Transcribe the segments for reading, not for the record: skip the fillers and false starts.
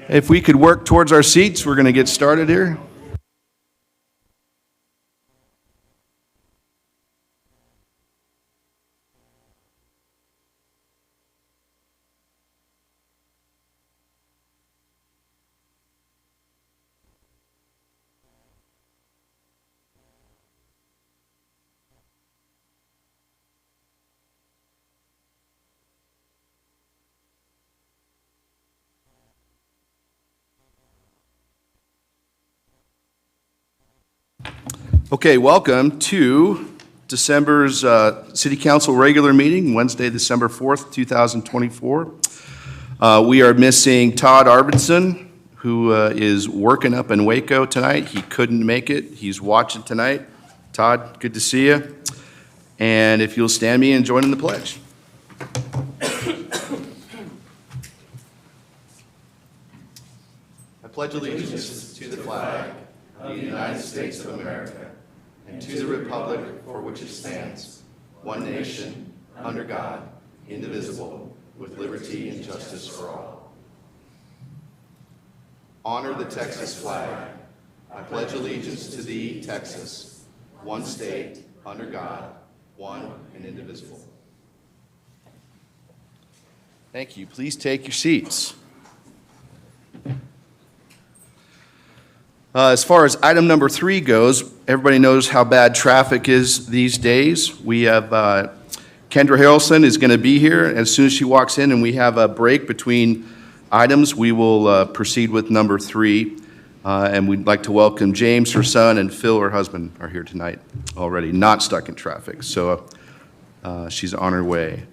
If we could work towards our seats, we're going to get started here. Okay, welcome to December's City Council regular meeting, Wednesday, December 4th, 2024. We are missing Todd Arvidsson, who is working up in Waco tonight. He couldn't make it. He's watching tonight. Todd, good to see you. And if you'll stand me and join in the pledge. I pledge allegiance to the flag of the United States of America and to the republic for which it stands, one nation, under God, indivisible, with liberty and justice for all. Honor the Texas flag. I pledge allegiance to thee, Texas, one state, under God, one and indivisible. Thank you. Please take your seats. As far as item number 3 goes, everybody knows how bad traffic is these days. We have Kendra Harrelson is going to be here as soon as she walks in, and we have a break between items. We will proceed with number 3, and we'd like to welcome James, her son, and Phil, her husband, are here tonight already, not stuck in traffic. So she's on her way.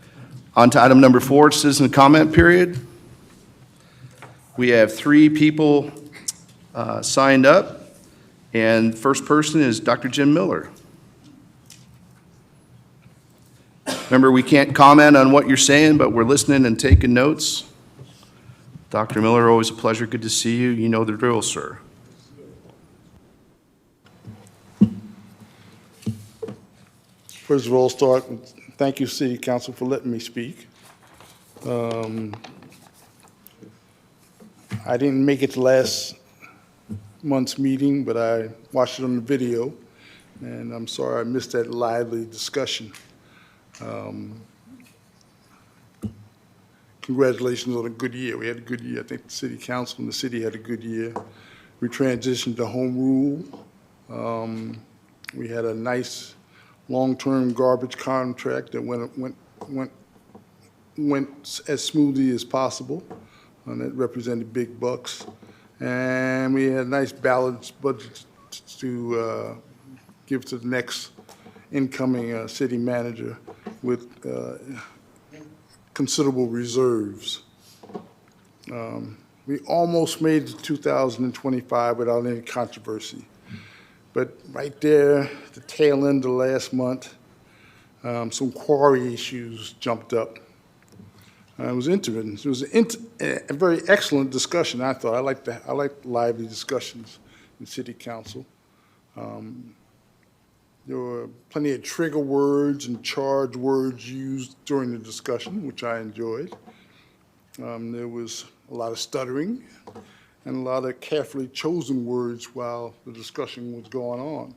On to item number 4, citizen comment period. We have 3 people signed up, and first person is Dr. Jim Miller. Remember, we can't comment on what you're saying, but we're listening and taking notes. Dr. Miller, always a pleasure. Good to see you. You know the drill, sir. First of all, thank you, City Council, for letting me speak. I didn't make it to last month's meeting, but I watched it on the video, and I'm sorry I missed that lively discussion. Congratulations on a good year. We had a good year. I think the City Council and the city had a good year. We transitioned to home rule. We had a nice long-term garbage contract that went as smoothly as possible, and that represented big bucks. And we had a nice balanced budget to give to the next incoming city manager with considerable reserves. We almost made it to 2025 without any controversy. But right there, the tail end of last month, some quarry issues jumped up. It was interesting. It was a very excellent discussion, I thought. I like lively discussions in City Council. There were plenty of trigger words and charge words used during the discussion, which I enjoyed. There was a lot of stuttering and a lot of carefully chosen words while the discussion was going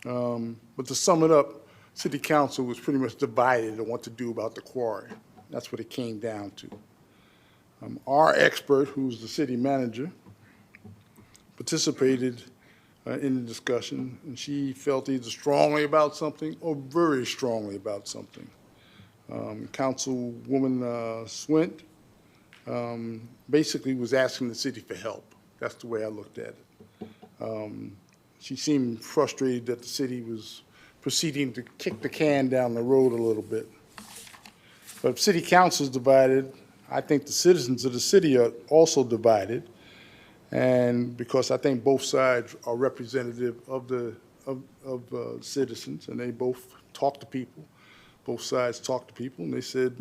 on. But to sum it up, City Council was pretty much divided on what to do about the quarry. That's what it came down to. Our expert, who's the city manager, participated in the discussion, and she felt either strongly about something or very strongly about something. Councilwoman Swint basically was asking the city for help. That's the way I looked at it. She seemed frustrated that the city was proceeding to kick the can down the road a little bit. But if City Council is divided, I think the citizens of the city are also divided, and because I think both sides are representative of the citizens, and they both talk to people. Both sides talk to people, and they said,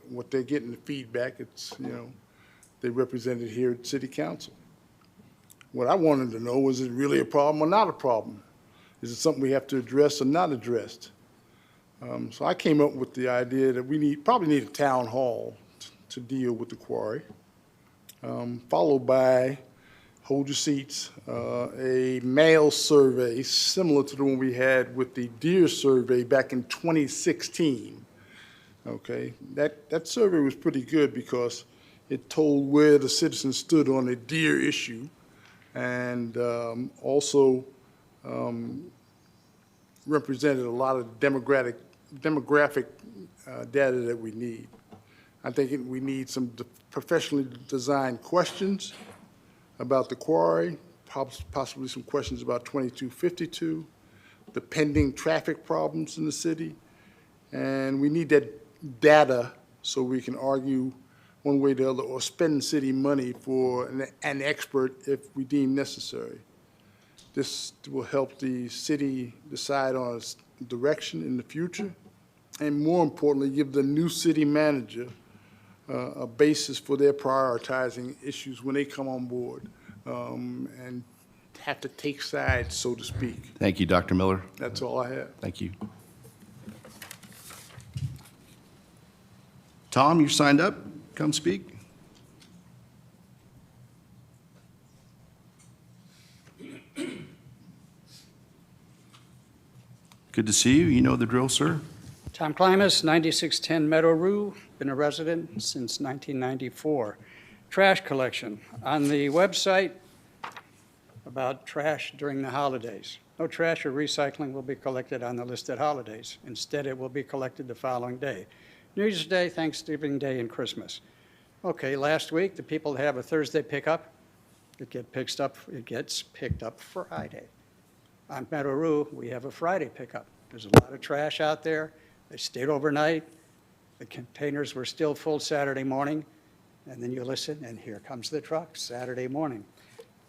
what they're getting the feedback, it's, they represented here at City Council. What I wanted to know, was it really a problem or not a problem? Is it something we have to address or not addressed? So I came up with the idea that we probably need a town hall to deal with the quarry. followed by, hold your seats, a mail survey similar to the one we had with the deer survey back in 2016. Okay, that survey was pretty good because it told where the citizens stood on the deer issue, and also represented a lot of demographic data that we need. I think we need some professionally designed questions about the quarry, possibly some questions about 2252, the pending traffic problems in the city, and we need that data so we can argue one way or the other, or spend city money for an expert if we deem necessary. This will help the city decide on its direction in the future, and more importantly, give the new city manager a basis for their prioritizing issues when they come on board, and have to take sides, so to speak. Thank you, Dr. Miller. That's all I have. Thank you. Tom, you signed up. Come speak. Good to see you. You know the drill, sir. Tom Klimas, 9610 Meadow Rue, been a resident since 1994. Trash collection. On the website about trash during the holidays. No trash or recycling will be collected on the listed holidays. Instead, it will be collected the following day. New Year's Day, Thanksgiving Day, and Christmas. Okay, last week, the people have a Thursday pickup. It gets picked up Friday. On Meadow Rue, we have a Friday pickup. There's a lot of trash out there. They stayed overnight. The containers were still full Saturday morning. And then you listen, and here comes the truck Saturday morning.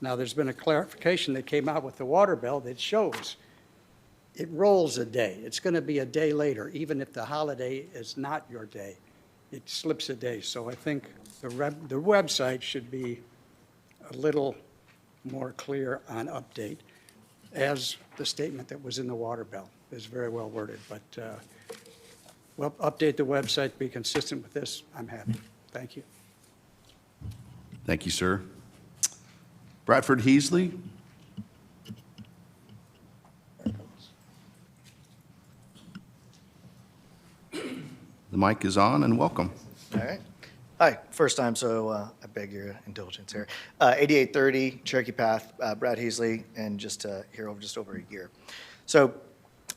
Now, there's been a clarification that came out with the water bill that shows it rolls a day. It's going to be a day later, even if the holiday is not your day. It slips a day. So I think the website should be a little more clear on update, as the statement that was in the water bill is very well worded. But well, update the website, be consistent with this. I'm happy. Thank you. Thank you, sir. Bradford Heasley. The mic is on, and welcome. All right. Hi, first time, so I beg your indulgence here. 8830 Cherokee Path, Brad Heasley, and just here over just over a year. So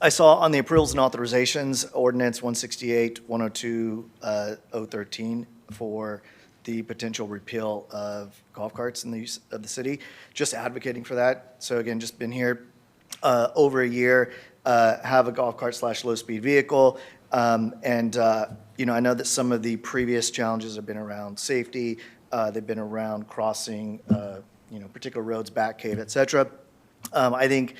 I saw on the approvals and authorizations, ordinance 168-102-013 for the potential repeal of golf carts in the use of the city, just advocating for that. So again, just been here over a year, have a golf cart / low-speed vehicle. You know, I know that some of the previous challenges have been around safety. They've been around crossing, you know, particular roads, back cave, et cetera. I think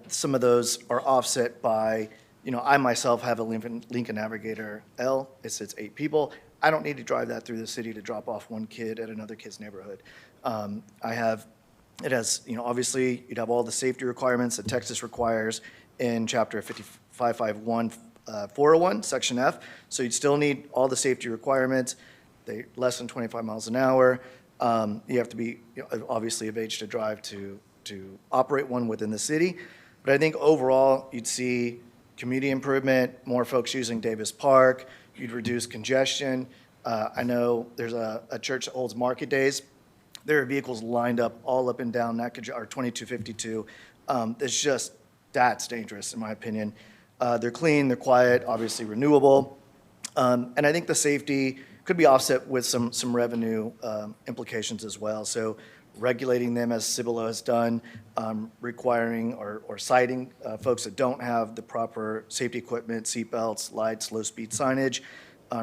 some of those are offset by, you know, I myself have a Lincoln Navigator L. It sits 8 people. I don't need to drive that through the city to drop off one kid at another kid's neighborhood. It has, you know, obviously you'd have all the safety requirements that Texas requires in Chapter 5551, 401, Section F. So you'd still need all the safety requirements. They're less than 25 miles an hour. You have to be, you know, obviously of age to drive to operate one within the city. But I think overall, you'd see community improvement, more folks using Davis Park. You'd reduce congestion. I know there's a church that holds market days. There are vehicles lined up all up and down that or 2252. That's dangerous in my opinion. They're clean, they're quiet, obviously renewable. And I think the safety could be offset with some revenue implications as well. So regulating them as Cibolo has done, requiring or citing folks that don't have the proper safety equipment, seatbelts, lights, low-speed signage,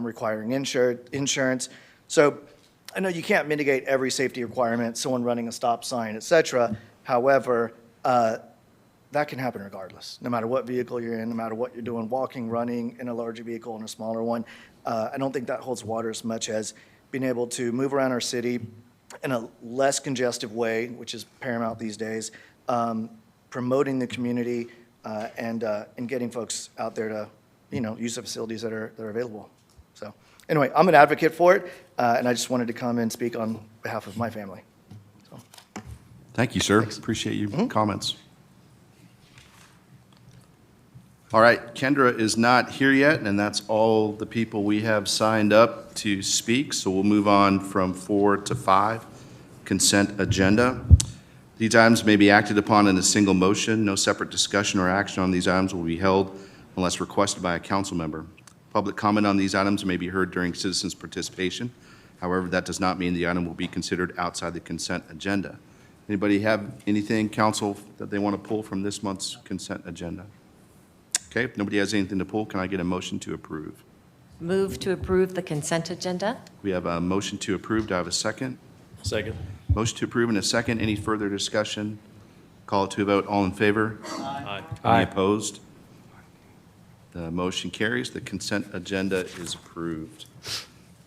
requiring insurance. So I know you can't mitigate every safety requirement, someone running a stop sign, et cetera. However, that can happen regardless, no matter what vehicle you're in, no matter what you're doing, walking, running, in a larger vehicle, in a smaller one. I don't think that holds water as much as being able to move around our city in a less congestive way, which is paramount these days, promoting the community and getting folks out there to, you know, use the facilities that are available. So Anyway, I'm an advocate for it, and I just wanted to come and speak on behalf of my family. Thank you, sir. Appreciate your comments. All right, Kendra is not here yet, and that's all the people we have signed up to speak, so we'll move on from 4 to 5, consent agenda. These items may be acted upon in a single motion. No separate discussion or action on these items will be held unless requested by a council member. Public comment on these items may be heard during citizens' participation. However, that does not mean the item will be considered outside the consent agenda. Anybody have anything, council, that they want to pull from this month's consent agenda? Okay, if nobody has anything to pull, can I get a motion to approve? Move to approve the consent agenda? We have a motion to approve. Do I have a second? Second. Motion to approve and a second. Any further discussion? Call it to a vote. All in favor? Aye. Any opposed? The motion carries. The consent agenda is approved.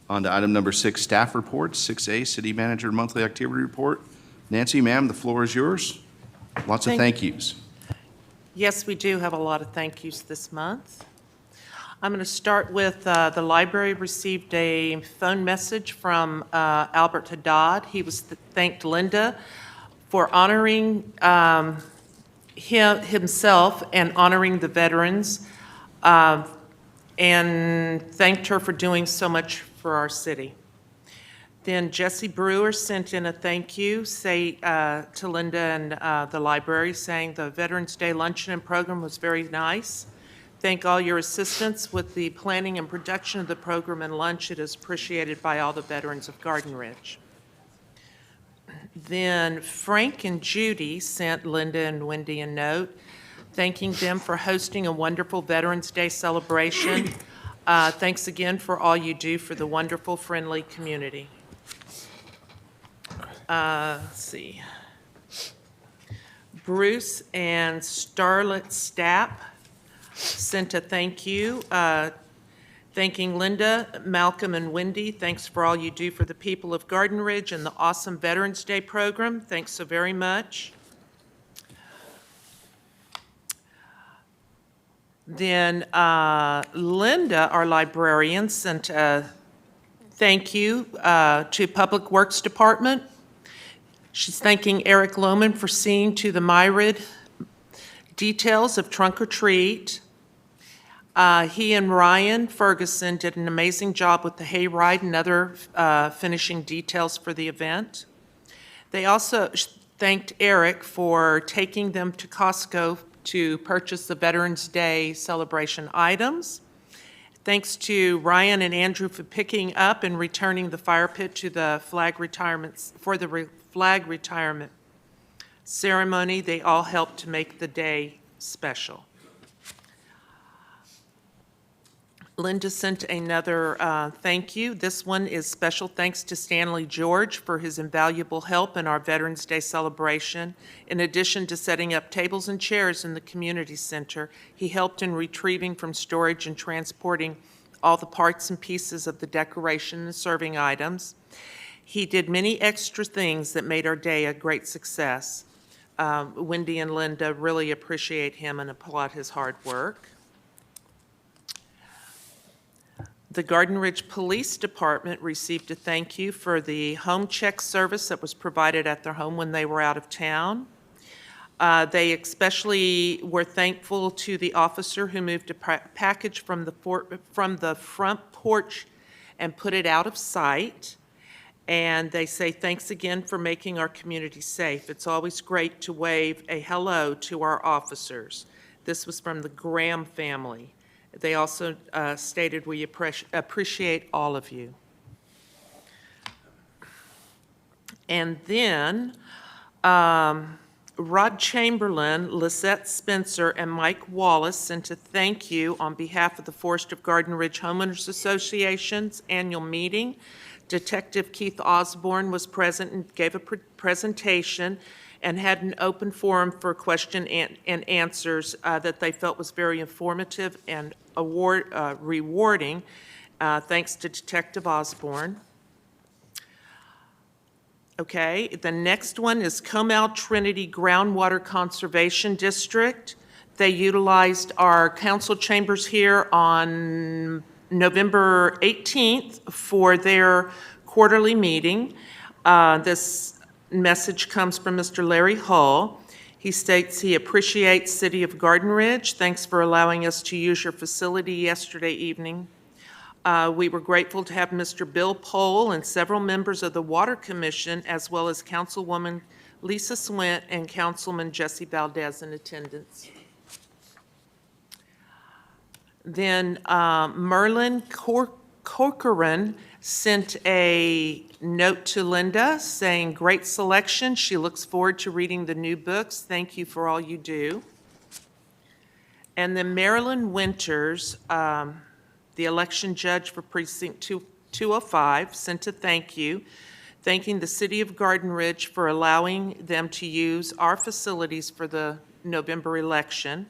On to item number 6, staff reports. 6A, city manager monthly activity report. Nancy, ma'am, the floor is yours. Lots of thank yous. Yes, we do have a lot of thank yous this month. I'm going to start with the library received a phone message from Albert Haddad. He thanked Linda for honoring himself and honoring the veterans, and thanked her for doing so much for our city. Then Jesse Brewer sent in a thank you to Linda and the library, saying the Veterans Day Luncheon and Program was very nice. Thank all your assistants with the planning and production of the program and lunch. It is appreciated by all the veterans of Garden Ridge. Then Frank and Judy sent Linda and Wendy a note, thanking them for hosting a wonderful Veterans Day celebration. Thanks again for all you do for the wonderful, friendly community. Let's see. Bruce and Starlet Stapp sent a thank you, thanking Linda, Malcolm, and Wendy. Thanks for all you do for the people of Garden Ridge and the awesome Veterans Day program. Thanks so very much. Then Linda, our librarian, sent a thank you to Public Works Department. She's thanking Eric Lohman for seeing to the Myrid details of Trunk or Treat. He and Ryan Ferguson did an amazing job with the hayride and other finishing details for the event. They also thanked Eric for taking them to Costco to purchase the Veterans Day celebration items. Thanks to Ryan and Andrew for picking up and returning the fire pit to the flag retirements for the flag retirement ceremony. They all helped to make the day special. Linda sent another thank you. This one is special thanks to Stanley George for his invaluable help in our Veterans Day celebration. In addition to setting up tables and chairs in the community center, he helped in retrieving from storage and transporting all the parts and pieces of the decoration and serving items. He did many extra things that made our day a great success. Wendy and Linda really appreciate him and applaud his hard work. The Garden Ridge Police Department received a thank you for the home check service that was provided at their home when they were out of town. They especially were thankful to the officer who moved a package from the front porch and put it out of sight. And they say, thanks again for making our community safe. It's always great to wave a hello to our officers. This was from the Graham family. They also stated, we appreciate all of you. And then Rod Chamberlain, Lisette Spencer, and Mike Wallace sent a thank you on behalf of the Forest of Garden Ridge Homeowners Association's annual meeting. Detective Keith Osborne was present and gave a presentation and had an open forum for question and answers that they felt was very informative and rewarding, thanks to Detective Osborne. Okay, the next one is Comal Trinity Groundwater Conservation District. They utilized our council chambers here on November 18th for their quarterly meeting. This message comes from Mr. Larry Hull. He states he appreciates City of Garden Ridge. Thanks for allowing us to use your facility yesterday evening. We were grateful to have Mr. Bill Pohl and several members of the Water Commission, as well as Councilwoman Lisa Swint and Councilman Jesse Valdez in attendance. Then Merlin Corcoran sent a note to Linda saying, "Great selection. She looks forward to reading the new books. Thank you for all you do." And then Marilyn Winters, the election judge for Precinct 205, sent a thank you, thanking the City of Garden Ridge for allowing them to use our facilities for the November election.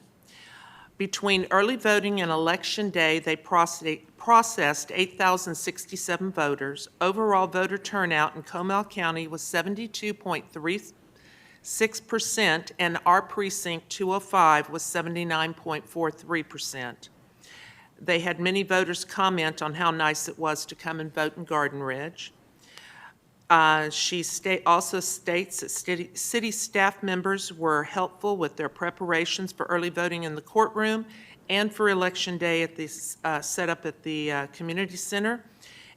Between early voting and Election Day, they processed 8,067 voters. Overall voter turnout in Comal County was 72.36%, and our precinct 205 was 79.43%. They had many voters comment on how nice it was to come and vote in Garden Ridge. She also states that city staff members were helpful with their preparations for early voting in the courtroom and for Election Day at the setup at the community center.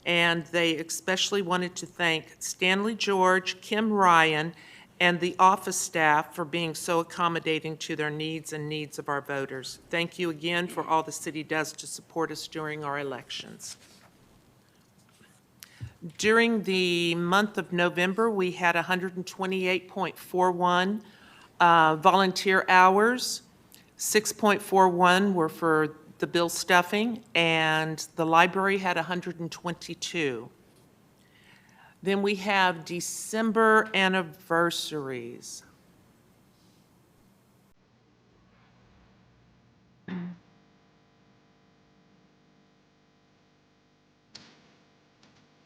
And they especially wanted to thank Stanley George, Kim Ryan, and the office staff for being so accommodating to their needs and needs of our voters. Thank you again for all the city does to support us during our elections. During the month of November, we had 128.41 volunteer hours. 6.41 were for the bill stuffing, and the library had 122. Then we have December anniversaries.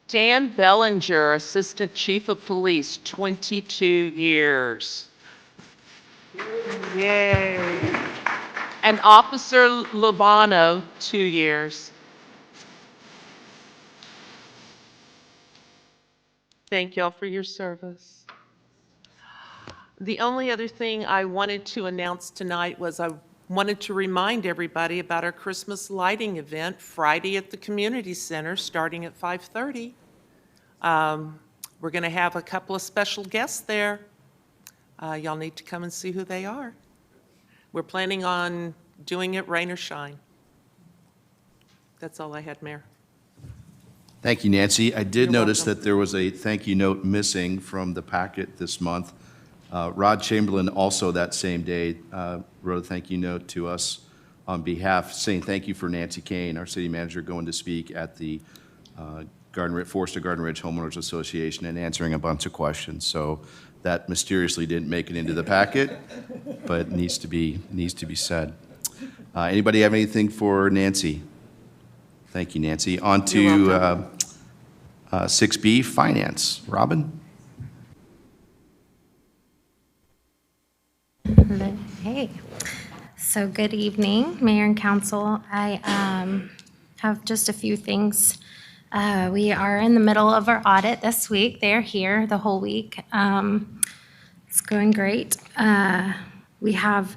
Dan Bellinger, Assistant Chief of Police, 22 years. Yay. And Officer Lobano, 2 years. Thank y'all for your service. The only other thing I wanted to announce tonight was I wanted to remind everybody about our Christmas lighting event Friday at the community center starting at 5:30. We're going to have a couple of special guests there. Y'all need to come and see who they are. We're planning on doing it rain or shine. That's all I had, Mayor. Thank you, Nancy. I did You're notice welcome. that there was a thank you note missing from the packet this month. Rod Chamberlain also that same day wrote a thank you note to us on behalf, saying thank you for Nancy Kane, our city manager, going to speak at the Forest of Garden Ridge Homeowners Association and answering a bunch of questions. So that mysteriously didn't make it into the packet, but needs to be said. Anybody have anything for Nancy? Thank you, Nancy. On You're to 6B, Finance. Robin? Hey, so good evening, Mayor and Council. I have just a few things. We are in the middle of our audit this week. They're here the whole week. It's going great. We have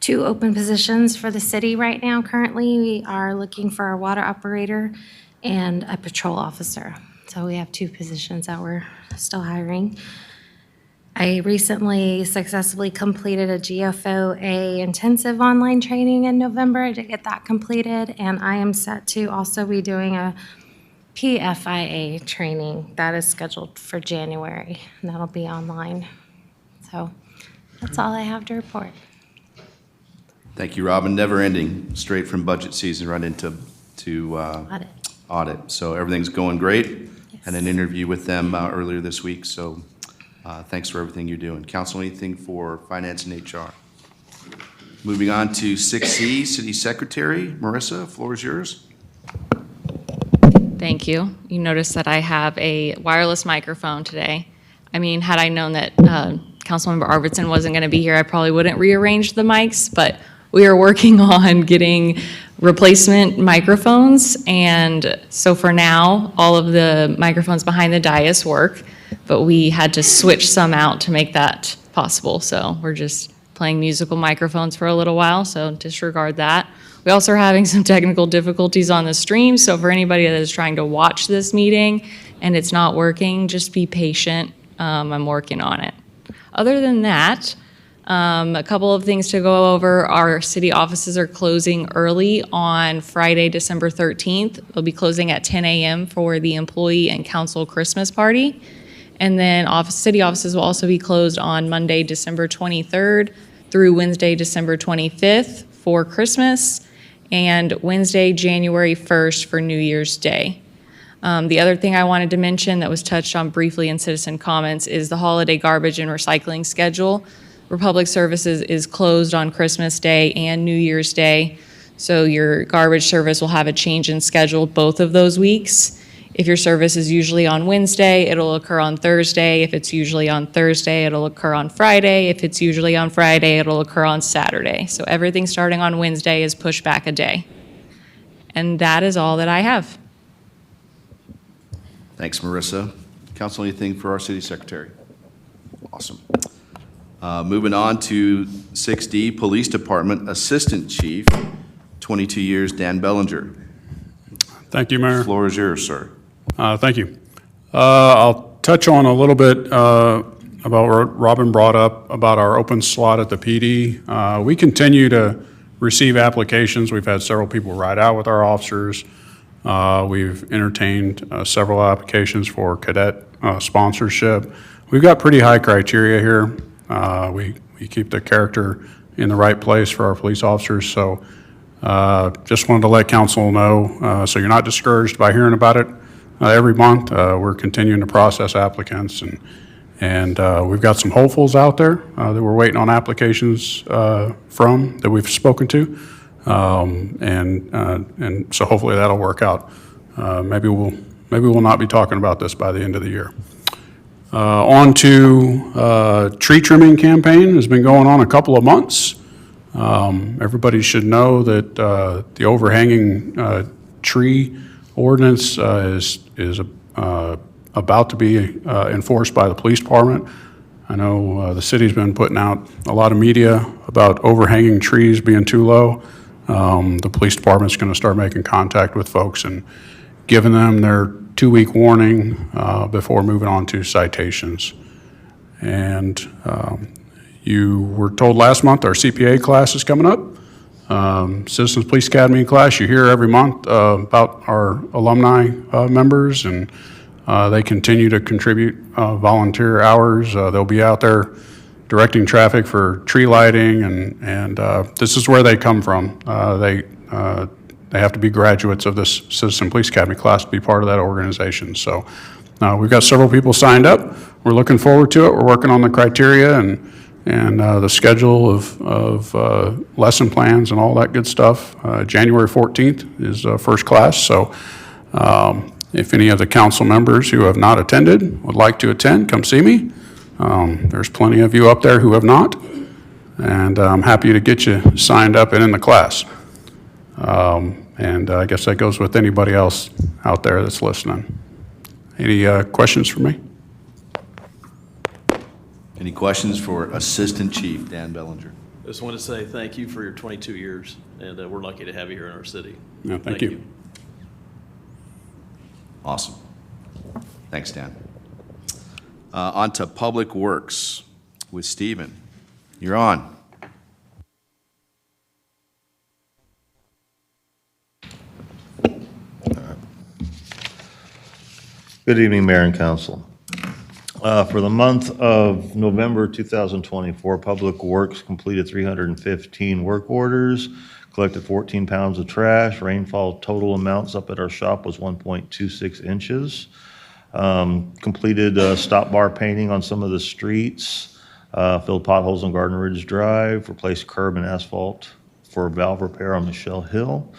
2 open positions for the city right now currently. We are looking for a water operator and a patrol officer. So we have 2 positions that we're still hiring. I recently successfully completed a GFOA intensive online training in November to get that completed, and I am set to also be doing a PFIA training that is scheduled for January, and that'll be online. So that's all I have to report. Thank you, Robin. Never ending, straight from budget season right into Audit. audit. So everything's going great. Had an interview with them earlier this week, so thanks for everything you're doing. Council, anything for Finance and HR? Moving on to 6C, City Secretary. Marissa, floor is yours. Thank you. You notice that I have a wireless microphone today. I mean, had I known that Councilmember Arvidsson wasn't going to be here, I probably wouldn't rearrange the mics, but we are working on getting replacement microphones, and so for now, all of the microphones behind the dais work, but we had to switch some out to make that possible, so we're just playing musical microphones for a little while, so disregard that. We also are having some technical difficulties on the stream, so for anybody that is trying to watch this meeting and it's not working, just be patient. I'm working on it. Other than that, a couple of things to go over. Our city offices are closing early on Friday, December 13th. They'll be closing at 10 a.m. for the employee and council Christmas party. And then city offices will also be closed on Monday, December 23rd through Wednesday, December 25th for Christmas, and Wednesday, January 1st for New Year's Day. The other thing I wanted to mention that was touched on briefly in citizen comments is the holiday garbage and recycling schedule. Republic Services is closed on Christmas Day and New Year's Day, so your garbage service will have a change in schedule both of those weeks. If your service is usually on Wednesday, it'll occur on Thursday. If it's usually on Thursday, it'll occur on Friday. If it's usually on Friday, it'll occur on Saturday. So everything starting on Wednesday is pushed back a day. And that is all that I have. Thanks, Marissa. Council, anything for our city secretary? Awesome. Moving on to 6D, Police Department Assistant Chief, 22 years, Dan Bellinger. Thank you, Mayor. Floor is yours, sir. Thank you. I'll touch on a little bit about what Robin brought up about our open slot at the PD. We continue to receive applications. We've had several people ride out with our officers. We've entertained several applications for cadet sponsorship. We've got pretty high criteria here. We keep the character in the right place for our police officers. So just wanted to let council know, so you're not discouraged by hearing about it every month. We're continuing to process applicants, and we've got some hopefuls out there that we're waiting on applications from that we've spoken to, and so hopefully that'll work out. Maybe we'll not be talking about this by the end of the year. On to tree trimming campaign has been going on a couple of months. Everybody should know that the overhanging tree ordinance is about to be enforced by the police department. I know the city's been putting out a lot of media about overhanging trees being too low. The police department's going to start making contact with folks and giving them their 2-week warning before moving on to citations. And you were told last month our CPA class is coming up. Citizens Police Academy class, you hear every month about our alumni members, and they continue to contribute volunteer hours. They'll be out there directing traffic for tree lighting, and this is where they come from. They have to be graduates of this Citizen Police Academy class to be part of that organization. So we've got several people signed up. We're looking forward to it. We're working on the criteria and the schedule of lesson plans and all that good stuff. January 14th is first class. So if any of the council members who have not attended would like to attend, come see me. There's plenty of you up there who have not, and I'm happy to get you signed up and in the class. And I guess that goes with anybody else out there that's listening. Any questions for me? Any questions for Assistant Chief Dan Bellinger? I just want to say thank you for your 22 years, and we're lucky to have you here in our city. Yeah, thank you. Awesome. Thanks, Dan. On to Public Works with Stephen. You're on. Good evening, Mayor and Council. For the month of November 2024, Public Works completed 315 work orders, collected 14 pounds of trash. Rainfall total amounts up at our shop was 1.26 inches. Completed stop bar painting on some of the streets, filled potholes on Garden Ridge Drive, replaced curb and asphalt for valve repair on Michelle Hill.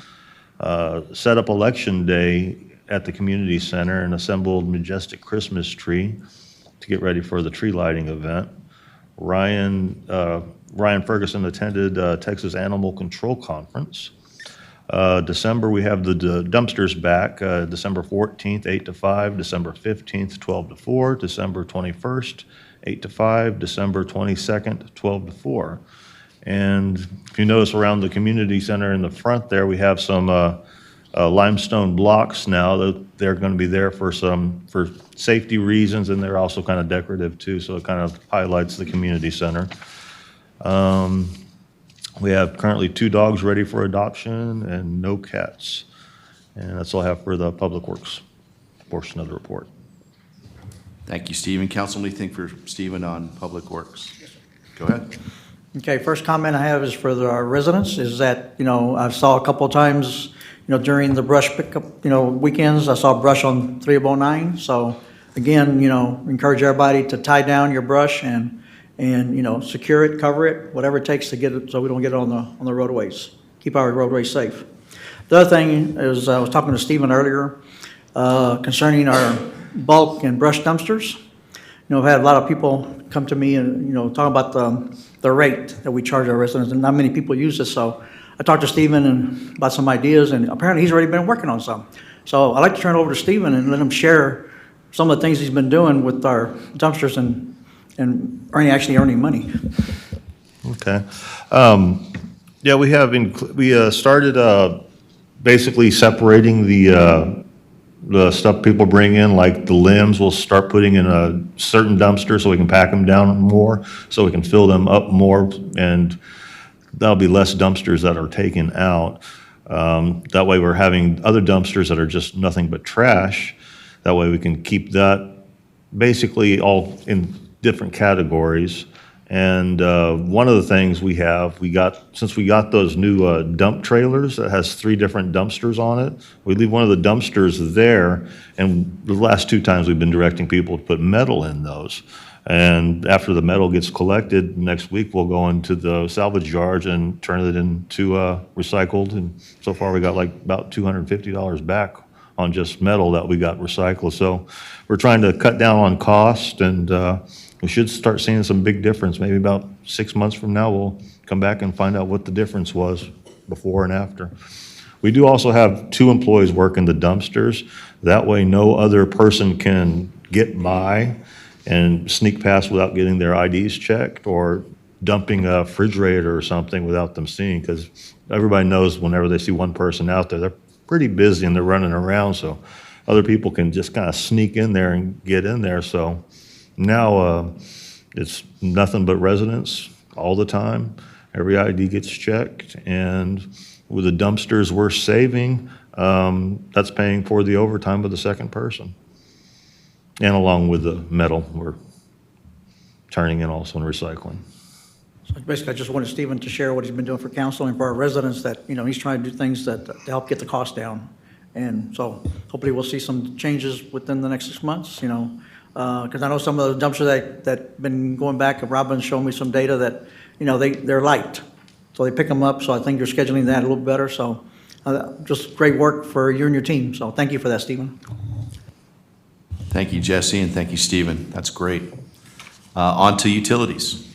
Set up election day at the community center and assembled majestic Christmas tree to get ready for the tree lighting event. Ryan Ryan Ferguson attended Texas Animal Control Conference. December, we have the dumpsters back, December 14th, 8 to 5, December 15th, 12 to 4, December 21st, 8 to 5, December 22nd, 12 to 4. And if you notice around the community center in the front there, we have some limestone blocks now that they're going to be there for safety reasons, and they're also kind of decorative too, so it kind of highlights the community center. We have currently 2 dogs ready for adoption and no cats. And that's all I have for the Public Works portion of the report. Thank you, Stephen. Councilman, anything for Stephen on Public Works? Go ahead. Okay, first comment I have is for our residents, is that, I saw a couple of times, during the brush pickup, weekends, I saw brush on 309. So again, encourage everybody to tie down your brush and secure it, cover it, whatever it takes to get it, so we don't get it on the roadways. Keep our roadways safe. The other thing is, I was talking to Stephen earlier, concerning our bulk and brush dumpsters. I've had a lot of people come to me and, talk about the rate that we charge our residents, and not many people use this. So I talked to Stephen about some ideas, and apparently he's already been working on some. So I'd like to turn it over to Stephen and let him share some of the things he's been doing with our dumpsters and earning money. Okay. Yeah, we started basically separating the stuff people bring in, like the limbs. We'll start putting in a certain dumpster so we can pack them down more, so we can fill them up more, and that'll be less dumpsters that are taken out. That way we're having other dumpsters that are just nothing but trash. That way we can keep that basically all in different categories. And one of the things since we got those new dump trailers that has 3 different dumpsters on it, we leave one of the dumpsters there, and the last 2 times we've been directing people to put metal in those. And after the metal gets collected, next week we'll go into the salvage yards and turn it into recycled. And so far we got like about $250 back on just metal that we got recycled. So we're trying to cut down on cost, and we should start seeing some big difference. Maybe about 6 months from now, we'll come back and find out what the difference was before and after. We do also have 2 employees working the dumpsters. That way no other person can get by and sneak past without getting their IDs checked, or dumping a refrigerator or something without them seeing, because everybody knows whenever they see one person out there, they're pretty busy and they're running around, so other people can just kind of sneak in there and get in there. So now it's nothing but residents all the time. Every ID gets checked, and with the dumpsters we're saving, that's paying for the overtime of the second person. And along with the metal, we're turning in also in recycling. So basically, I just wanted Stephen to share what he's been doing for council and for our residents, that, he's trying to do things to help get the cost down. And so hopefully we'll see some changes within the next 6 months, because I know some of the dumpsters that been going back, Robin's showing me some data that, they're light. So they pick them up, so I think you're scheduling that a little better. So just great work for you and your team. So thank you for that, Stephen. Thank you, Jesse, and thank you, Stephen. That's great. On to utilities.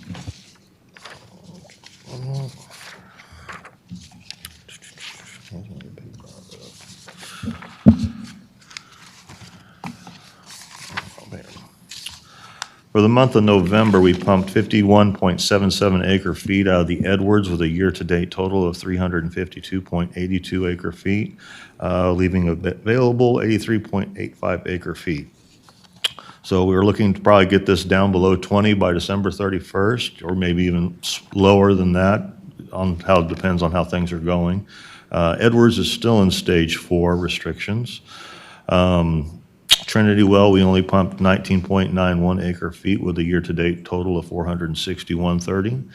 For the month of November, we pumped 51.77 acre feet out of the Edwards with a year-to-date total of 352.82 acre feet, leaving available 83.85 acre feet. So we were looking to probably get this down below 20 by December 31st, or maybe even lower than that, on how it depends on how things are going. Edwards is still in stage 4 restrictions. Trinity Well, we only pumped 19.91 acre feet with a year-to-date total of 461.30.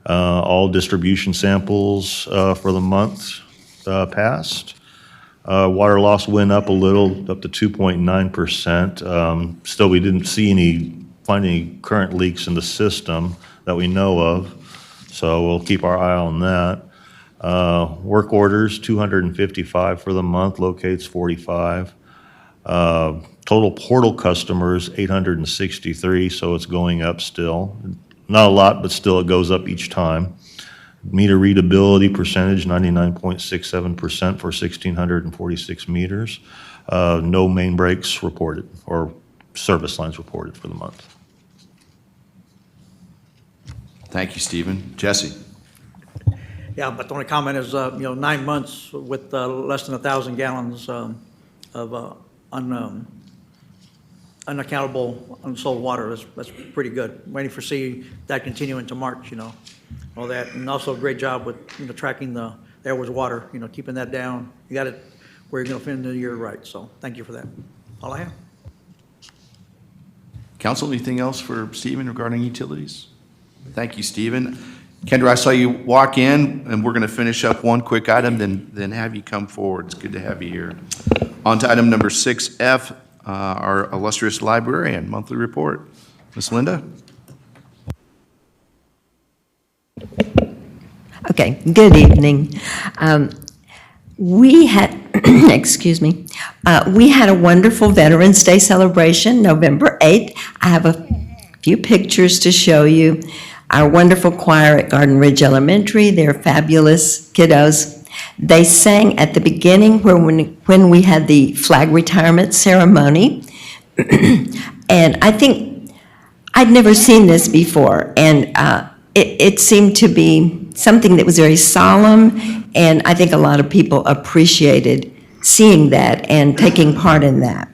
All distribution samples for the month passed. Water loss went up a little, up to 2.9%. Still, we didn't find any current leaks in the system that we know of, so we'll keep our eye on that. Work orders, 255 for the month, locates 45. Total portal customers, 863, so it's going up still. Not a lot, but still it goes up each time. Meter readability percentage, 99.67% for 1,646 meters. No main breaks reported or service lines reported for the month. Thank you, Stephen. Jesse? Yeah, but the only comment is, 9 months with less than 1,000 gallons of unaccountable, unsold water, that's pretty good. Waiting for see that continue into March, all that. And also a great job with, tracking the Edwards water, keeping that down. You got it where you're going to finish the year right, so thank you for that. All I have. Council, anything else for Stephen regarding utilities? Thank you, Stephen. Kendra, I saw you walk in, and we're going to finish up one quick item, then have you come forward. It's good to have you here. On to item number 6F, our illustrious librarian, monthly report. Ms. Linda? Okay, good evening. We had, excuse me, we had a wonderful Veterans Day celebration, November 8th. I have a few pictures to show you. Our wonderful choir at Garden Ridge Elementary, they're fabulous kiddos. They sang at the beginning when we had the flag retirement ceremony. And I think I'd never seen this before, and it seemed to be something that was very solemn, and I think a lot of people appreciated seeing that and taking part in that.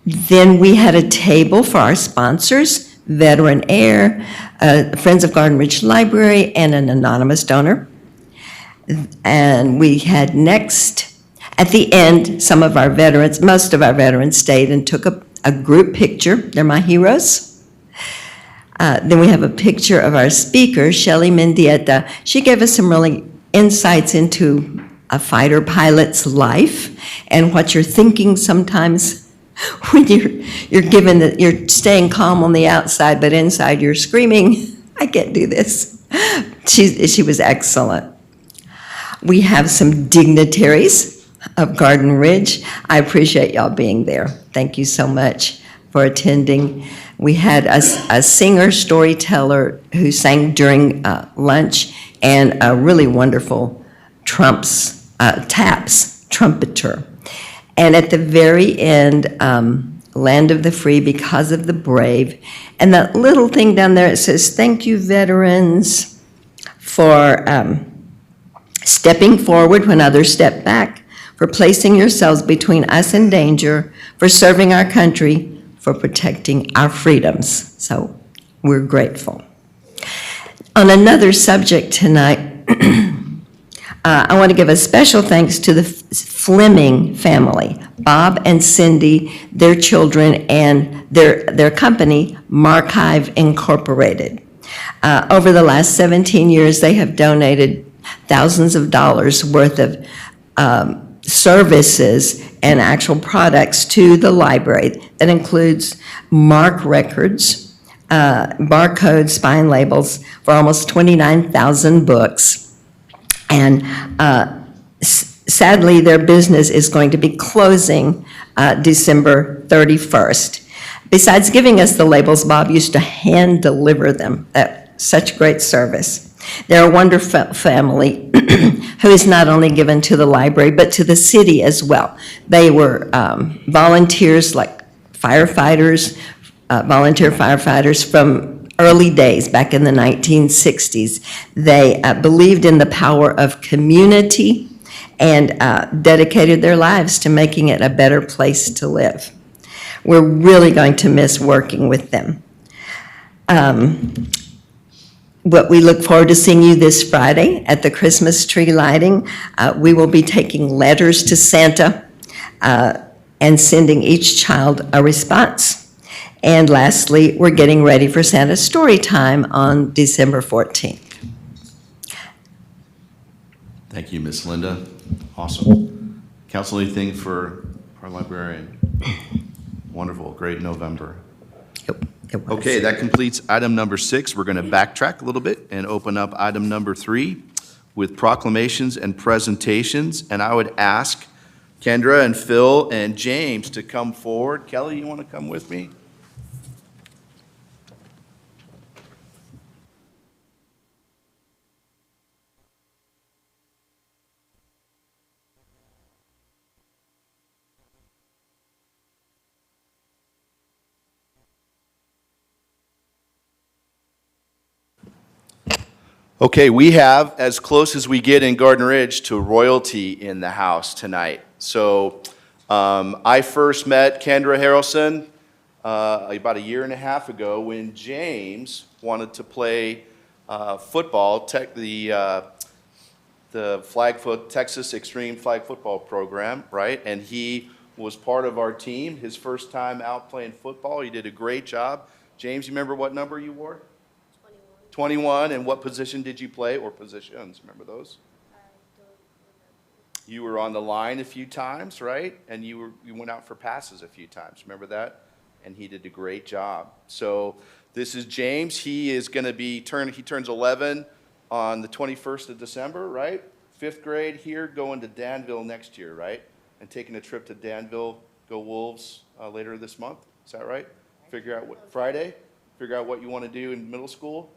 Then we had a table for our sponsors, Veteran Air, Friends of Garden Ridge Library, and an anonymous donor. And we had next, at the end, some of our veterans, most of our veterans stayed and took a group picture. They're my heroes. Then we have a picture of our speaker, Shelly Mendieta. She gave us some really insights into a fighter pilot's life and what you're thinking sometimes when you're given that you're staying calm on the outside, but inside you're screaming, I can't do this. She was excellent. We have some dignitaries of Garden Ridge. I appreciate y'all being there. Thank you so much for attending. We had a singer, storyteller who sang during lunch, and a really wonderful taps trumpeter. And at the very end, Land of the Free, because of the brave. And that little thing down there, it says, thank you, veterans, for stepping forward when others step back, for placing yourselves between us and danger, for serving our country, for protecting our freedoms. So we're grateful. On another subject tonight, I want to give a special thanks to the Fleming family, Bob and Cindy, their children, and their company, Marchive Incorporated. Over the last 17 years, they have donated thousands of dollars worth of services and actual products to the library. That includes MARC records, barcode spine labels for almost 29,000 books. And sadly, their business is going to be closing December 31st. Besides giving us the labels, Bob used to hand deliver them. Such great service. They're a wonderful family who is not only given to the library, but to the city as well. They were volunteers like firefighters, volunteer firefighters from early days back in the 1960s. They believed in the power of community and dedicated their lives to making it a better place to live. We're really going to miss working with them. But we look forward to seeing you this Friday at the Christmas tree lighting. We will be taking letters to Santa and sending each child a response. And lastly, we're getting ready for Santa's story time on December 14th. Thank you, Ms. Linda. Awesome. Council, anything for our librarian? Wonderful, great November. Yep. Okay, that completes item number 6. We're going to backtrack a little bit and open up item number 3 with proclamations and presentations. And I would ask Kendra and Phil and James to come forward. Kelly, you want to come with me? Okay, we have, as close as we get in Garden Ridge, to royalty in the house tonight. So I first met Kendra Harrelson about a year and a half ago when James wanted to play football, the Texas Extreme Flag Football Program, right? And he was part of our team, his first time out playing football. He did a great job. James, you remember what number you wore? 21, and what position did you play, or positions, remember those? You were on the line a few times, right? And you went out for passes a few times, remember that? And he did a great job. So this is James, he is gonna he turns 11 on the 21st of December, right? 5th grade here, going to Danville next year, right? And taking a trip to Danville, go Wolves, later this month, is that right? Figure out what, Friday? Figure out what you wanna do in middle school?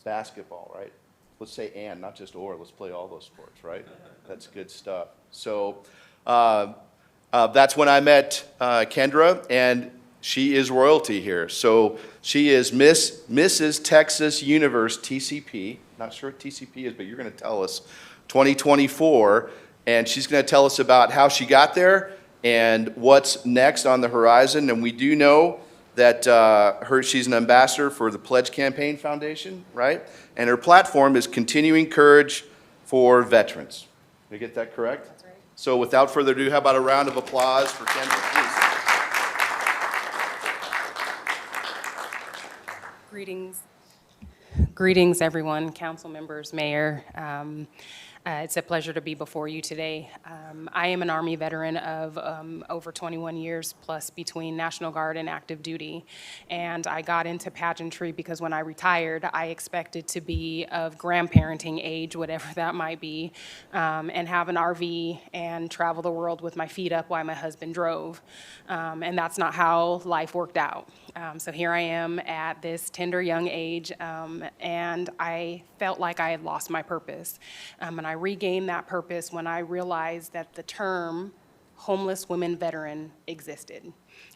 Basketball, right? Let's say and, not just or. Let's play all those sports, right? That's good stuff. So that's when I met Kendra, and she is royalty here. So she is Mrs. Texas Universe TCP. Not sure what TCP is, but you're going to tell us 2024, and she's going to tell us about how she got there and what's next on the horizon. And we do know that she's an ambassador for the Pledge Campaign Foundation, right? And her platform is continuing courage for veterans. Did I get that correct? That's right. So without further ado, how about a round of applause for Kendra, please? Greetings, everyone, council members, mayor. It's a pleasure to be before you today. I am an Army veteran of over 21 years plus between National Guard and active duty. And I got into pageantry because when I retired, I expected to be of grandparenting age, whatever that might be, and have an RV and travel the world with my feet up while my husband drove. And that's not how life worked out. So here I am at this tender young age, and I felt like I had lost my purpose. And I regained that purpose when I realized that the term homeless women veteran existed,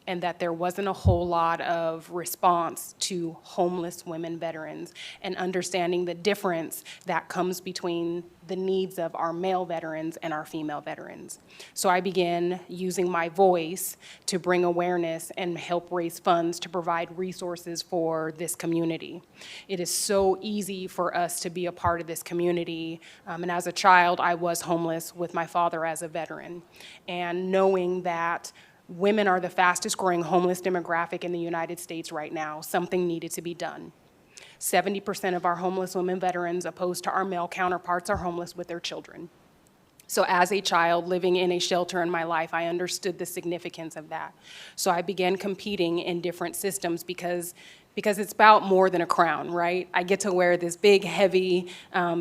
and that there wasn't a whole lot of response to homeless women veterans, and understanding the difference that comes between the needs of our male veterans and our female veterans. So I began using my voice to bring awareness and help raise funds to provide resources for this community. It is so easy for us to be a part of this community. And as a child, I was homeless with my father as a veteran. And knowing that women are the fastest growing homeless demographic in the United States right now, something needed to be done. 70% of our homeless women veterans opposed to our male counterparts are homeless with their children. So as a child living in a shelter in my life, I understood the significance of that. So I began competing in different systems because it's about more than a crown, right? I get to wear this big, heavy,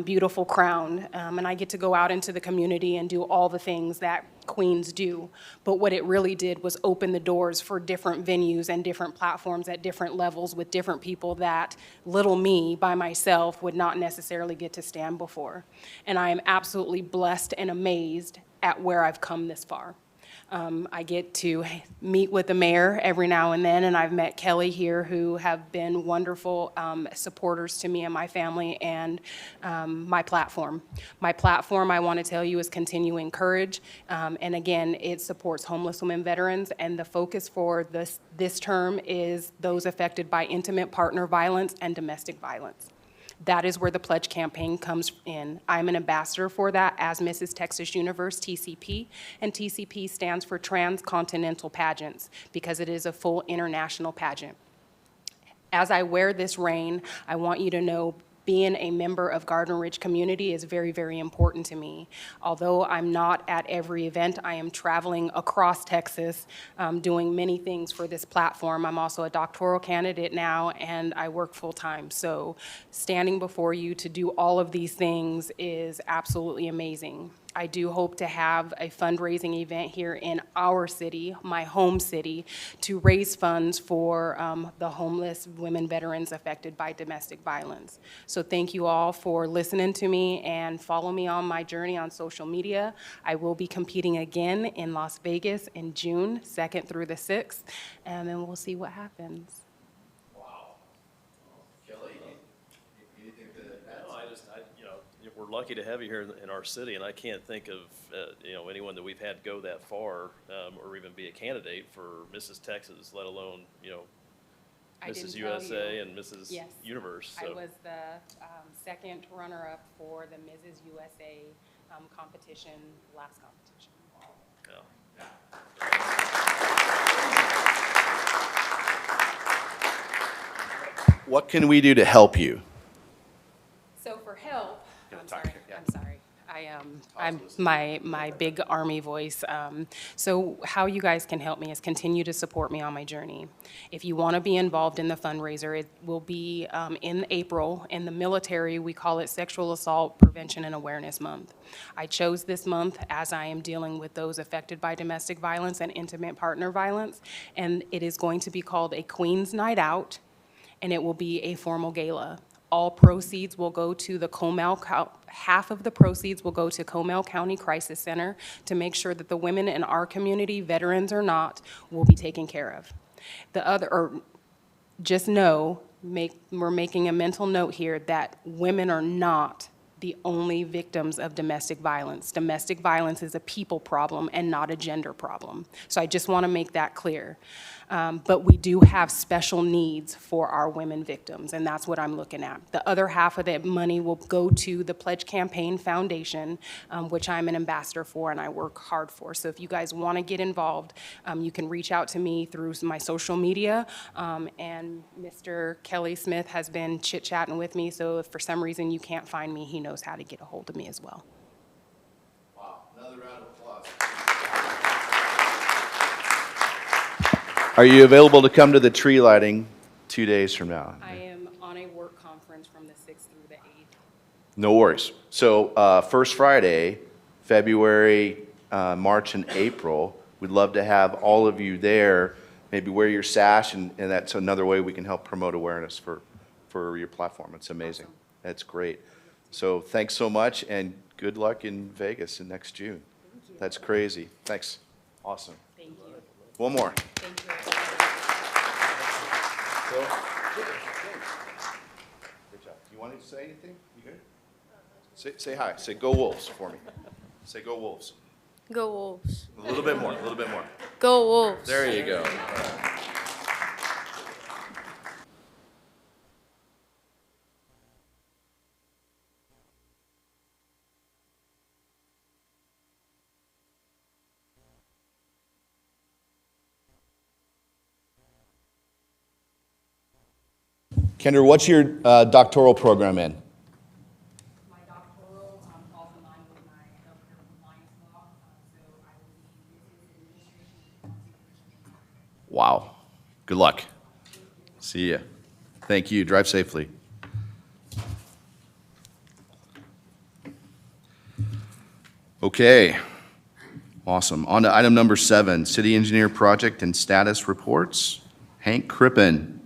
beautiful crown, and I get to go out into the community and do all the things that queens do. But what it really did was open the doors for different venues and different platforms at different levels with different people that little me by myself would not necessarily get to stand before. And I am absolutely blessed and amazed at where I've come this far. I get to meet with the mayor every now and then, and I've met Kelly here, who have been wonderful supporters to me and my family, and my platform. My platform, I want to tell you, is Continuing Courage, and again, it supports homeless women veterans, and the focus for this term is those affected by intimate partner violence and domestic violence. That is where the Pledge campaign comes in. I'm an ambassador for that as Mrs. Texas Universe, TCP, and TCP stands for Transcontinental Pageants because it is a full international pageant. As I wear this reign, I want you to know being a member of Garden Ridge community is very, very important to me. Although I'm not at every event, I am traveling across Texas, doing many things for this platform. I'm also a doctoral candidate now, and I work full-time. So standing before you to do all of these things is absolutely amazing. I do hope to have a fundraising event here in our city, my home city, to raise funds for the homeless women veterans affected by domestic violence. So thank you all for listening to me, and follow me on my journey on social media. I will be competing again in Las Vegas in June 2nd through the 6th, and then we'll see what happens. Wow. Kelly, we're lucky to have you here in our city, and I can't think of, anyone that we've had go that far, or even be a candidate for Mrs. Texas, let alone, I didn't Mrs. tell USA you. and Mrs. Yes. Universe, I so. was the second runner-up for the Mrs. USA competition, last competition. Yeah. What can we do to help you? So for help, I'm sorry. I'm my big Army voice. So how you guys can help me is continue to support me on my journey. If you want to be involved in the fundraiser, it will be in April. In the military, we call it Sexual Assault Prevention and Awareness Month. I chose this month as I am dealing with those affected by domestic violence and intimate partner violence, and it is going to be called a Queen's Night Out, and it will be a formal gala. All proceeds will go to the half of the proceeds will go to Comal County Crisis Center to make sure that the women in our community, veterans or not, will be taken care of. Just know, we're making a mental note here that women are not the only victims of domestic violence. Domestic violence is a people problem and not a gender problem. So I just want to make that clear. But we do have special needs for our women victims, and that's what I'm looking at. The other half of that money will go to the Pledge Campaign Foundation, which I'm an ambassador for and I work hard for. So if you guys want to get involved, you can reach out to me through my social media. And Mr. Kelly Smith has been chit-chatting with me, so if for some reason you can't find me, he knows how to get a hold of me as well. Wow, another round of applause. Are you available to come to the tree lighting 2 days from now? I am on a work conference from the 6th through the 8th. No worries. So first Friday, February, March, and April, we'd love to have all of you there. Maybe wear your sash, and that's another way we can help promote awareness for your platform. It's amazing. Awesome. That's great. So thanks so much, and good luck in Vegas in next June. That's crazy. Thanks. Awesome. Thank you. One more. Thank you. Good job. You wanted to say anything? You good? Say hi. Say go Wolves for me. Say go Wolves. Go Wolves. A little bit more. A little bit more. Go Wolves. There you go. Kendra, what's your doctoral program in? My doctoral falls in line with my healthcare compliance law, so I will be business administration. Wow. Good luck. See ya. Thank you. Drive safely. Okay. Awesome. On to item number 7, city engineer project and status reports. Hank Crippen.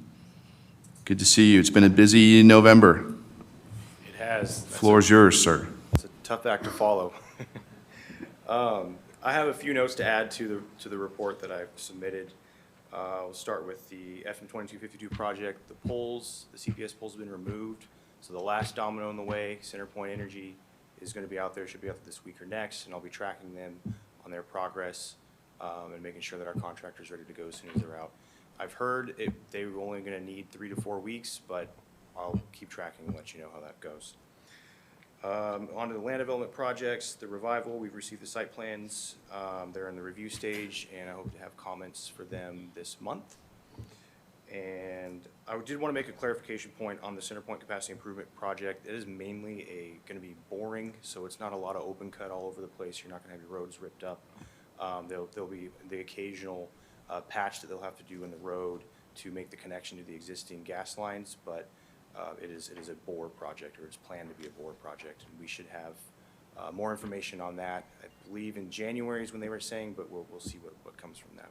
Good to see you. It's been a busy November. It has. Floor is yours, sir. It's a tough act to follow. I have a few notes to add to the report that I've submitted. We'll start with the FM 2252 project. The poles, the CPS poles have been removed. So the last domino in the way, CenterPoint Energy, is going to be out there, should be out there this week or next, and I'll be tracking them on their progress and making sure that our contractor's ready to go as soon as they're out. I've heard they were only going to need 3 to 4 weeks, but I'll keep tracking and let you know how that goes. On to the land development projects, the revival, we've received the site plans. They're in the review stage, and I hope to have comments for them this month. And I did want to make a clarification point on the CenterPoint Capacity Improvement Project. It is mainly going to be boring, so it's not a lot of open cut all over the place. You're not going to have your roads ripped up. There'll be the occasional patch that they'll have to do in the road to make the connection to the existing gas lines, but it is a bore project, or it's planned to be a bore project. And we should have more information on that, I believe in January is when they were saying, but we'll see what comes from that.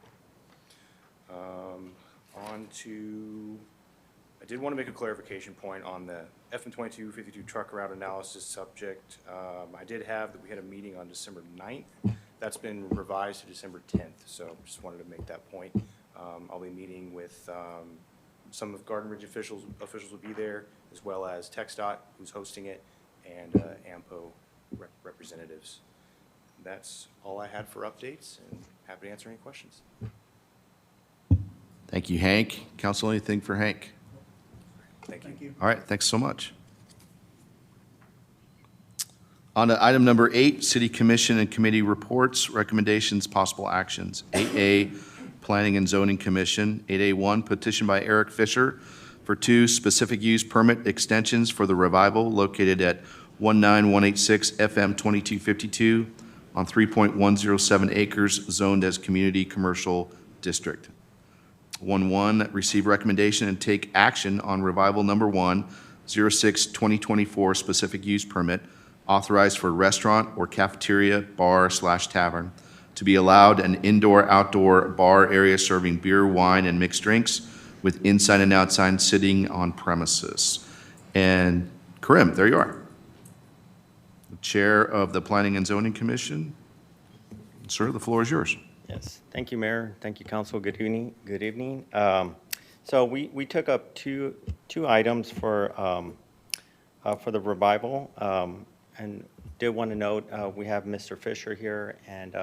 I did want to make a clarification point on the FM 2252 truck route analysis subject. I did have that we had a meeting on December 9th. That's been revised to December 10th, so just wanted to make that point. I'll be meeting with some of Garden Ridge officials will be there, as well as TxDOT, who's hosting it, and AMPO representatives. That's all I had for updates, and happy to answer any questions. Thank you, Hank. Council, anything for Hank? Thank you. All right, thanks so much. On to item number 8, City Commission and Committee Reports, Recommendations, Possible Actions. 8A, Planning and Zoning Commission. 8A1, petition by Eric Fisher for 2 specific use permit extensions for the Revival located at 19186 FM 2252 on 3.107 acres zoned as Community Commercial District. 1.1, receive recommendation and take action on Revival Number 1, 06/2024 specific use permit authorized for restaurant or cafeteria, bar/tavern to be allowed an indoor-outdoor bar area serving beer, wine, and mixed drinks with inside and outside sitting on premises. And Karim, there you are. The Chair of the Planning and Zoning Commission. Sir, the floor is yours. Yes, thank you, Mayor. Thank you, Council. Good evening. Good evening. So we took up two items for the Revival, and did want to note we have Mr. Fisher here and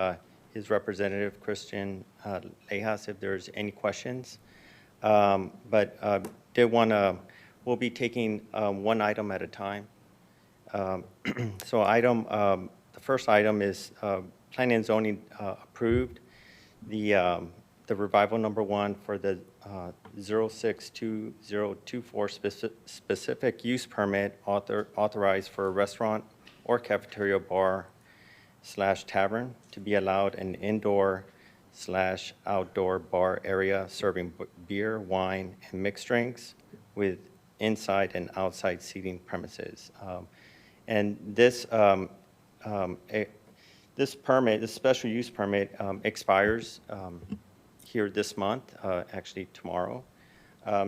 his representative Christian Lejas if there's any questions. But did want to. We'll be taking one item at a time. So the first item is Planning and Zoning approved the Revival Number 1 for the 06/2024 specific use permit authorized for a restaurant or cafeteria bar/tavern to be allowed an indoor/outdoor bar area serving beer, wine, and mixed drinks with inside and outside seating premises. And this this permit, this special use permit, expires here this month, actually tomorrow.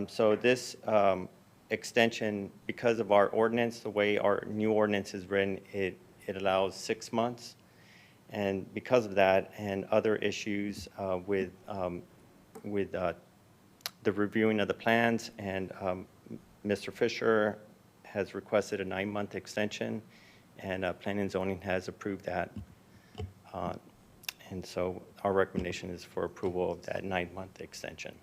So this extension, because of our ordinance, the way our new ordinance is written, it allows 6 months. And because of that and other issues with the reviewing of the plans, and Mr. Fisher has requested a 9-month extension, and Planning and Zoning has approved that. And so our recommendation is for approval of that 9-month extension.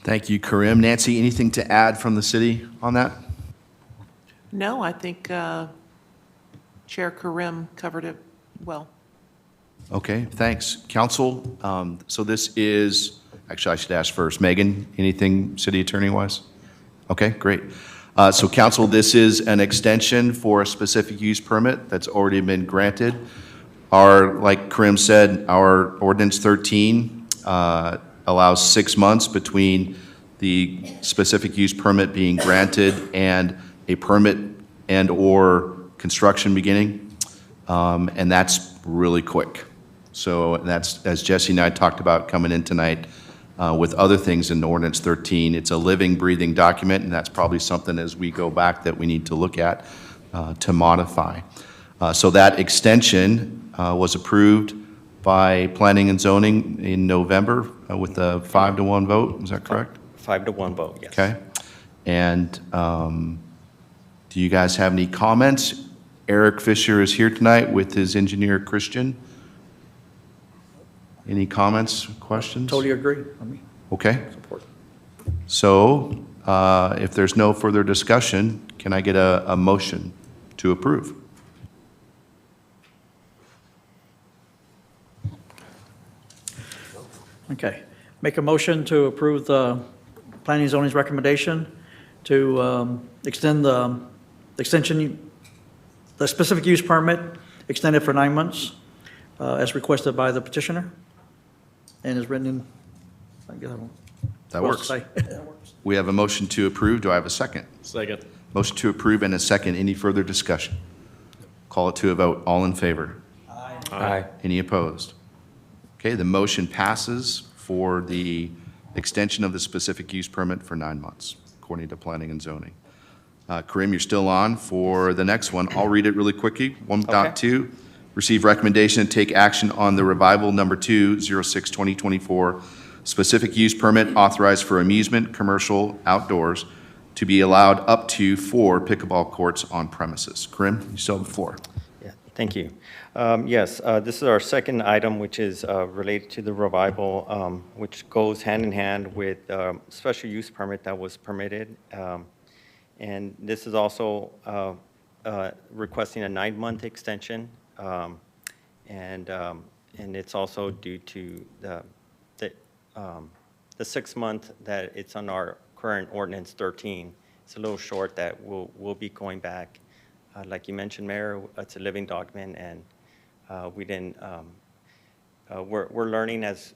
Thank you, Karim. Nancy, anything to add from the city on that? No, I think Chair Karim covered it well. Okay, thanks. Council, so this is, actually, I should ask first. Megan, anything city attorney-wise? Okay, great. So council, this is an extension for a specific use permit that's already been granted. Like Karim said, our ordinance 13 allows 6 months between the specific use permit being granted and a permit and/or construction beginning, and that's really quick. So that's, as Jesse and I talked about coming in tonight, with other things in Ordinance 13, it's a living, breathing document, and that's probably something as we go back that we need to look at to modify. So that extension was approved by Planning and Zoning in November with a 5-to-1 vote, is that correct? 5-to-1 vote, yes. Okay. And do you guys have any comments? Eric Fisher is here tonight with his engineer, Christian. Any comments, questions? Totally agree. I mean, Okay. support. So if there's no further discussion, can I get a motion to approve? Okay. Make a motion to approve the planning and zoning's recommendation to extend the specific use permit extended for 9 months as requested by the petitioner and is written in, I guess I don't. That what else works. to say? That works. We have a motion to approve. Do I have a second? Second. Motion to approve and a second. Any further discussion? Call it to a vote. All in favor? Aye. Any opposed? Okay, the motion passes for the extension of the specific use permit for 9 months, according to Planning and Zoning. Karim, you're still on for the next one. I'll read it really quickly. 1.2, receive recommendation and take action on the Revival Number 2, 06/2024, specific use permit authorized for amusement, commercial, outdoors, to be allowed up to 4 pickleball courts on premises. Karim, you still have the floor. Yeah, thank you. Yes, this is our second item, which is related to the revival, which goes hand in hand with special use permit that was permitted. And this is also requesting a 9-month extension. And it's also due to the 6-month that it's on our current ordinance 13. It's a little short that we'll be going back. Like you mentioned, Mayor, it's a living document, and we didn't. We're learning as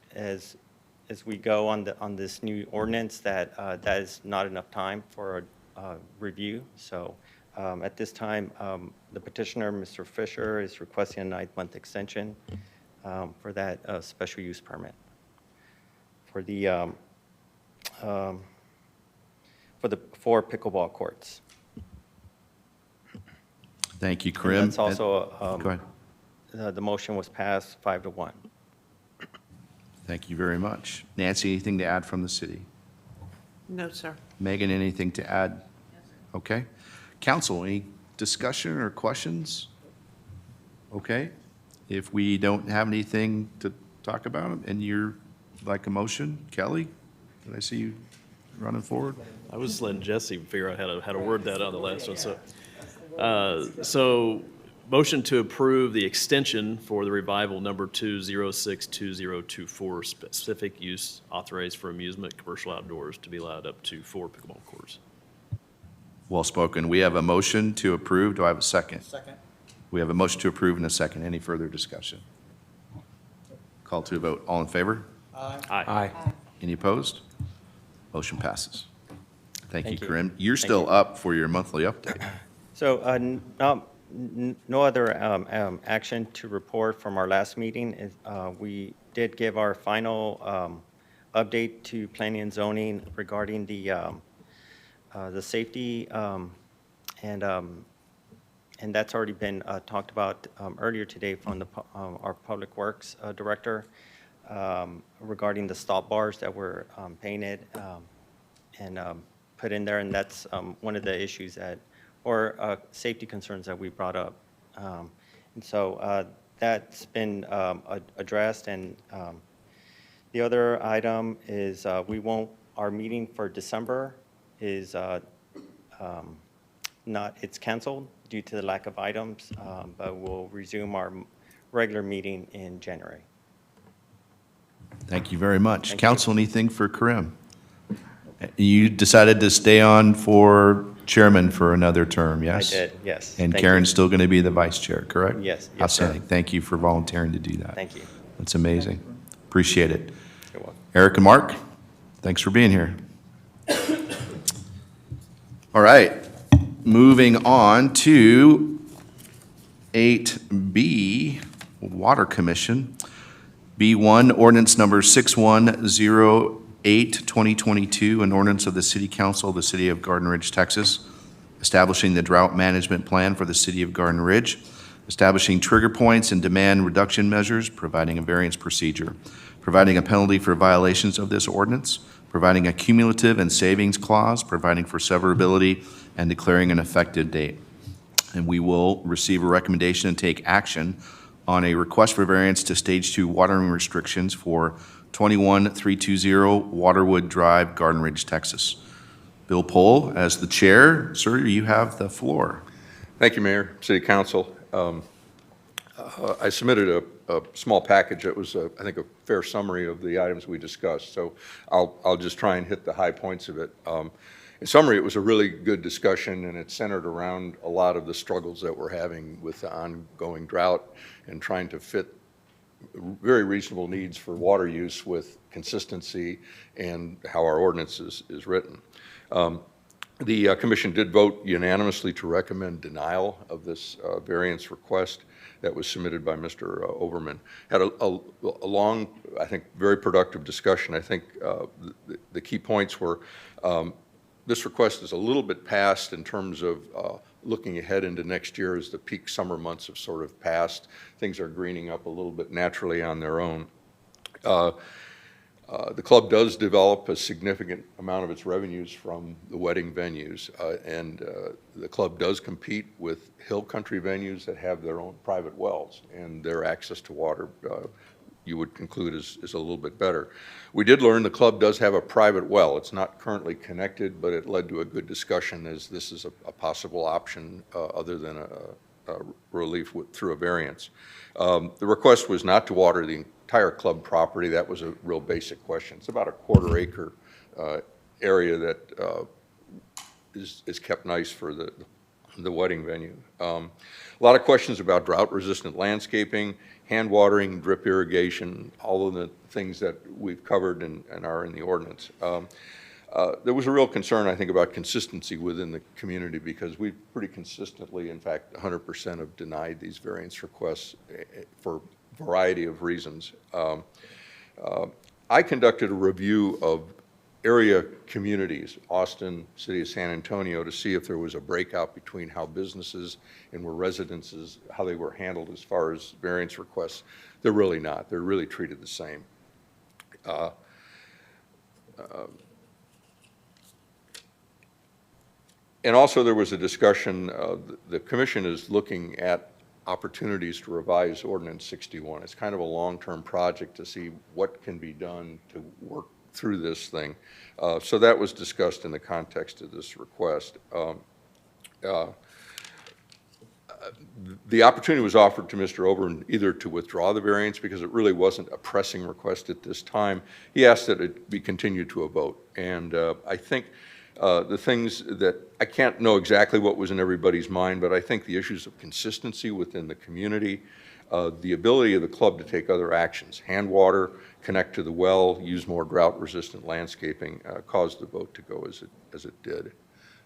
we go on this new ordinance that that is not enough time for a review. So at this time, the petitioner, Mr. Fisher, is requesting a 9-month extension for that special use permit for the 4 pickleball courts. Thank you, And Karim. that's also, Go ahead. the motion was passed 5-1. Thank you very much. Nancy, anything to add from the city? No, sir. Megan, anything to add? Okay. Council, any discussion or questions? Okay. If we don't have anything to talk about, and you're like a motion, Kelly, did I see you running forward? I was letting Jesse figure out how to word that on the last one, so motion to approve the extension for the revival number 2062024, specific use authorized for amusement, commercial outdoors, to be allowed up to 4 pickleball courts. Well spoken. We have a motion to approve. Do I have a second? Second. We have a motion to approve and a second. Any further discussion? Call to a vote. All in favor? Aye. Any opposed? Motion passes. Thank you, Thank you. Karim. You're Thank still you. up for your monthly update. So no other action to report from our last meeting. We did give our final update to planning and zoning regarding the safety, and that's already been talked about earlier today from our Public Works Director regarding the stop bars that were painted and put in there, and that's one of the issues or safety concerns that we brought up. And so that's been addressed, and the other item is our meeting for December is it's canceled due to the lack of items, but we'll resume our regular meeting in January. Thank you very much. Thank you. Council, anything for Karim? You decided to stay on for chairman for another term, yes? I did, yes. And Thank Karen's you. still going to be the vice chair, correct? Yes, yes, sir. Outstanding. Thank you for volunteering to do that. Thank you. That's amazing. Appreciate it. You're welcome. Eric and Mark, thanks for being here. All right, moving on to 8B, Water Commission. B1, ordinance number 6108, 2022, an ordinance of the City Council of the City of Garden Ridge, Texas, establishing the drought management plan for the City of Garden Ridge, establishing trigger points and demand reduction measures, providing a variance procedure, providing a penalty for violations of this ordinance, providing a cumulative and savings clause, providing for severability, and declaring an effective date. And we will receive a recommendation and take action on a request for variance to Stage 2 watering restrictions for 21320 Waterwood Drive, Garden Ridge, Texas. Bill Pohl, as the chair, sir, you have the floor. Thank you, Mayor, City Council. I submitted a small package that was, I think, a fair summary of the items we discussed, so I'll just try and hit the high points of it. In summary, it was a really good discussion, and it centered around a lot of the struggles that we're having with the ongoing drought and trying to fit very reasonable needs for water use with consistency and how our ordinance is written. The commission did vote unanimously to recommend denial of this variance request that was submitted by Mr. Overman. Had a long, I think, very productive discussion. I think the key points were this request is a little bit past in terms of looking ahead into next year as the peak summer months have sort of passed. Things are greening up a little bit naturally on their own. The club does develop a significant amount of its revenues from the wedding venues, and the club does compete with hill country venues that have their own private wells, and their access to water, you would conclude, is a little bit better. We did learn the club does have a private well. It's not currently connected, but it led to a good discussion, as this is a possible option other than a relief through a variance. The request was not to water the entire club property. That was a real basic question. It's about a quarter acre area that is kept nice for the wedding venue. A lot of questions about drought-resistant landscaping, hand watering, drip irrigation, all of the things that we've covered and are in the ordinance. There was a real concern, I think, about consistency within the community, because we pretty consistently, in fact, 100% have denied these variance requests for a variety of reasons. I conducted a review of area communities, Austin, City of San Antonio, to see if there was a breakout between how businesses and where residences, how they were handled as far as variance requests. They're really not. They're really treated the same. And also there was a discussion, the commission is looking at opportunities to revise Ordinance 61. It's kind of a long-term project to see what can be done to work through this thing. So that was discussed in the context of this request. The opportunity was offered to Mr. Oberon either to withdraw the variance, because it really wasn't a pressing request at this time. He asked that it be continued to a vote. And I think the things that, I can't know exactly what was in everybody's mind, but I think the issues of consistency within the community, the ability of the club to take other actions, hand water, connect to the well, use more drought-resistant landscaping, caused the vote to go as it did.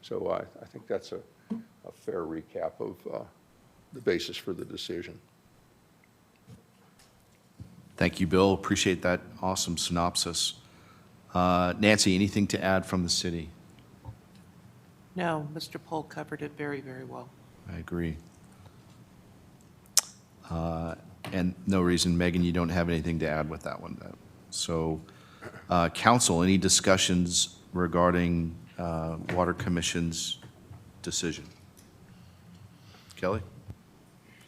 So I think that's a fair recap of the basis for the decision. Thank you, Bill. Appreciate that awesome synopsis. Nancy, anything to add from the city? No, Mr. Pohl covered it very, very well. I agree. And no reason, Megan, you don't have anything to add with that one. So, council, any discussions regarding Water Commission's decision? Kelly?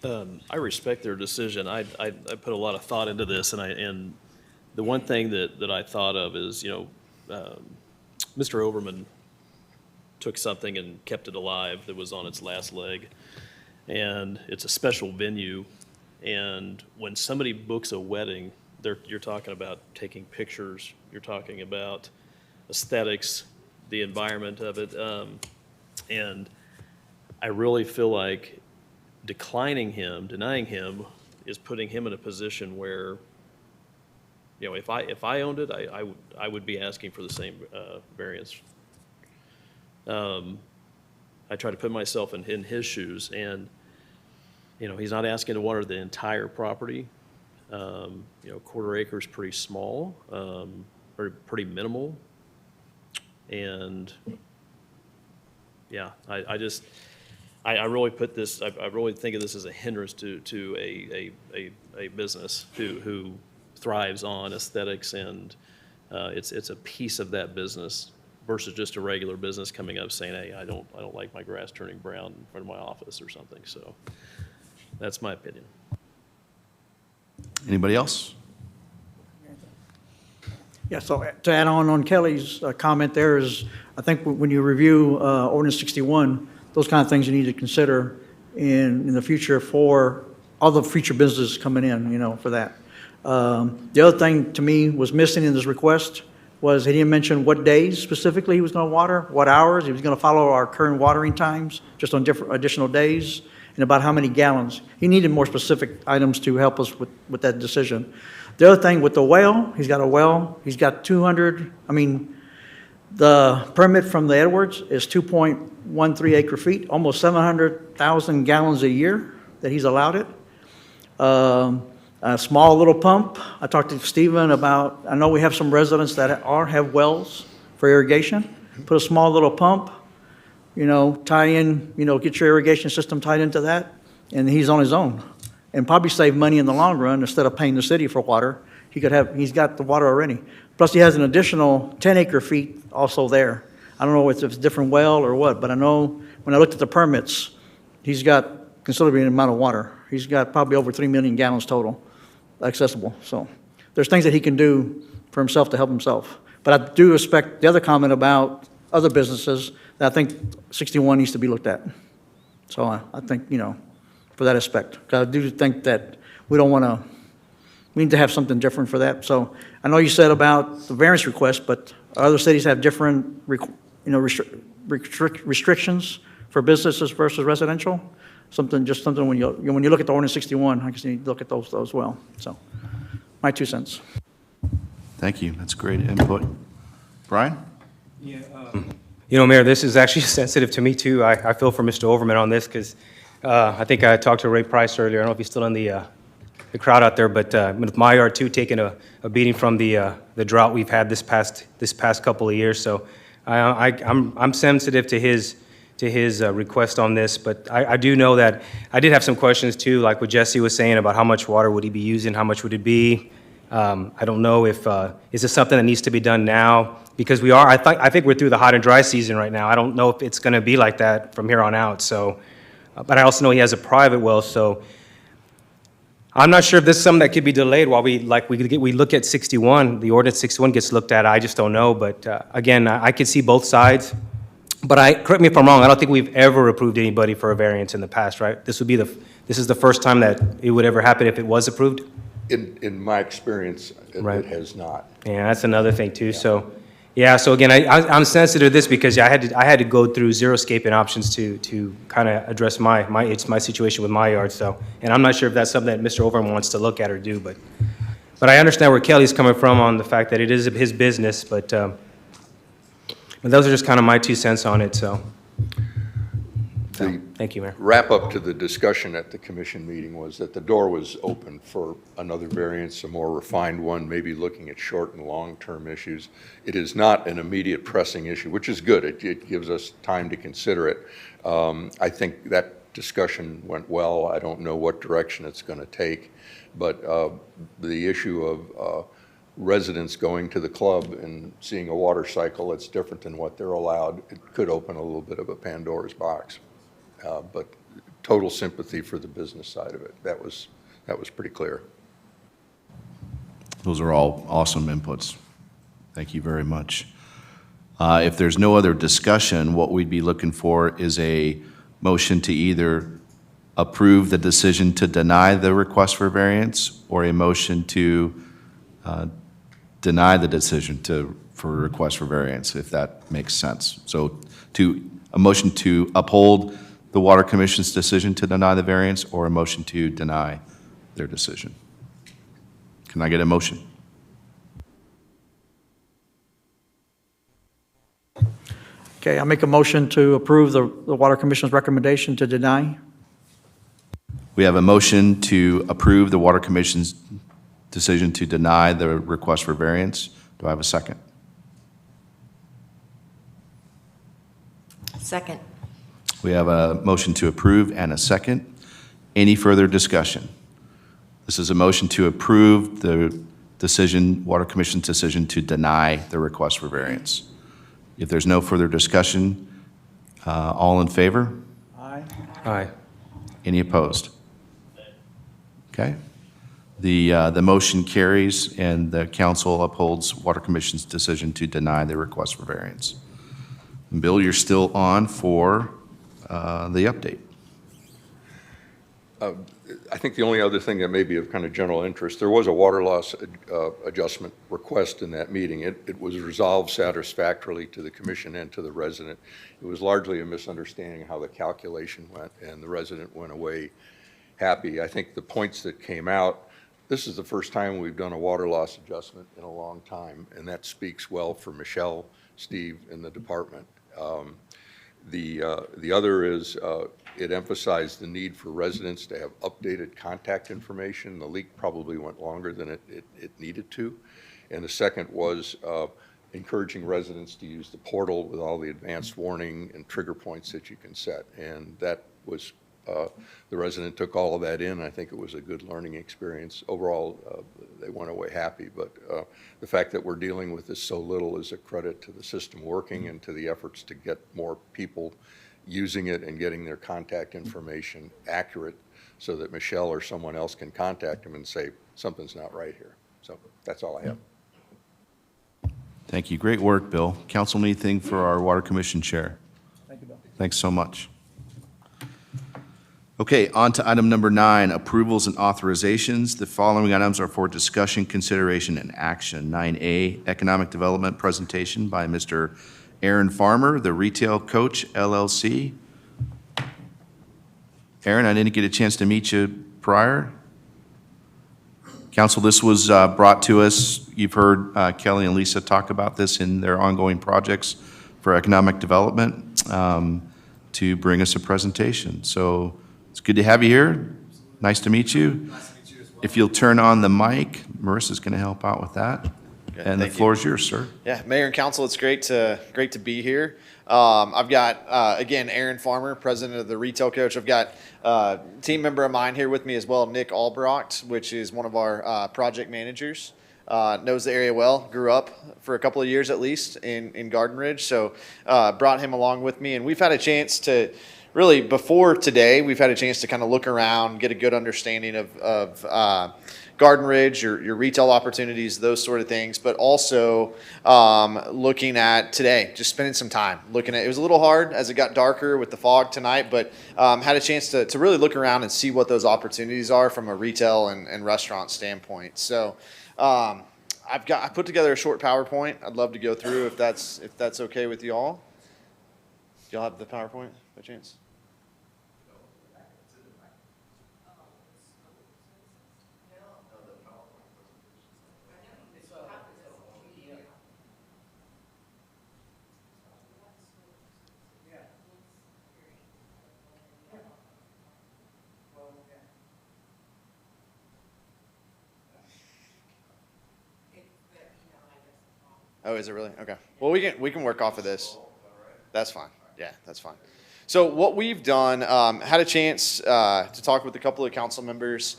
I respect their decision. I put a lot of thought into this, and the one thing that I thought of is, Mr. Overman took something and kept it alive that was on its last leg, and it's a special venue. And when somebody books a wedding, you're talking about taking pictures, you're talking about aesthetics, the environment of it, and I really feel like denying him is putting him in a position where, if I owned it, I would be asking for the same variance. I try to put myself in his shoes, and he's not asking to water the entire property. Quarter acre is pretty small, or pretty minimal, and yeah, I really put this. I really think of this as a hindrance to a business who thrives on aesthetics, and it's a piece of that business versus just a regular business coming up saying, "Hey, I don't like my grass turning brown in front of my office," or something. So that's my opinion. Anybody else? Yeah, so to add on Kelly's comment there is, I think when you review Ordinance 61, those kind of things you need to consider in the future for all the future businesses coming in, for that. The other thing to me was missing in this request was he didn't mention what days specifically he was going to water, what hours, he was going to follow our current watering times, just on different additional days, and about how many gallons. He needed more specific items to help us with that decision. The other thing with the well, he's got a well, he's got the permit from the Edwards is 2.13 acre feet, almost 700,000 gallons a year that he's allowed it. A small little pump. I talked to Stephen about, I know we have some residents that have wells for irrigation. Put a small little pump, tie in, get your irrigation system tied into that, and he's on his own. And probably save money in the long run instead of paying the city for water. he's got the water already. Plus, he has an additional 10 acre feet also there. I don't know if it's a different well or what, but I know when I looked at the permits, he's got considerable amount of water. He's got probably over 3 million gallons total accessible. So there's things that he can do for himself to help himself. But I do respect the other comment about other businesses that I think 61 needs to be looked at. So I think, for that aspect. 'Cause I do think that we need to have something different for that. So I know you said about the variance request, but other cities have different, restrictions for businesses versus residential. Something when you look at the ordinance 61, I guess you need to look at those as well. So, my 2 cents. Thank you. That's great input. Brian? Mayor, this is actually sensitive to me, too. I feel for Mr. Overman on this, because I think I talked to Ray Price earlier. I don't know if he's still in the crowd out there, but with my yard, too, taking a beating from the drought we've had this past couple of years. So I'm sensitive to his request on this, but I do know that I did have some questions, too, like what Jesse was saying about how much water would he be using, how much would it be? I don't know if, is this something that needs to be done now? Because I think we're through the hot and dry season right now. I don't know if it's going to be like that from here on out. So, but I also know he has a private well, so I'm not sure if this is something that could be delayed while we look at 61. The ordinance 61 gets looked at. I just don't know. But again, I could see both sides. But correct me if I'm wrong. I don't think we've ever approved anybody for a variance in the past, right? This is the first time that it would ever happen if it was approved. In my experience, it has not. Yeah, that's another thing too. So, yeah. So again, I'm sensitive to this because I had to go through zero-scaping options to kind of address my situation with my yard. So, and I'm not sure if that's something that Mr. Overman wants to look at or do, but I understand where Kelly's coming from on the fact that it is his business. But those are just kind of my 2 cents on it. So. Thank you, Mayor. Wrap up to the discussion at the commission meeting was that the door was open for another variance, a more refined one, maybe looking at short and long-term issues. It is not an immediate pressing issue, which is good. It gives us time to consider it. I think that discussion went well. I don't know what direction it's going to take, but the issue of residents going to the club and seeing a water cycle that's different than what they're allowed, it could open a little bit of a Pandora's box. But total sympathy for the business side of it. That was pretty clear. Those are all awesome inputs. Thank you very much. If there's no other discussion, what we'd be looking for is a motion to either approve the decision to deny the request for variance or a motion to deny the decision for request for variance, if that makes sense. So a motion to uphold the Water Commission's decision to deny the variance or a motion to deny their decision. Can I get a motion? Okay, I make a motion to approve the Water Commission's recommendation to deny. We have a motion to approve the Water Commission's decision to deny the request for variance. Do I have a second? Second. We have a motion to approve and a second. Any further discussion? This is a motion to approve the decision, Water Commission's decision to deny the request for variance. If there's no further discussion, all in favor? Aye. Aye. Any opposed? Okay. The motion carries and the council upholds Water Commission's decision to deny the request for variance. And Bill, you're still on for the update. I think the only other thing that may be of kind of general interest, there was a water loss adjustment request in that meeting. It was resolved satisfactorily to the commission and to the resident. It was largely a misunderstanding how the calculation went, and the resident went away happy. I think the points that came out, this is the first time we've done a water loss adjustment in a long time, and that speaks well for Michelle, Steve, and the department. The other is it emphasized the need for residents to have updated contact information. The leak probably went longer than it needed to. And the second was encouraging residents to use the portal with all the advanced warning and trigger points that you can set. And that was the resident took all of that in. I think it was a good learning experience. Overall, they went away happy, but the fact that we're dealing with this so little is a credit to the system working and to the efforts to get more people using it and getting their contact information accurate so that Michelle or someone else can contact them and say, something's not right here. So that's all I have. Thank you. Great work, Bill. Council, anything for our Water Commission Chair? Thank you, Bill. Thanks so much. Okay, on to item number 9, approvals and authorizations. The following items are for discussion, consideration, and action. 9A, economic development presentation by Mr. Aaron Farmer, the Retail Coach LLC. Aaron, I didn't get a chance to meet you prior. Council, this was brought to us. You've heard Kelly and Lisa talk about this in their ongoing projects for economic development to bring us a presentation. So it's good to have you here. Nice to meet you. Nice to meet you as well. If you'll turn on the mic, Marissa's going to help out with that. Okay, and the thank floor you. is yours, sir. Yeah, Mayor and Council, it's great to be here. I've got, again, Aaron Farmer, president of the Retail Coach. I've got a team member of mine here with me as well, Nick Albrocht, which is one of our project managers. Knows the area well, grew up for a couple of years at least in Garden Ridge. So brought him along with me, and we've had a chance to really, before today, we've had a chance to kind of look around, get a good understanding of Garden Ridge, your retail opportunities, those sort of things, but also looking at today, just spending some time looking at, it was a little hard as it got darker with the fog tonight, but had a chance to really look around and see what those opportunities are from a retail and restaurant standpoint. So I put together a short PowerPoint. I'd love to go through if that's okay with you all. Do y'all have the PowerPoint by chance? Oh, is it really? Okay. Well, we can work off of this. That's fine. Yeah, that's fine. So what we've done, had a chance to talk with a couple of council members.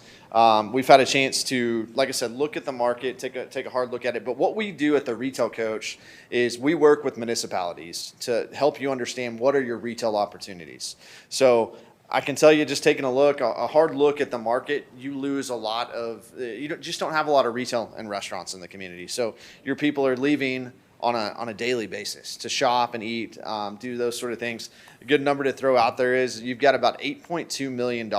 We've had a chance to, like I said, look at the market, take a hard look at it. But what we do at the Retail Coach is we work with municipalities to help you understand what are your retail opportunities. So I can tell you, just taking a hard look at the market, you lose a lot of, just don't have a lot of retail and restaurants in the community. So your people are leaving on a daily basis to shop and eat, do those sort of things. A good number to throw out there is you've got about $8.2 million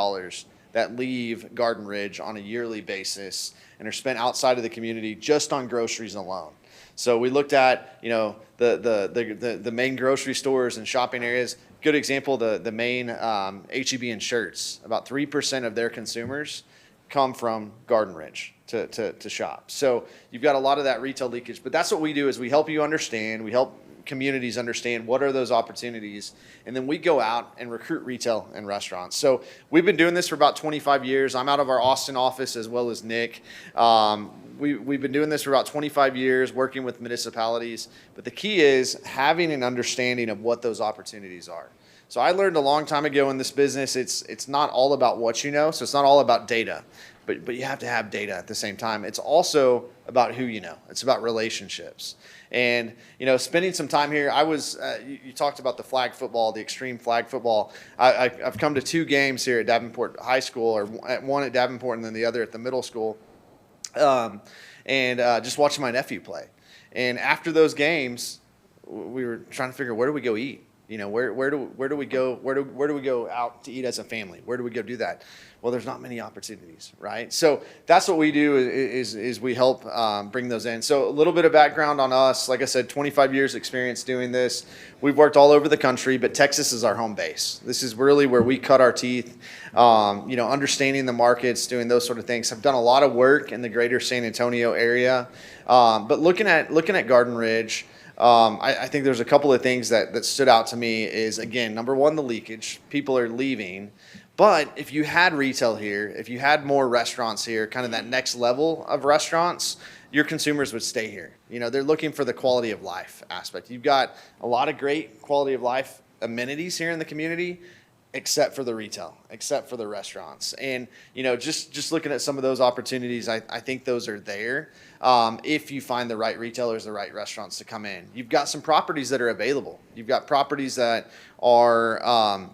that leave Garden Ridge on a yearly basis and are spent outside of the community just on groceries alone. So we looked at, the main grocery stores and shopping areas. Good example, the main H-E-B and Shirts. About 3% of their consumers come from Garden Ridge to shop. So you've got a lot of that retail leakage, but that's what we do is we help you understand, we help communities understand what are those opportunities, and then we go out and recruit retail and restaurants. So we've been doing this for about 25 years. I'm out of our Austin office as well as Nick. We've been doing this for about 25 years, working with municipalities, but the key is having an understanding of what those opportunities are. So I learned a long time ago in this business, it's not all about what you know, so it's not all about data, but you have to have data at the same time. It's also about who you know. It's about relationships. And, spending some time here, I was, you talked about the flag football, the extreme flag football. I've come to 2 games here at Davenport High School, or one at Davenport and then the other at the middle school, and just watching my nephew play. And after those games, we were trying to figure, where do we go eat? Where do we go? Where do we go out to eat as a family? Where do we go do that? Well, there's not many opportunities, right? So that's what we do is we help bring those in. So a little bit of background on us. Like I said, 25 years experience doing this. We've worked all over the country, but Texas is our home base. This is really where we cut our teeth. Understanding the markets, doing those sort of things. I've done a lot of work in the greater San Antonio area, but looking at Garden Ridge. I think there's a couple of things that stood out to me is, again, number one, the leakage. People are leaving. But if you had retail here, if you had more restaurants here, kind of that next level of restaurants, your consumers would stay here. They're looking for the quality of life aspect. You've got a lot of great quality of life amenities here in the community. except for the retail, except for the restaurants. And, you know, just looking at some of those opportunities, I think those are there if you find the right retailers, the right restaurants to come in. You've got some properties that are available. You've got properties that are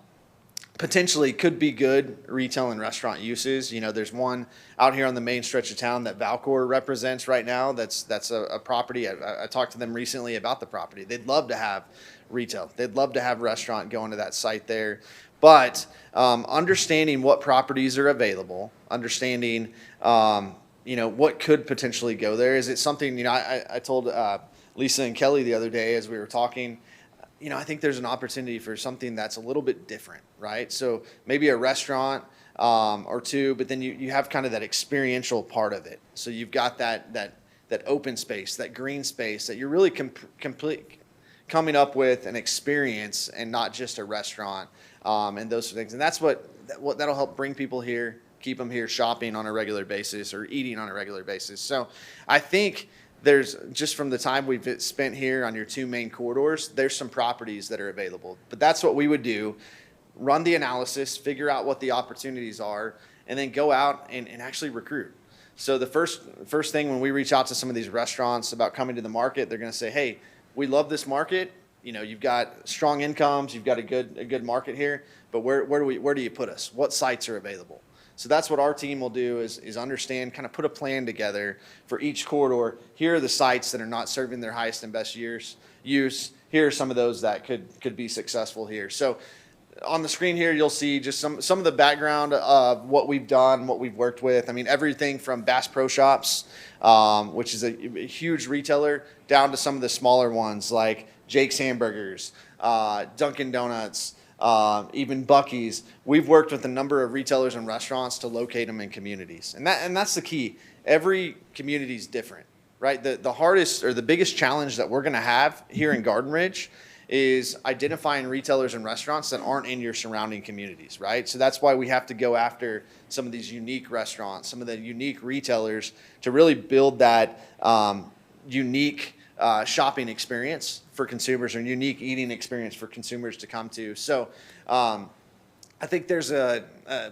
potentially could be good retail and restaurant uses. You know, there's one out here on the main stretch of town that Valcor represents right now. That's a property. I talked to them recently about the property. They'd love to have retail. They'd love to have restaurant going to that site there. But understanding what properties are available, understanding, you know, what could potentially go there. Is it something, you know, I told Lisa and Kelly the other day as we were talking, you know, I think there's an opportunity for something that's a little bit different, right? So maybe a restaurant or two, but then you have kind of that experiential part of it. So you've got that open space, that green space that you're really coming up with an experience and not just a restaurant and those things. And that's that'll help bring people here, keep them here shopping on a regular basis or eating on a regular basis. So I think there's, just from the time we've spent here on your two main corridors, there's some properties that are available. But that's what we would do, run the analysis, figure out what the opportunities are, and then go out and actually recruit. So the first thing when we reach out to some of these restaurants about coming to the market, they're going to say, hey, we love this market. You know, you've got strong incomes, you've got a good market here, but where do you put us? What sites are available? So that's what our team will do is understand, kind of put a plan together for each corridor. Here are the sites that are not serving their highest and best use. Here are some of those that could be successful here. So on the screen here, you'll see just some of the background of what we've done, what we've worked with. I mean, everything from Bass Pro Shops, which is a huge retailer, down to some of the smaller ones like Jake's Hamburgers, Dunkin' Donuts, even Buc-ee's. We've worked with a number of retailers and restaurants to locate them in communities. And that's the key. Every community is different, right? The hardest or the biggest challenge that we're going to have here in Garden Ridge is identifying retailers and restaurants that aren't in your surrounding communities, right? So that's why we have to go after some of these unique restaurants, some of the unique retailers to really build that unique shopping experience for consumers or unique eating experience for consumers to come to. So I think there's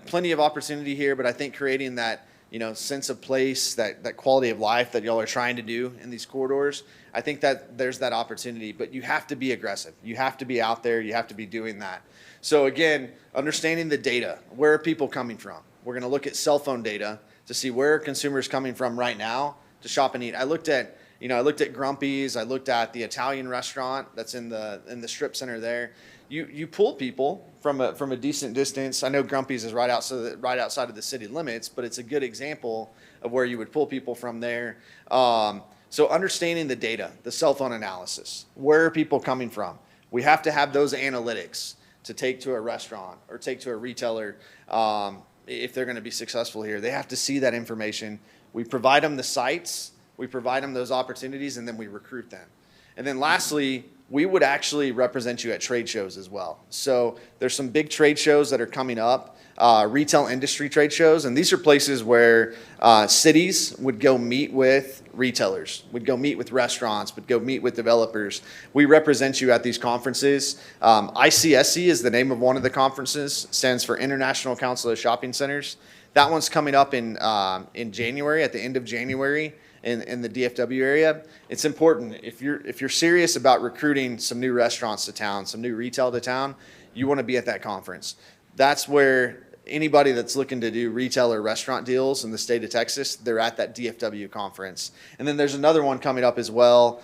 plenty of opportunity here, but I think creating that, you know, sense of place, that quality of life that y'all are trying to do in these corridors, I think that there's that opportunity, but you have to be aggressive. You have to be out there. You have to be doing that. So again, understanding the data, where are people coming from? We're going to look at cell phone data to see where are consumers coming from right now to shop and eat. I looked at Grumpy's. I looked at the Italian restaurant that's in the strip center there. You pull people from a decent distance. I know Grumpy's is right outside of the city limits, but it's a good example of where you would pull people from there. So understanding the data, the cell phone analysis, where are people coming from? We have to have those analytics to take to a restaurant or take to a retailer if they're going to be successful here. They have to see that information. We provide them the sites. We provide them those opportunities, and then we recruit them. And then lastly, we would actually represent you at trade shows as well. So there's some big trade shows that are coming up, retail industry trade shows, and these are places where cities would go meet with retailers, would go meet with restaurants, would go meet with developers. We represent you at these conferences. ICSC is the name of one of the conferences, stands for International Council of Shopping Centers. That one's coming up in January, at the end of January. In the DFW area. It's important if you're serious about recruiting some new restaurants to town, some new retail to town, you want to be at that conference. That's where anybody that's looking to do retail or restaurant deals in the state of Texas, they're at that DFW conference. And then there's another one coming up as well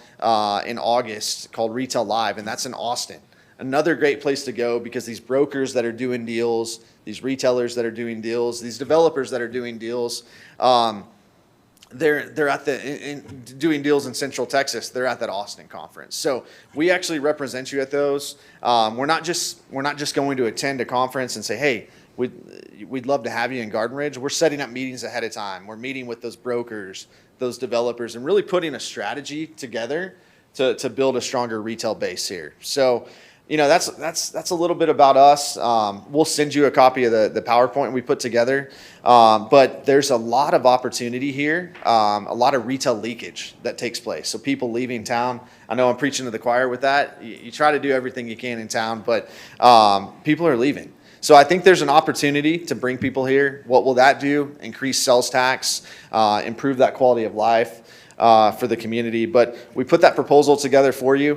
in August called Retail Live, and that's in Austin. Another great place to go because these brokers that are doing deals, these retailers that are doing deals, these developers that are doing deals, they're at doing deals in Central Texas. They're at that Austin conference. So we actually represent you at those. We're not just going to attend a conference and say, hey, we'd love to have you in Garden Ridge. We're setting up meetings ahead of time. We're meeting with those brokers, those developers, and really putting a strategy together to build a stronger retail base here. So, you know, that's a little bit about us. We'll send you a copy of the PowerPoint we put together. But there's a lot of opportunity here, a lot of retail leakage that takes place. So people leaving town. I know I'm preaching to the choir with that. You try to do everything you can in town, but people are leaving. So I think there's an opportunity to bring people here. What will that do? Increase sales tax, improve that quality of life for the community. But we put that proposal together for you.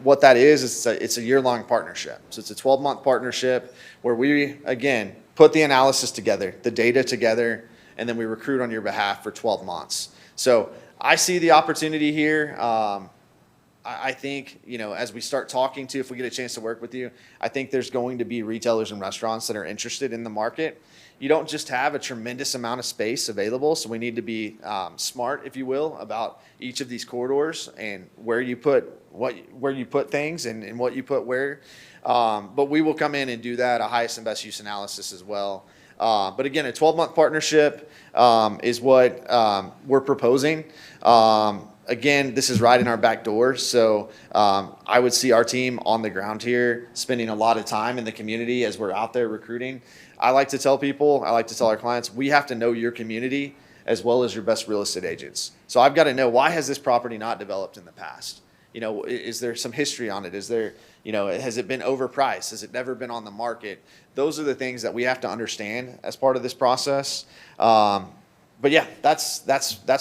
What that is it's a year-long partnership. So it's a 12-month partnership where we, again, put the analysis together, the data together, and then we recruit on your behalf for 12 months. So I see the opportunity here. I think, as we start talking to, if we get a chance to work with you, I think there's going to be retailers and restaurants that are interested in the market. You don't just have a tremendous amount of space available, so we need to be smart, if you will, about each of these corridors and where you put things and what you put where. But we will come in and do that, a highest and best use analysis as well. But again, a 12-month partnership is what we're proposing. Again, this is right in our back door, so I would see our team on the ground here, spending a lot of time in the community as we're out there recruiting. I like to tell people, I like to tell our clients, we have to know your community as well as your best real estate agents. So I've got to know, why has this property not developed in the past? Is there some history on it? Is there, has it been overpriced? Has it never been on the market? Those are the things that we have to understand as part of this process. But yeah, that's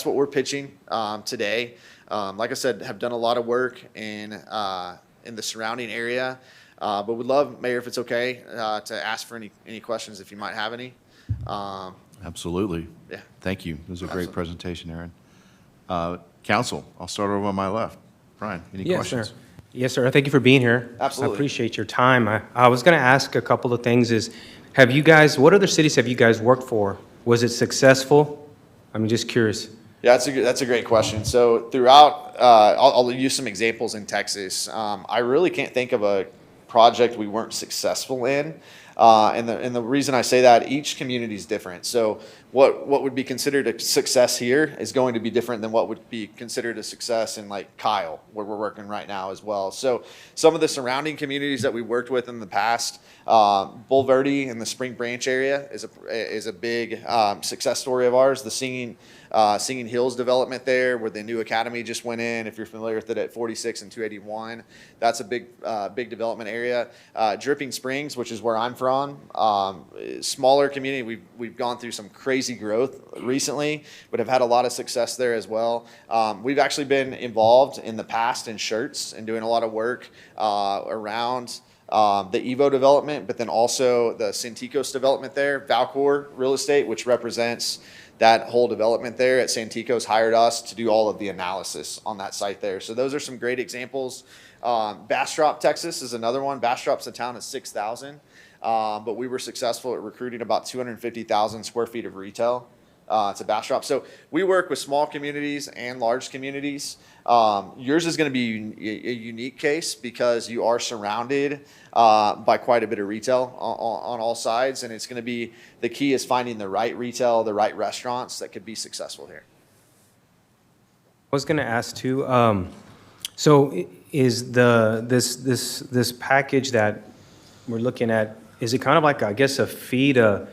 what we're pitching today. Like I said, have done a lot of work in the surrounding area, but would love, Mayor, if it's okay, to ask for any questions if you might have any. Absolutely. Yeah. Thank you. It was a great Absolutely. presentation, Aaron. Council, I'll start over on my left. Brian, any questions? Sir. Yes, sir. Thank you for being here. Absolutely. I appreciate your time. I was going to ask a couple of things is, what other cities have you guys worked for? Was it successful? I'm just curious. Yeah, that's a great question. So throughout, I'll use some examples in Texas. I really can't think of a project we weren't successful in. And the reason I say that, each community is different. So what would be considered a success here is going to be different than what would be considered a success in like Kyle, where we're working right now as well. So some of the surrounding communities that we worked with in the past, Bulverde in the Spring Branch area is a big success story of ours. The Singing Hills development there, where the new academy just went in. If you're familiar with it, at 46 and 281, that's a big development area. Dripping Springs, which is where I'm from, smaller community. We've gone through some crazy growth recently, but have had a lot of success there as well. We've actually been involved in the past in Shirts and doing a lot of work around the Evo development, but then also the Santikos development there. Valcor Real Estate, which represents that whole development there at Santikos, hired us to do all of the analysis on that site there. So those are some great examples. Bastrop, Texas is another one. Bastrop's a town of 6,000, but we were successful at recruiting about 250,000 square feet of retail to Bastrop. So we work with small communities and large communities. Yours is going to be a unique case because you are surrounded by quite a bit of retail on all sides, and it's going to be, the key is finding the right retail, the right restaurants that could be successful here. I was going to ask too, so is this package that we're looking at, is it kind of like, I guess, a fee to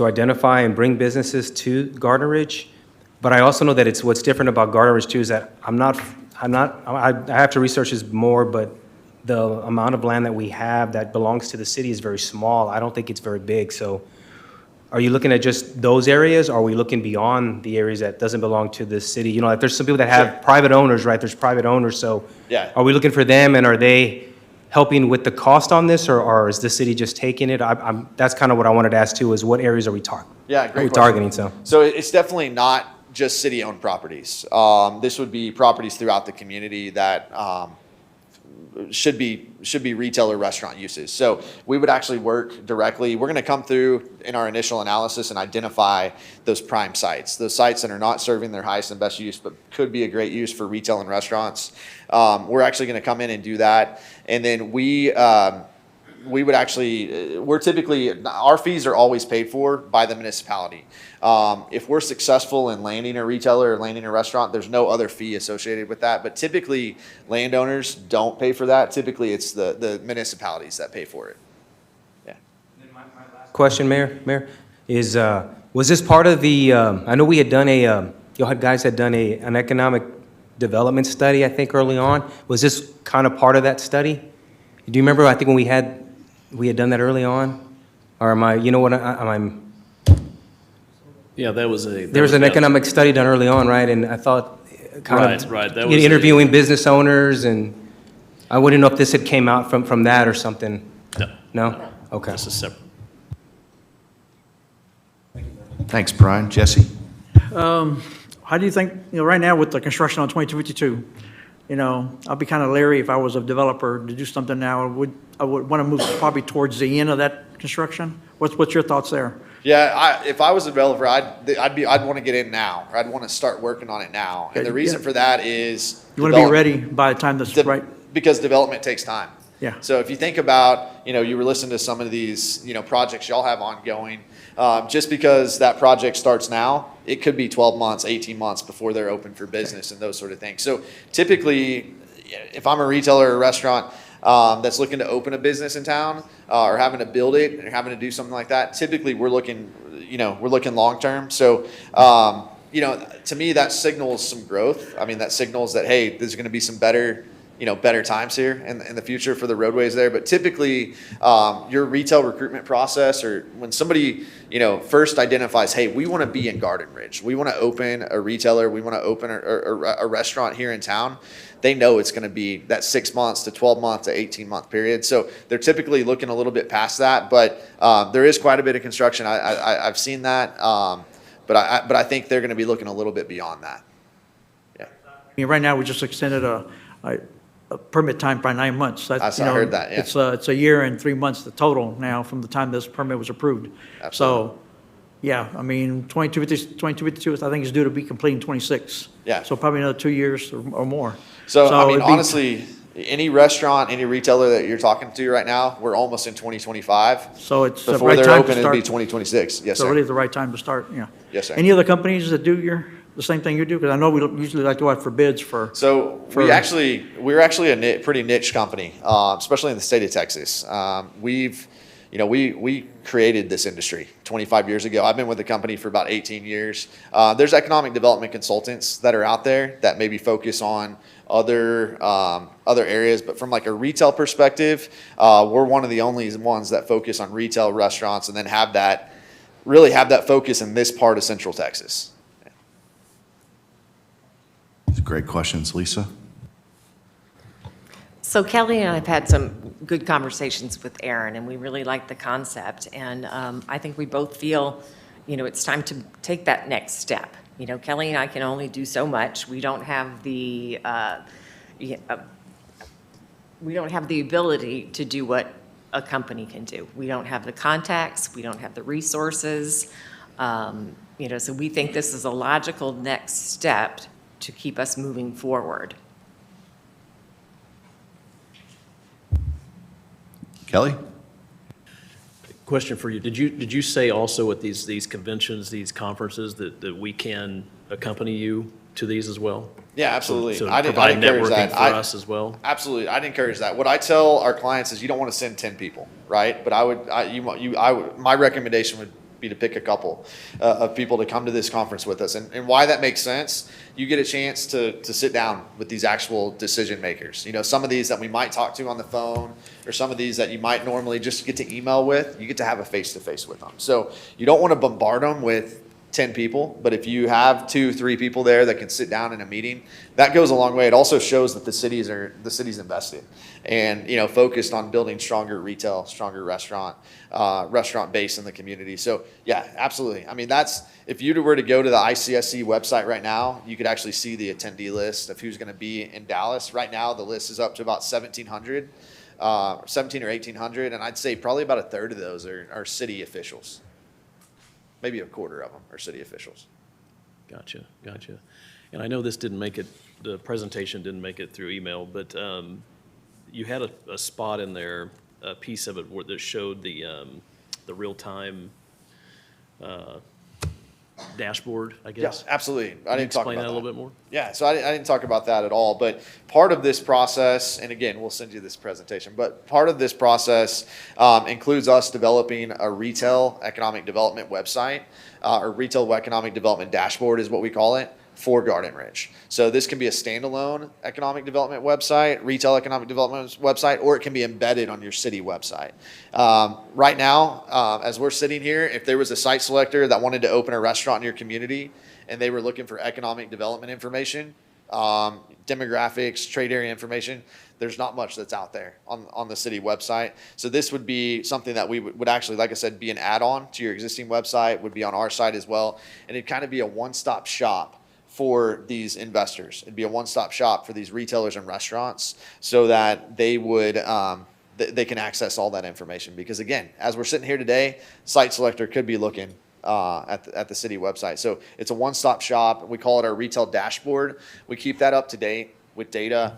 identify and bring businesses to Gardner Ridge? But I also know that what's different about Gardner Ridge too is that I have to research this more, but the amount of land that we have that belongs to the city is very small. I don't think it's very big. So are you looking at just those areas, or are we looking beyond the areas that doesn't belong to the city? Like there's some people that have private owners, right? There's private owners. So Yeah. are we looking for them, and are they helping with the cost on this, or is the city just taking it? That's kind of what I wanted to ask too, is what areas are we targeting? Yeah, great Are we question. targeting, so? So it's definitely not just city-owned properties. This would be properties throughout the community that should be retail or restaurant uses. So we would actually work directly. We're going to come through in our initial analysis and identify those prime sites, those sites that are not serving their highest and best use, but could be a great use for retail and restaurants. We're actually going to come in and do that. And then we would actually, our fees are always paid for by the municipality. If we're successful in landing a retailer or landing a restaurant, there's no other fee associated with that. But typically, landowners don't pay for that. Typically, it's the municipalities that pay for it. Yeah. Question, Mayor, is, was this part of the, I know we had done guys had done an economic development study, I think, early on. Was this kind of part of that study? Do you remember, I think when we had done that early on? Or am I, you know what, I'm, Yeah, that was a. there was an economic study done early on, right? And I thought kind of Right, that was interviewing business owners, and I wouldn't know if this had came out from that or something. No. No? Okay. This is separate. Thanks, Brian. Jesse? How do you think, right now with the construction on 2252, I'll be kind of leery if I was a developer to do something now. I would want to move probably towards the end of that construction. What's your thoughts there? Yeah, if I was a developer, I'd want to get in now. Or I'd want to start working on it now. And the reason for that is You want to be ready by the time that's right? because development takes time. Yeah. So if you think about, you were listening to some of these, projects y'all have ongoing, just because that project starts now, it could be 12 months, 18 months before they're open for business and those sort of things. So typically, if I'm a retailer or a restaurant that's looking to open a business in town or having to build it or having to do something like that, typically we're looking long term. So, to me, that signals some growth. I mean, that signals that, hey, there's going to be some better times here in the future for the roadways there. But typically, your retail recruitment process, or when somebody, first identifies, hey, we want to be in Garden Ridge, we want to open a retailer, we want to open a restaurant here in town, they know it's going to be that 6 months to 12 month to 18-month period. So they're typically looking a little bit past that. But there is quite a bit of construction. I've seen that. But I think they're going to be looking a little bit beyond that. Yeah. I mean, right now, we just extended a permit time by 9 months. I heard that, yeah. It's a year and 3 months the total now from the time this permit was approved. Absolutely. So, yeah, I mean, 2252, I think is due to be complete in 26. Yeah. So probably another 2 years or more. So I mean, it'd be- honestly, any restaurant, any retailer that you're talking to right now, we're almost in 2025. So it's the Before right they're time to open, it'll be start. 2026. Yes, So sir. really the right time to start, yeah. Yes, sir. Any other companies that do the same thing you do? Because I know we don't usually like to go out for bids for. So we're actually a pretty niche company, especially in the state of Texas. We created this industry 25 years ago. I've been with the company for about 18 years. There's economic development consultants that are out there that maybe focus on other areas, but from like a retail perspective, we're one of the only ones that focus on retail restaurants and then really have that focus in this part of Central Texas. Great questions. Lisa? So Kelly and I have had some good conversations with Aaron, and we really like the concept. And I think we both feel, it's time to take that next step. Kelly and I can only do so much. We don't have the ability to do what a company can do. We don't have the contacts. We don't have the resources. So we think this is a logical next step to keep us moving forward. Kelly? Question for you. Did you say also at these conventions, these conferences, that we can accompany you to these as well? Yeah, absolutely. So I'd provide encourage networking that. for us as well? Absolutely. I'd encourage that. What I tell our clients is you don't want to send 10 people, right? But my recommendation would be to pick a couple of people to come to this conference with us. And why that makes sense, you get a chance to sit down with these actual decision makers. Some of these that we might talk to on the phone, or some of these that you might normally just get to email with, you get to have a face-to-face with them. So you don't want to bombard them with 10 people, but if you have 2-3 people there that can sit down in a meeting, that goes a long way. It also shows that the city's invested and focused on building stronger retail, stronger restaurant base in the community. So yeah, absolutely. I mean, if you were to go to the ICSC website right now, you could actually see the attendee list of who's going to be in Dallas. Right now, the list is up to about 1,700, 17 or 1,800, and I'd say probably about a third of those are city officials. Maybe a quarter of them are city officials. Gotcha. And I know this the presentation didn't make it through email, but you had a spot in there, a piece of it that showed the real-time dashboard, I guess. Yeah, absolutely. Can you explain that a little bit more? Yeah, so I didn't talk about that at all, but part of this process, and again, we'll send you this presentation, but part of this process includes us developing a retail economic development website, or retail economic development dashboard is what we call it, for Garden Ridge. So this can be a standalone economic development website, retail economic development website, or it can be embedded on your city website. Right now, as we're sitting here, if there was a site selector that wanted to open a restaurant in your community and they were looking for economic development information, demographics, trade area information, there's not much that's out there on the city website. So this would be something that we would actually, like I said, be an add-on to your existing website, would be on our site as well. And it'd kind of be a one-stop shop for these investors. It'd be a one-stop shop for these retailers and restaurants so that they would, they can access all that information. Because again, as we're sitting here today, site selector could be looking at the city website. So it's a one-stop shop. We call it our retail dashboard. We keep that up to date with data.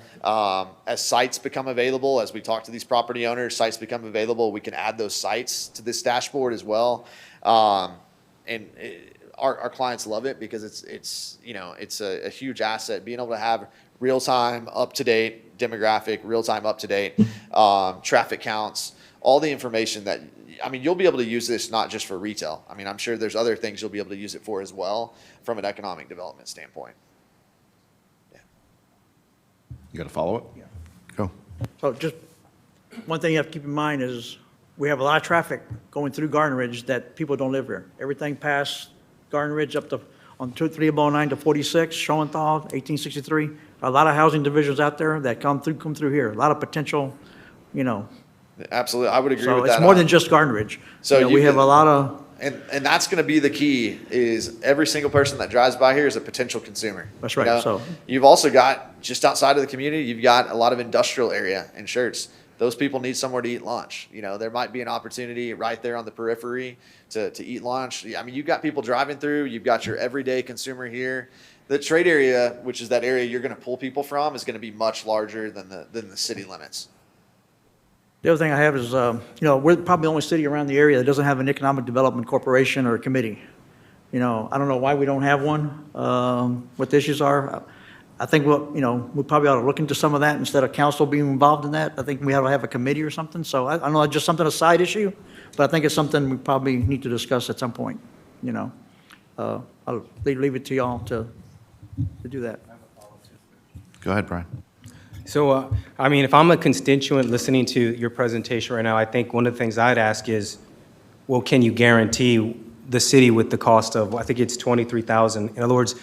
As sites become available, as we talk to these property owners, sites become available, we can add those sites to this dashboard as well. Our clients love it because it's a huge asset, being able to have real-time, up-to-date demographic, real-time, up-to-date traffic counts, all the information that, I mean, you'll be able to use this not just for retail. I mean, I'm sure there's other things you'll be able to use it for as well from an economic development standpoint. You got a follow-up? Yeah. Go. So just one thing you have to keep in mind is we have a lot of traffic going through Garden Ridge that people don't live here. Everything past Garden Ridge up to on 309 to 46, Schoenthal, 1863. A lot of housing divisions out there that come through here. A lot of potential, Absolutely, I would agree So with that. it's more than just Garden Ridge. So we have a lot of, and that's going to be the key, is every single person that drives by here is a potential consumer. That's right, so- You've also got, just outside of the community, you've got a lot of industrial area and Schertz. Those people need somewhere to eat lunch. There might be an opportunity right there on the periphery to eat lunch. I mean, you've got people driving through, you've got your everyday consumer here. The trade area, which is that area you're going to pull people from, is going to be much larger than the city limits. the other thing I have is, we're probably the only city around the area that doesn't have an economic development corporation or a committee. I don't know why we don't have one, what the issues are. I think we probably ought to look into some of that instead of council being involved in that. I think we ought to have a committee or something. So I don't know, just something, a side issue, but I think it's something we probably need to discuss at some point, I'll leave it to y'all to do that. Go ahead, Brian. So, if I'm a constituent listening to your presentation right now, I think one of the things I'd ask is, well, can you guarantee the city with the cost of, I think it's $23,000? In other words,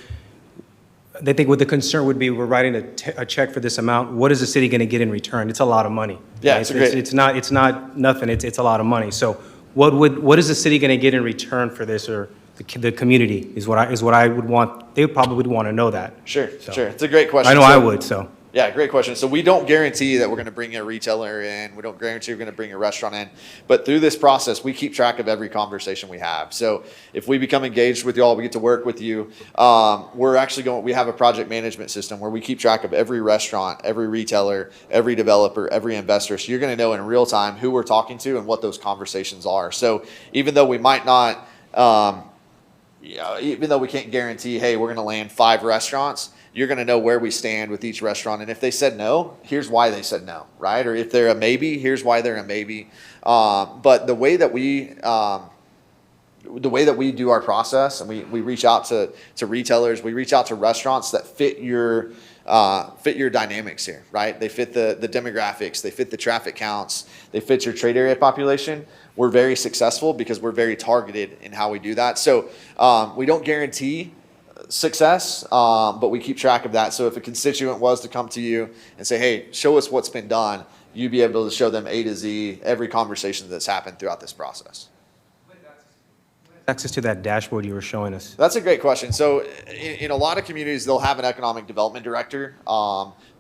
they think what the concern would be, we're writing a check for this amount. What is the city going to get in return? It's a lot of money. Yeah, it's not nothing. It's a lot of money. So, what is the city going to get in return for this, or the community is what I would want. They probably would want to know that. Sure. It's a great question. I know I would. So. Yeah, great question. So we don't guarantee that we're going to bring a retailer in. We don't guarantee we're going to bring a restaurant in. But through this process, we keep track of every conversation we have. So if we become engaged with you all, we get to work with you. We have a project management system where we keep track of every restaurant, every retailer, every developer, every investor. So you're going to know in real time who we're talking to and what those conversations are. So even though we might not, even though we can't guarantee, hey, we're going to land 5 restaurants, you're going to know where we stand with each restaurant. And if they said no, here's why they said no, right? Or if they're a maybe, here's why they're a maybe. But the way that we do our process, and we reach out to retailers, we reach out to restaurants that fit your dynamics here, right? They fit the demographics, they fit the traffic counts, they fit your trade area population. We're very successful because we're very targeted in how we do that. So we don't guarantee success, but we keep track of that. So if a constituent was to come to you and say, hey, show us what's been done, you'd be able to show them A to Z, every conversation that's happened throughout this process. Access to that dashboard you were showing us. That's a great question. So in a lot of communities, they'll have an economic development director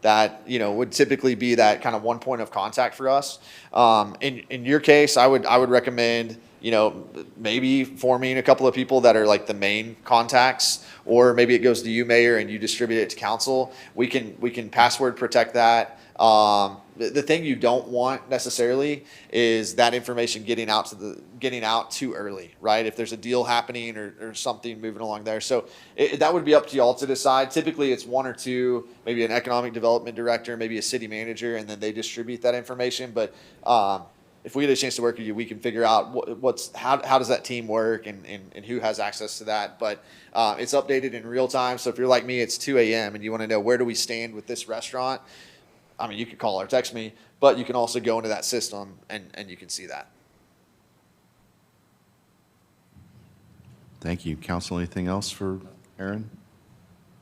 that would typically be that kind of one point of contact for us. In your case, I would recommend maybe forming a couple of people that are like the main contacts, or maybe it goes to you, Mayor, and you distribute it to council. We can password protect that. The thing you don't want necessarily is that information getting out too early, right? If there's a deal happening or something moving along there. So that would be up to y'all to decide. Typically it's 1 or 2, maybe an economic development director, maybe a city manager, and then they distribute that information. But if we get a chance to work with you, we can figure out how does that team work and who has access to that. But it's updated in real time. So if you're like me, it's 2 a.m. and you want to know where do we stand with this restaurant, I mean, you could call or text me, but you can also go into that system and you can see that. Thank you. Council, anything else for Aaron?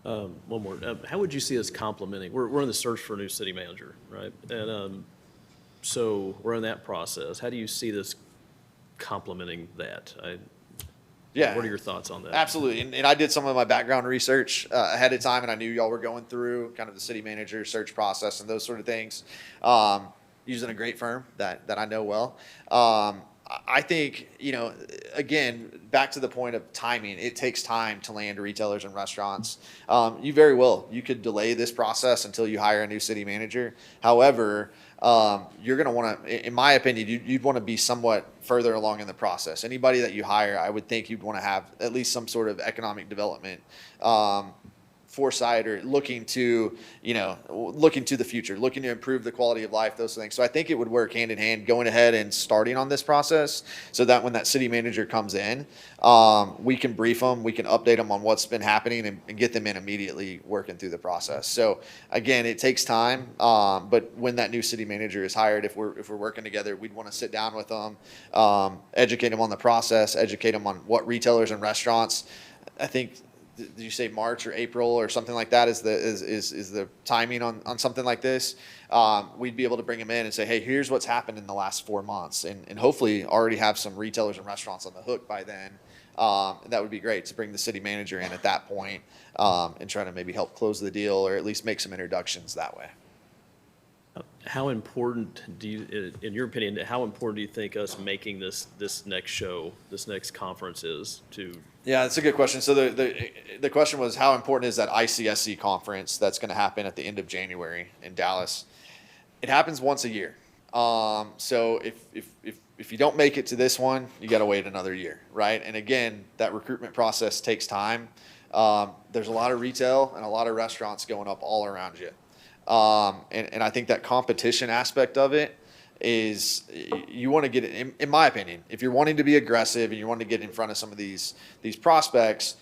One more. How would you see us complementing? We're in the search for a new city manager, right? And so we're in that process. How do you see this complementing that? Yeah. What are your thoughts on that? Absolutely. And I did some of my background research ahead of time, and I knew y'all were going through kind of the city manager search process and those sort of things. Using a great firm that I know well. I think, again, back to the point of timing, it takes time to land retailers and restaurants. You very well, you could delay this process until you hire a new city manager. However, you're going to want to, in my opinion, you'd want to be somewhat further along in the process. Anybody that you hire, I would think you'd want to have at least some sort of economic development foresight, or looking to the future, looking to improve the quality of life, those things. So I think it would work hand in hand, going ahead and starting on this process, so that when that city manager comes in, we can brief them, we can update them on what's been happening, and get them in immediately working through the process. So again, it takes time, but when that new city manager is hired, if we're working together, we'd want to sit down with them, educate them on the process, educate them on what retailers and restaurants. I think, did you say March or April or something like that is the timing on something like this? We'd be able to bring them in and say, hey, here's what's happened in the last 4 months, and hopefully already have some retailers and restaurants on the hook by then. That would be great to bring the city manager in at that point, and try to maybe help close the deal, or at least make some introductions that way. How important do you, in your opinion, how important do you think us making this next show, this next conference is to? Yeah, that's a good question. So the question was, how important is that ICSC conference that's going to happen at the end of January in Dallas? It happens once a year. So if you don't make it to this one, you got to wait another year, right? And again, that recruitment process takes time. There's a lot of retail and a lot of restaurants going up all around you. And I think that competition aspect of it is, you want to get it, in my opinion, if you're wanting to be aggressive and you want to get in front of some of these prospects,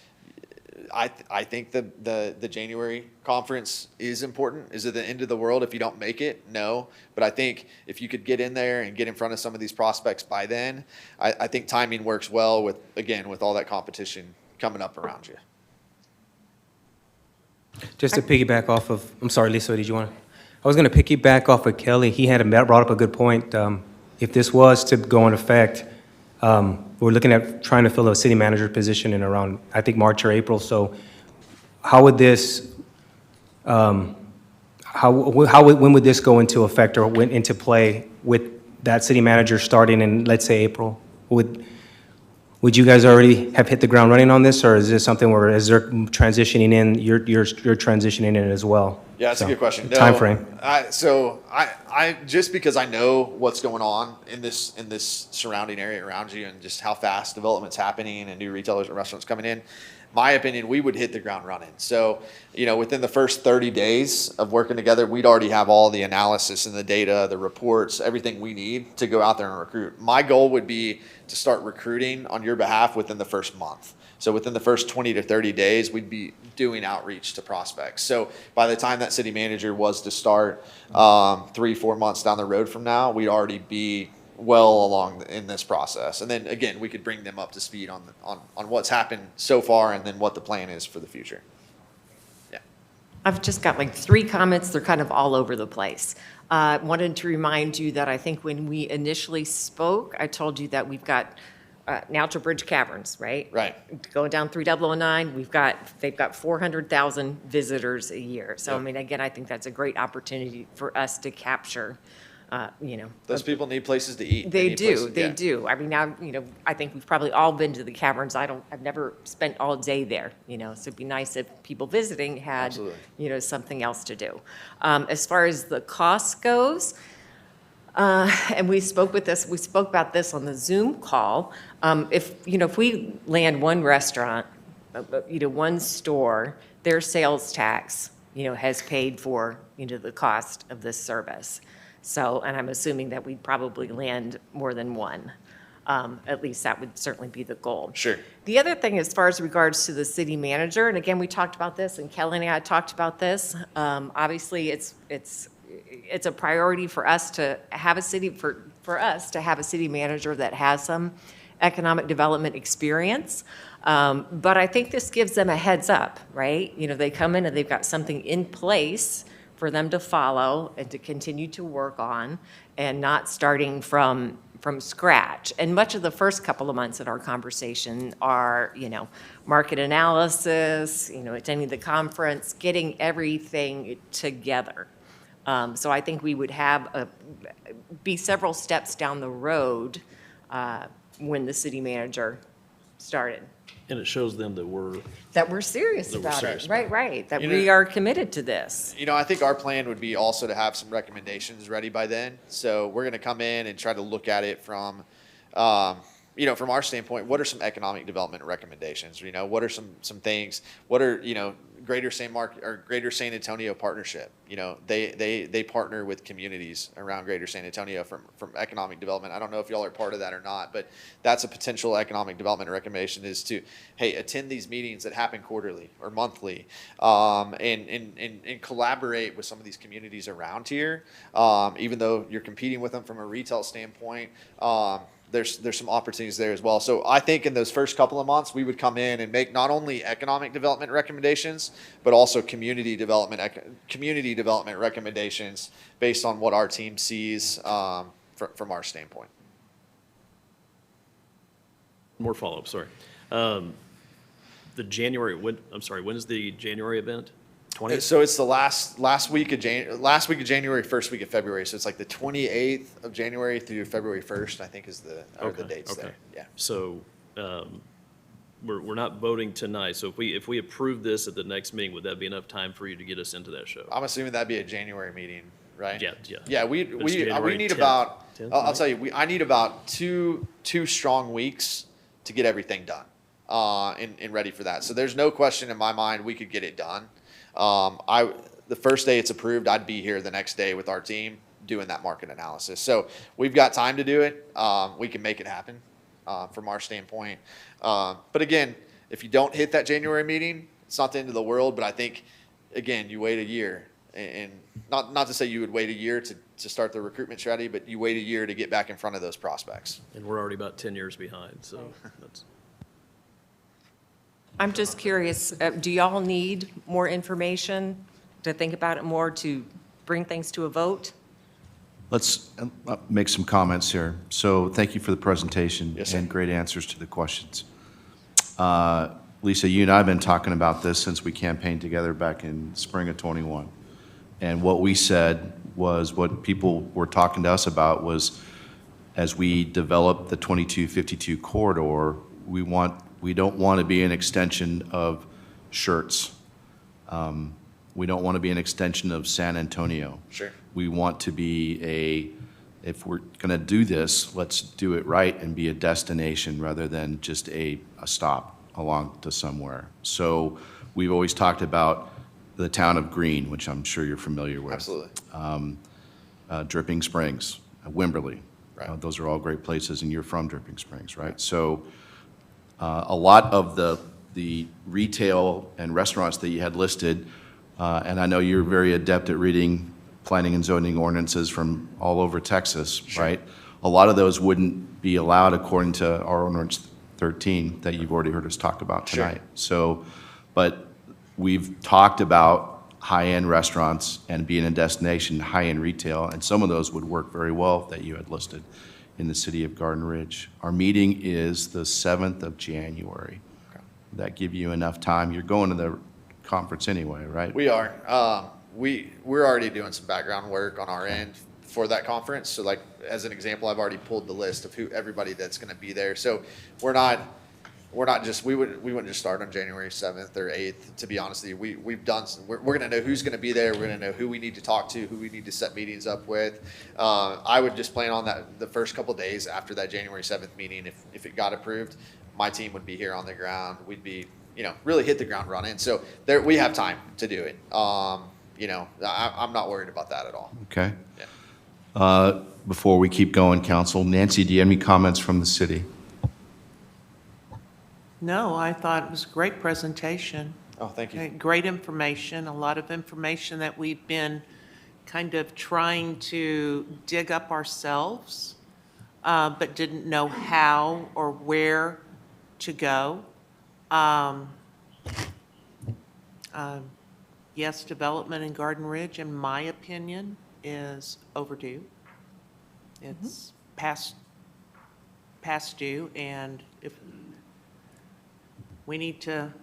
I think the January conference is important. Is it the end of the world if you don't make it? No. But I think if you could get in there and get in front of some of these prospects by then, I think timing works well with all that competition coming up around you. Just to piggyback off of, I'm sorry, Lisa, did you want to? I was going to piggyback off of Kelly. He had brought up a good point. If this was to go in effect, we're looking at trying to fill a city manager position in around, I think, March or April. So how would this, when would this go into effect or went into play with that city manager starting in, let's say, April? Would you guys already have hit the ground running on this, or is this something where, as they're transitioning in, you're transitioning in as well? Yeah, that's a good question. No, Timeframe. I just because I know what's going on in this surrounding area around you, and just how fast development's happening and new retailers and restaurants coming in, my opinion, we would hit the ground running. So, within the first 30 days of working together, we'd already have all the analysis and the data, the reports, everything we need to go out there and recruit. My goal would be to start recruiting on your behalf within the first month. So within the first 20 to 30 days, we'd be doing outreach to prospects. So by the time that city manager was to start 3-4 months down the road from now, we'd already be well along in this process. And then again, we could bring them up to speed on what's happened so far, and then what the plan is for the future. Yeah. I've just got like 3 comments. They're kind of all over the place. Wanted to remind you that I think when we initially spoke, I told you that we've got Natural Bridge Caverns, right? Right. Going down 3009, they've got 400,000 visitors a year. So, Yep. I mean, again, I think that's a great opportunity for us to capture, Those people need places to eat. They need do, places- they yeah. do. I mean, now, I think we've probably all been to the caverns. I've never spent all day there, so it'd be nice if people visiting had, Absolutely. something else to do. As far as the cost goes, and we spoke about this on the Zoom call. If we land one restaurant, one store, their sales tax, has paid for, the cost of this service. So, and I'm assuming that we'd probably land more than one. At least that would certainly be the goal. Sure. The other thing, as far as regards to the city manager, and again, we talked about this, and Kelly and I talked about this. Obviously, it's a priority for us to have for us to have a city manager that has some economic development experience. But I think this gives them a heads up, right? You know, they come in and they've got something in place for them to follow and to continue to work on, and not starting from scratch. And much of the first couple of months in our conversation are, you know, market analysis, you know, attending the conference, getting everything together. So I think we would be several steps down the road when the city manager started. And it shows them that we're serious That we're about serious it. about Right. That You we know- are committed to this. You know, I think our plan would be also to have some recommendations ready by then. So we're going to come in and try to look at it from, you know, from our standpoint, what are some economic development recommendations? You know, what are some things? What are, you know, Greater San Antonio partnership? You know, they partner with communities around Greater San Antonio from economic development. I don't know if y'all are part of that or not, but that's a potential economic development recommendation, is to, hey, attend these meetings that happen quarterly or monthly, and collaborate with some of these communities around here. Even though you're competing with them from a retail standpoint, there's some opportunities there as well. So I think in those first couple of months, we would come in and make not only economic development recommendations, but also community development recommendations based on what our team sees from our standpoint. more follow-up, sorry. The January, when is the January event? 20th? So it's the last week of January, first week of February. So it's like the 28th of January through February 1st, I think the dates there. Yeah. So, we're not voting tonight, so if we approve this at the next meeting, would that be enough time for you to get us into that show? I'm assuming that'd be a January meeting, right? Yeah. Yeah, we January need 10th. about, 10th, I'll right? tell you, I need about two strong weeks to get everything done, and ready for that. So there's no question in my mind we could get it done. The first day it's approved, I'd be here the next day with our team doing that market analysis. So we've got time to do it. We can make it happen, from our standpoint. But again, if you don't hit that January meeting, it's not the end of the world, but I think, again, you wait a year, and not to say you would wait a year to start the recruitment strategy, but you wait a year to get back in front of those prospects. And we're already about 10 years behind, so that's. I'm just curious, do y'all need more information to think about it more, to bring things to a vote? Let's make some comments here. So thank you for the presentation. Yes, sir. And great answers to the questions. Lisa, you and I have been talking about this since we campaigned together back in spring of '21. And what we said was, what people were talking to us about was, as we develop the 2252 corridor, we don't want to be an extension of Schertz. We don't want to be an extension of San Antonio. Sure. We want to be if we're going to do this, let's do it right and be a destination rather than just a stop along to somewhere. So we've always talked about the town of Greene, which I'm sure you're familiar with. Absolutely. Dripping Springs, Wimberley. Right. Those are all great places, and you're from Dripping Springs, right? So a lot of the retail and restaurants that you had listed, and I know you're very adept at reading planning and zoning ordinances from all over Texas, right? A lot of those wouldn't be allowed according to our ordinance 13 that you've already heard us talk about Sure. tonight. So, but we've talked about high-end restaurants and being a destination, high-end retail, and some of those would work very well that you had listed in the city of Garden Ridge. Our meeting is the 7th of January. Would that give you enough time? You're going to the conference anyway, right? We are. We're already doing some background work on our end for that conference. So, like, as an example, I've already pulled the list of everybody that's going to be there. So we wouldn't just start on January 7th or 8th, to be honest with you. We're going to know who's going to be there. We're going to know who we need to talk to, who we need to set meetings up with. I would just plan on that the first couple days after that January 7th meeting. If it got approved, my team would be here on the ground. We'd be, really hit the ground running. So we have time to do it. I'm not worried about that at all. Okay. Yeah. Before we keep going, council, Nancy, do you have any comments from the city? No, I thought it was a great presentation. Oh, thank you. Great information, a lot of information that we've been kind of trying to dig up ourselves, but didn't know how or where to go. Yes, development in Garden Ridge, in my opinion, is overdue. It's past due, and if we need to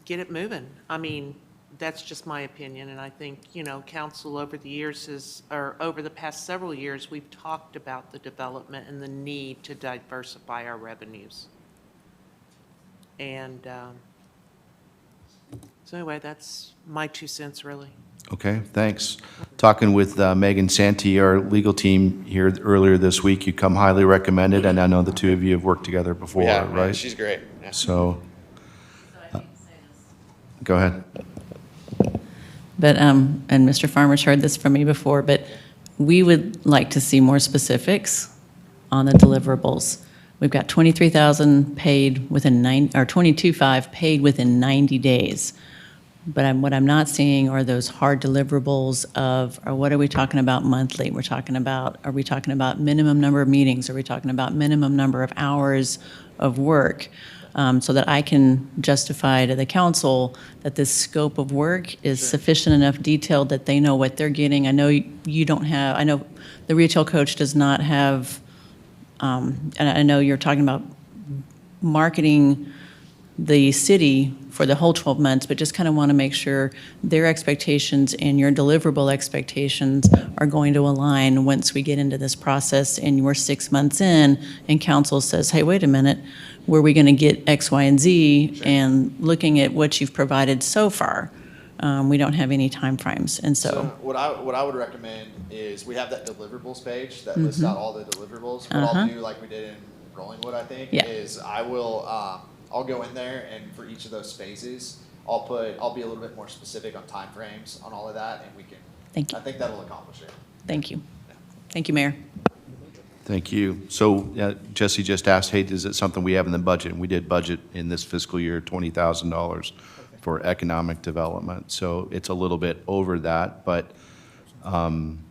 get it moving. I mean, that's just my opinion, and I think, council over the years or over the past several years, we've talked about the development and the need to diversify our revenues. And so anyway, that's my 2 cents, really. Okay, thanks. Talking with Megan Santee, our legal team here earlier this week, you come highly recommended, and I know the two of you have worked together before, Yeah, right? she's great. Yeah. So, go ahead. But, and Mr. Farmer's heard this from me before, but we would like to see more specifics on the deliverables. We've got 23,000 paid within 22.5 paid within 90 days. But what I'm not seeing are those hard deliverables of, or what are we talking about monthly? Are we talking about minimum number of meetings? Are we talking about minimum number of hours of work? So that I can justify to the council that this scope of work is sufficient enough detailed that they know what they're getting. I know you don't have, I know the retail coach does not have, and I know you're talking about marketing the city for the whole 12 months, but just kind of want to make sure their expectations and your deliverable expectations are going to align once we get into this process and we're 6 months in and council says, hey, wait a minute, where are we going to get X, Y, and Z? And looking at what you've provided so far, we don't have any timeframes. And So so, what I would recommend is we have that deliverables page that lists out all the deliverables. What Uh-huh. I'll do, like we did in Rollingwood, I think, Yeah. is I will I'll go in there and for each of those phases, I'll be a little bit more specific on timeframes on all of that, and we can. Thank you. I think that'll accomplish it. thank you. Thank you, Mayor. Thank you. So Jesse just asked, hey, is it something we have in the budget? And we did budget in this fiscal year $20,000 for economic development. So it's a little bit over that, but I'm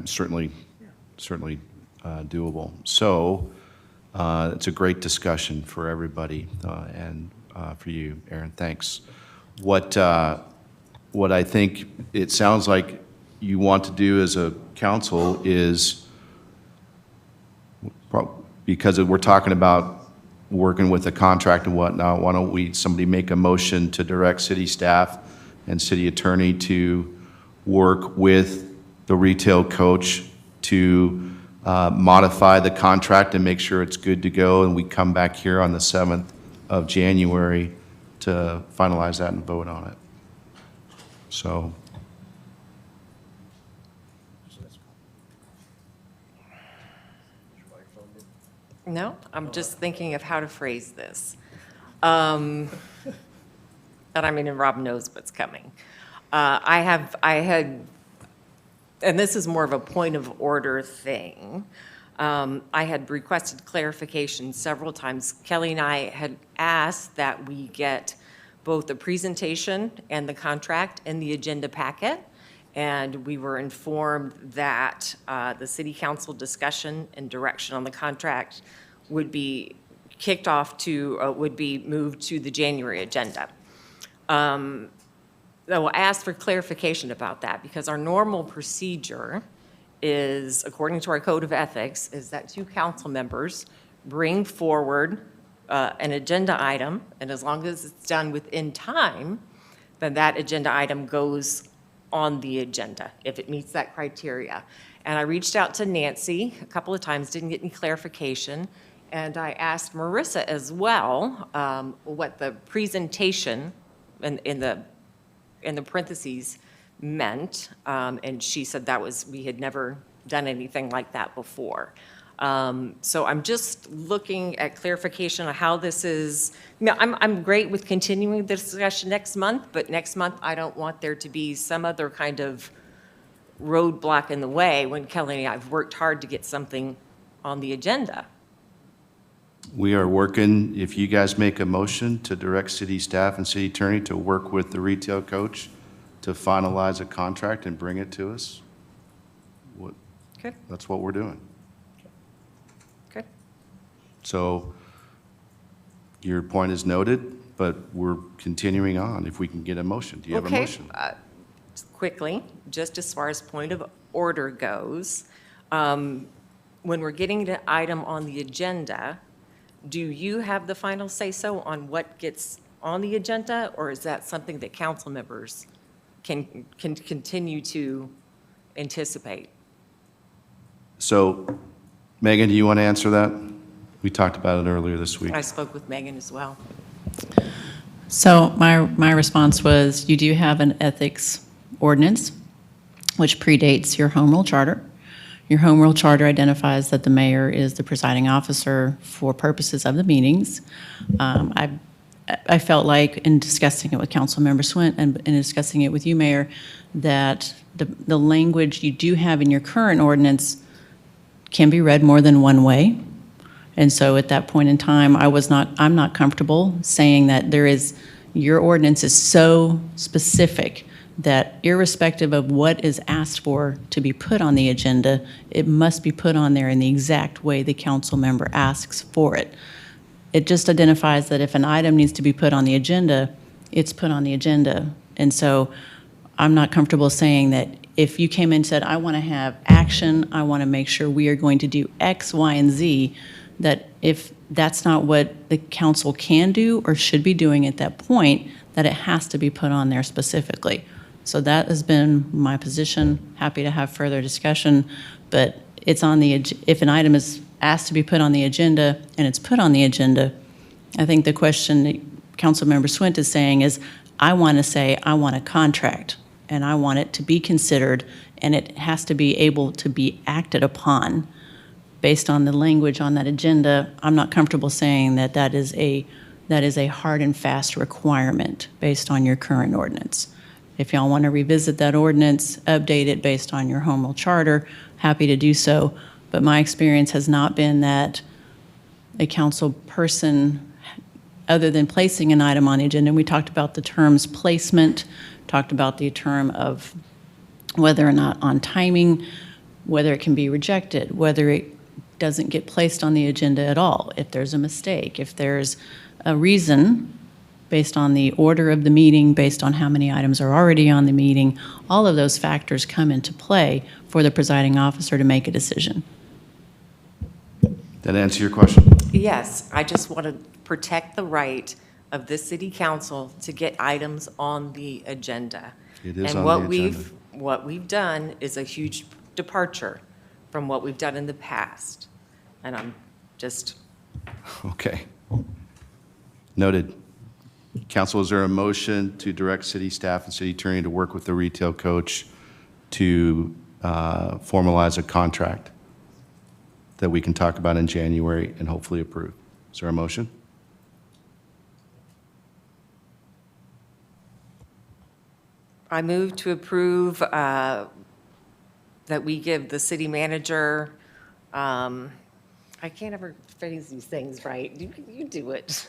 certainly doable. So it's a great discussion for everybody and for you, Aaron. Thanks. What I think it sounds like you want to do as a council is, because we're talking about working with a contract and whatnot, why don't somebody make a motion to direct city staff and city attorney to work with the retail coach to modify the contract and make sure it's good to go, and we come back here on the 7th of January to finalize that and vote on it. So. No, I'm just thinking of how to phrase this. And Rob knows what's coming. I had, and this is more of a point of order thing. I had requested clarification several times. Kelly and I had asked that we get both the presentation and the contract in the agenda packet. And we were informed that the city council discussion and direction on the contract would be kicked off to, would be moved to the January agenda. So I asked for clarification about that because our normal procedure is, according to our code of ethics, is that two council members bring forward an agenda item, and as long as it's done within time, then that agenda item goes on the agenda, if it meets that criteria. And I reached out to Nancy a couple of times, didn't get any clarification, and I asked Marissa as well what the presentation in the parentheses meant, and she said that was, we had never done anything like that before. So I'm just looking at clarification on how this is, I'm great with continuing the discussion next month, but next month I don't want there to be some other kind of roadblock in the way when Kelly and I have worked hard to get something on the agenda. We are working, if you guys make a motion to direct city staff and city attorney to work with the retail coach to finalize a contract and bring it to us, Okay. that's what we're doing. Okay. So your point is noted, but we're continuing on if we can get a motion. Do you have a Okay, motion? quickly, just as far as point of order goes, when we're getting the item on the agenda, do you have the final say-so on what gets on the agenda, or is that something that council members can continue to anticipate? So Megan, do you want to answer that? We talked about it earlier this week. I spoke with Megan as well. So my response was, you do have an ethics ordinance, which predates your home rule charter. Your home rule charter identifies that the mayor is the presiding officer for purposes of the meetings. I felt like in discussing it with Councilmember Swint and in discussing it with you, Mayor, that the language you do have in your current ordinance can be read more than one way. And so at that point in time, I'm not comfortable saying that your ordinance is so specific that irrespective of what is asked for to be put on the agenda, it must be put on there in the exact way the council member asks for it. It just identifies that if an item needs to be put on the agenda, it's put on the agenda. And so I'm not comfortable saying that if you came in and said, I want to have action, I want to make sure we are going to do X, Y, and Z, that if that's not what the council can do or should be doing at that point, that it has to be put on there specifically. So that has been my position. Happy to have further discussion, but it's on if an item is asked to be put on the agenda and it's put on the agenda, I think the question that Councilmember Swint is saying is, I want to say, I want a contract and I want it to be considered and it has to be able to be acted upon based on the language on that agenda. I'm not comfortable saying that that is a hard and fast requirement based on your current ordinance. If y'all want to revisit that ordinance, update it based on your home rule charter, happy to do so. But my experience has not been that a council person, other than placing an item on the agenda, and we talked about the terms placement, talked about the term of whether or not on timing, whether it can be rejected, whether it doesn't get placed on the agenda at all, if there's a mistake, if there's a reason based on the order of the meeting, based on how many items are already on the meeting, all of those factors come into play for the presiding officer to make a decision. That answer your question? Yes, I just want to protect the right of the city council to get items on the agenda. It is And on the agenda. what we've done is a huge departure from what we've done in the past. And I'm just, Okay. Noted. Council, is there a motion to direct city staff and city attorney to work with the retail coach to formalize a contract that we can talk about in January and hopefully approve? Is there a motion? I move to approve that we give the city manager, I can't ever phrase these things right. You do it.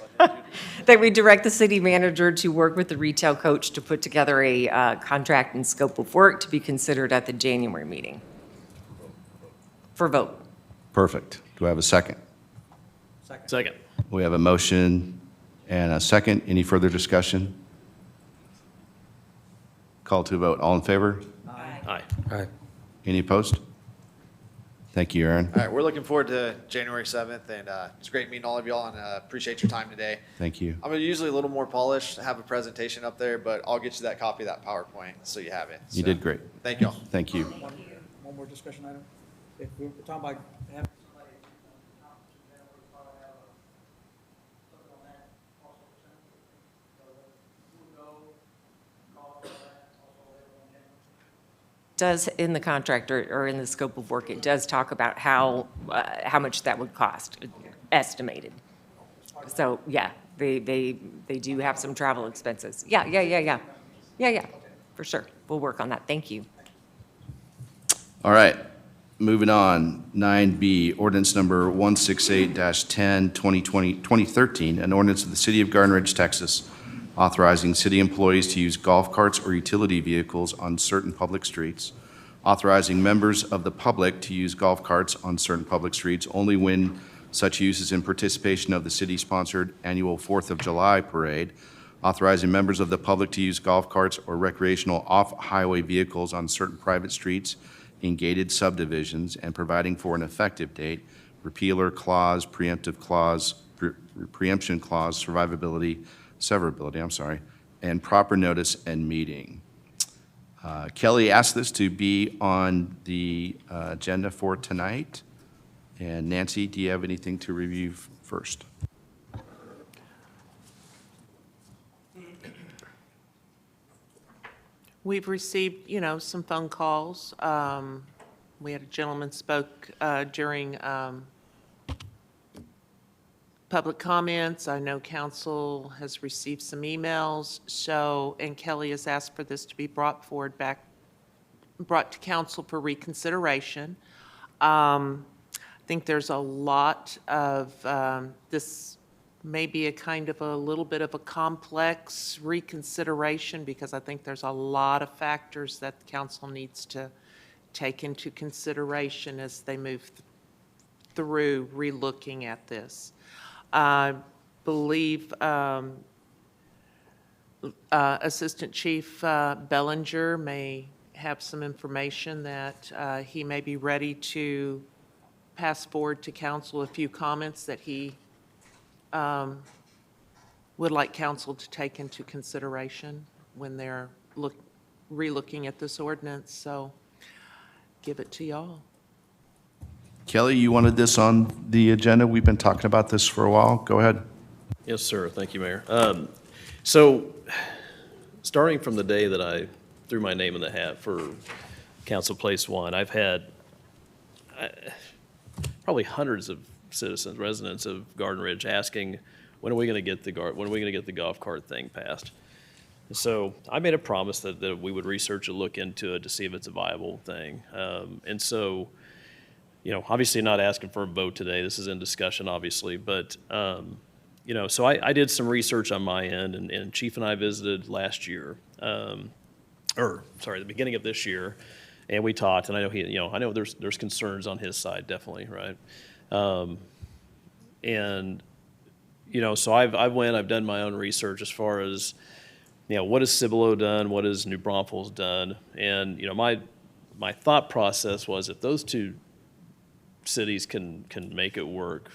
That we direct the city manager to work with the retail coach to put together a contract and scope of work to be considered at the January meeting. For vote. Perfect. Do I have a second? Second. We have a motion and a second. Any further discussion? Call to a vote. All in favor? Aye. Aye. Any opposed? Thank you, Aaron. All right, we're looking forward to January 7th, and it's great meeting all of y'all, and appreciate your time today. Thank you. I'm usually a little more polished, have a presentation up there, but I'll get you that copy of that PowerPoint so you have it. You So, did great. Thank y'all. Thank you. One more discussion item. If we're talking about having somebody does, in the contract or in the scope of work, it does talk about how much that would cost, estimated. So, yeah, they do have some travel expenses. Yeah, for sure. We'll work on that. Thank you. All right, moving on. 9B, ordinance number 168-10, 2013, an ordinance of the City of Garden Ridge, Texas, authorizing city employees to use golf carts or utility vehicles on certain public streets, authorizing members of the public to use golf carts on certain public streets only when such use is in participation of the city-sponsored annual 4th of July parade, authorizing members of the public to use golf carts or recreational off-highway vehicles on certain private streets in gated subdivisions, and providing for an effective date, repealer clause, preemptive clause, preemption clause, severability, and proper notice and meeting. Kelly asked this to be on the agenda for tonight. And Nancy, do you have anything to review first? We've received, some phone calls. We had a gentleman spoke during public comments. I know council has received some emails, and Kelly has asked for this to be brought to council for reconsideration. I think there's a lot of, this may be a kind of a little bit of a complex reconsideration, because I think there's a lot of factors that the council needs to take into consideration as they move through relooking at this. I believe Assistant Chief Bellinger may have some information that he may be ready to pass forward to council, a few comments that he would like council to take into consideration when they're relooking at this ordinance. So give it to y'all. Kelly, you wanted this on the agenda? We've been talking about this for a while. Go ahead. Yes, sir. Thank you, Mayor. So starting from the day that I threw my name in the hat for Council Place One, I've had probably hundreds of citizens, residents of Garden Ridge asking, when are we going to get the golf cart thing passed? And so I made a promise that we would research and look into it to see if it's a viable thing. And so, obviously not asking for a vote today. This is in discussion, obviously, but so I did some research on my end, and Chief and I visited last year, the beginning of this year, and we talked. And I know I know there's concerns on his side, definitely, right? So I've done my own research as far as, what has Cibolo done, what has New Braunfels done, and my thought process was, if those two cities can make it work,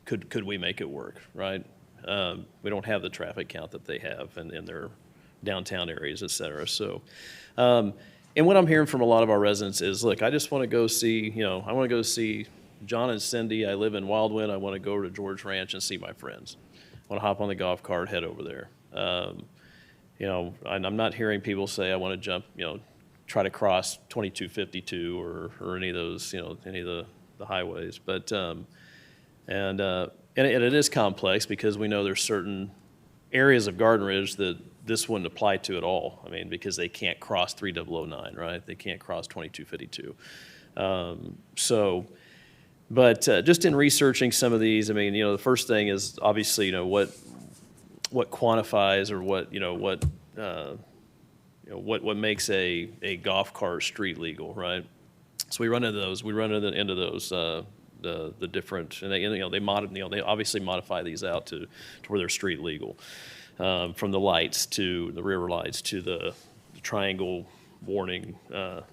could we make it work, right? We don't have the traffic count that they have in their downtown areas, et cetera. So, and what I'm hearing from a lot of our residents is, look, I just want to go see, I want to go see John and Cindy. I live in Wildwood. I want to go to George Ranch and see my friends. I want to hop on the golf cart, head over there. I'm not hearing people say, I want to jump, try to cross 2252 or any of those, any of the highways. But, and it is complex, because we know there's certain areas of Garden Ridge that this wouldn't apply to at all. I mean, because they can't cross 3009, right? They can't cross 2252. But just in researching some of these, I mean, the first thing is obviously, what quantifies, or what makes a golf cart street legal, right? So we run into those. The different, and they obviously modify these out to where they're street legal, from the lights to the rear lights to the triangle warning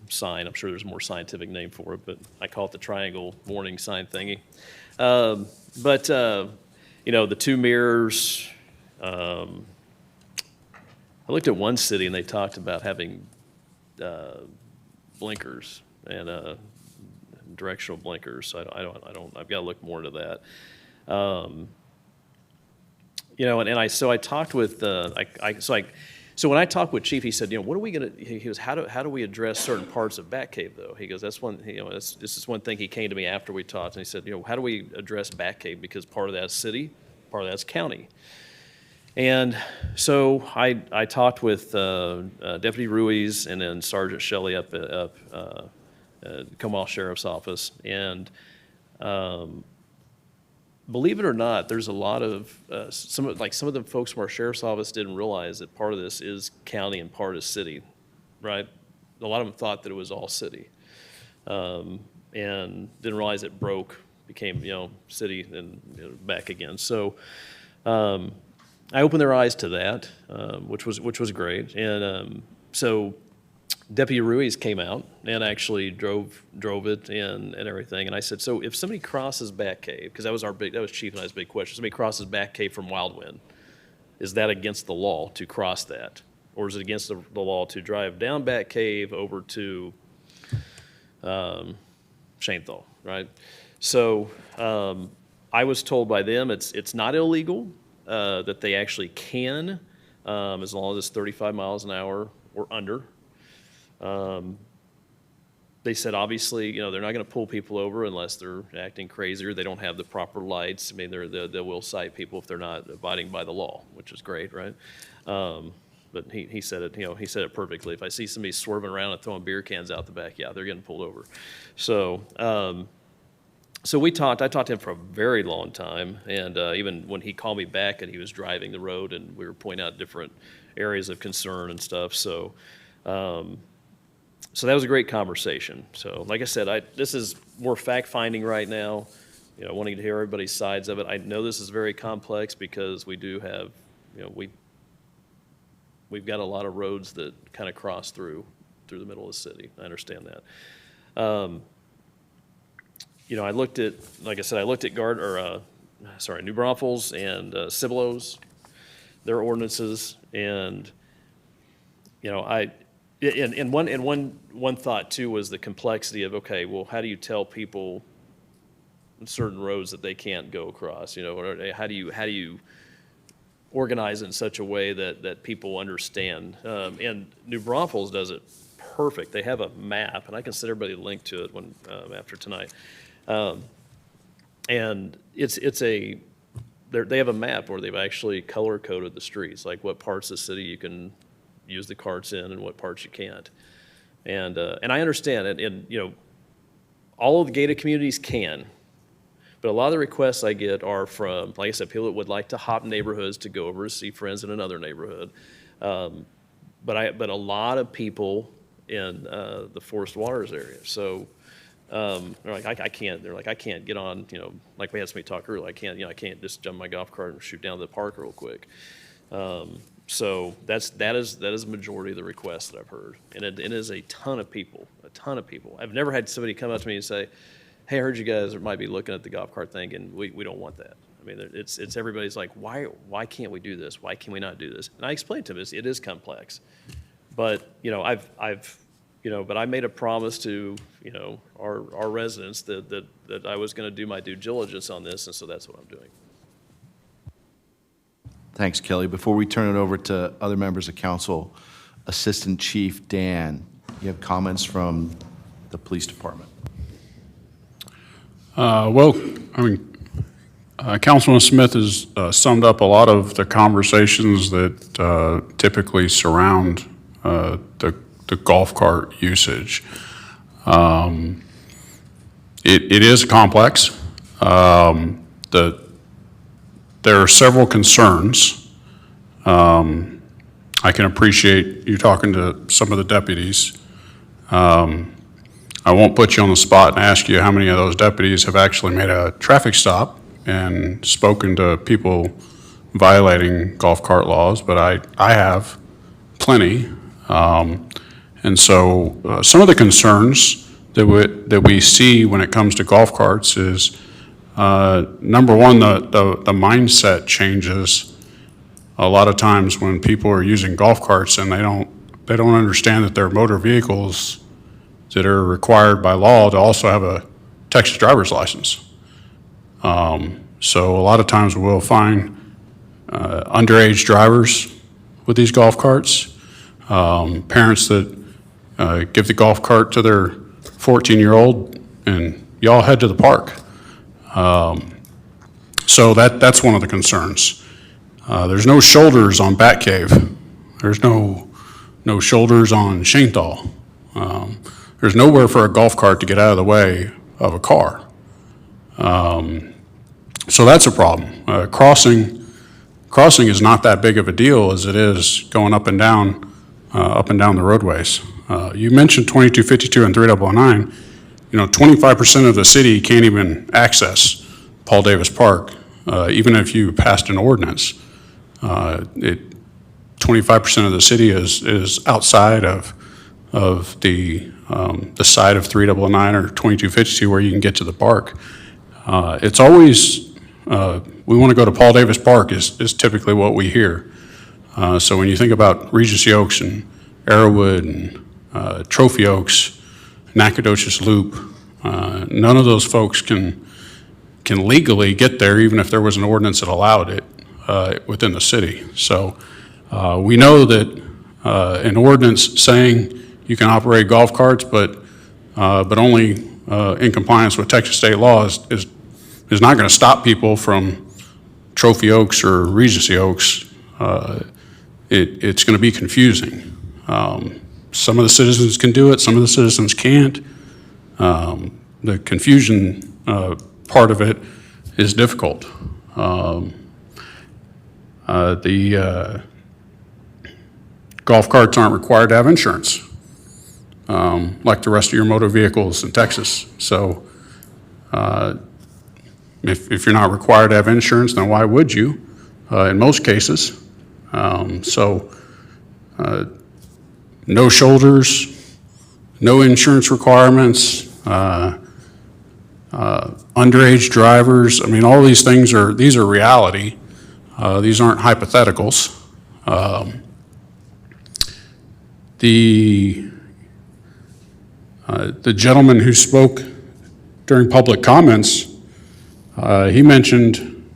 sign. I'm sure there's a more scientific name for it, but I call it the triangle warning sign thingy. The two mirrors. I looked at one city and they talked about having blinkers and directional blinkers. So I've got to look more into that. I talked with So when I talked with Chief, he said, what are we going to, he goes, how do we address certain parts of Batcave, though? He goes, that's one, this is one thing he came to me after we talked, and he said, how do we address Batcave? Because part of that's city, part of that's county. And so I talked with Deputy Ruiz and then Sergeant Shelley up Comal Sheriff's Office, and believe it or not, there's a lot of some of the folks from our sheriff's office didn't realize that part of this is county and part is city, right? A lot of them thought that it was all city, and didn't realize it became city and back again. So I opened their eyes to that, which was great, and so Deputy Ruiz came out and actually drove it and everything. And I said, so if somebody crosses Batcave, because that was Chief and I's big question, somebody crosses Batcave from Wildwind, is that against the law to cross that? Or is it against the law to drive down Batcave over to Shanethal, right? So I was told by them it's not illegal, that they actually can, as long as it's 35 miles an hour or under. They said, obviously, they're not going to pull people over unless they're acting crazy or they don't have the proper lights. I mean, they will cite people if they're not abiding by the law, which is great, right? But he said it, he said it perfectly. If I see somebody swerving around and throwing beer cans out the back, yeah, they're getting pulled over. So, I talked to him for a very long time, and even when he called me back and he was driving the road and we were pointing out different areas of concern and stuff, so that was a great conversation. So like I said, this is more fact-finding right now, wanting to hear everybody's sides of it. I know this is very complex because we do have, we've got a lot of roads that kind of cross through the middle of the city. I understand that. I looked at, like I said, New Braunfels and Cibolo's, their ordinances, and And one thought too was the complexity of, okay, well, how do you tell people certain roads that they can't go across? Or how do you organize it in such a way that people understand? And New Braunfels does it perfect. They have a map, and I can send everybody a link to it after tonight. And they have a map where they've actually color coded the streets, like what parts of the city you can use the carts in and what parts you can't. And I understand it, and all of the gated communities can, but a lot of the requests I get are from, like I said, people that would like to hop neighborhoods to go over to see friends in another neighborhood. But a lot of people in the Forest Waters area. So they're like, I can't. They're like, I can't get on. Like we had somebody talk earlier. I can't just jump my golf cart and shoot down to the park real quick. So that is a majority of the requests that I've heard, and it is a ton of people. I've never had somebody come up to me and say, "Hey, I heard you guys might be looking at the golf cart thing, and we don't want that." I mean, it's everybody's like, why can't we do this? Why can we not do this? And I explained to them, it is complex, but but I made a promise to our residents that I was going to do my due diligence on this, and so that's what I'm doing. Thanks, Kelly. Before we turn it over to other members of council, Assistant Chief Dan, you have comments from the police department? Councilman Smith has summed up a lot of the conversations that typically surround the golf cart usage. It is complex. There are several concerns. I can appreciate you talking to some of the deputies. I won't put you on the spot and ask you how many of those deputies have actually made a traffic stop and spoken to people violating golf cart laws, but I have plenty. And so some of the concerns that we see when it comes to golf carts is, number one, the mindset changes a lot of times when people are using golf carts and they don't understand that they're motor vehicles that are required by law to also have a Texas driver's license. So a lot of times we'll find underage drivers with these golf carts. Parents that give the golf cart to their 14-year-old, and y'all head to the park. So that's one of the concerns. There's no shoulders on Batcave. There's no shoulders on Shanetal. There's nowhere for a golf cart to get out of the way of a car. So that's a problem. Crossing is not that big of a deal as it is going up and down the roadways. You mentioned 2252 and 3009. 25% of the city can't even access Paul Davis Park, even if you passed an ordinance. 25% of the city is outside of the side of 3009 or 2252 where you can get to the park. It's always, we want to go to Paul Davis Park is typically what we hear. So when you think about Regency Oaks and Arrowwood and Trophy Oaks, Nacogdoches Loop, none of those folks can legally get there even if there was an ordinance that allowed it within the city. So we know that an ordinance saying you can operate golf carts, but only in compliance with Texas state law is not going to stop people from Trophy Oaks or Regency Oaks. It's going to be confusing. Some of the citizens can do it, some of the citizens can't. The confusion part of it is difficult. The golf carts aren't required to have insurance, like the rest of your motor vehicles in Texas. So if you're not required to have insurance, then why would you, in most cases? No shoulders, no insurance requirements, underage drivers. I mean, all these things these are reality. These aren't hypotheticals. The gentleman who spoke during public comments, he mentioned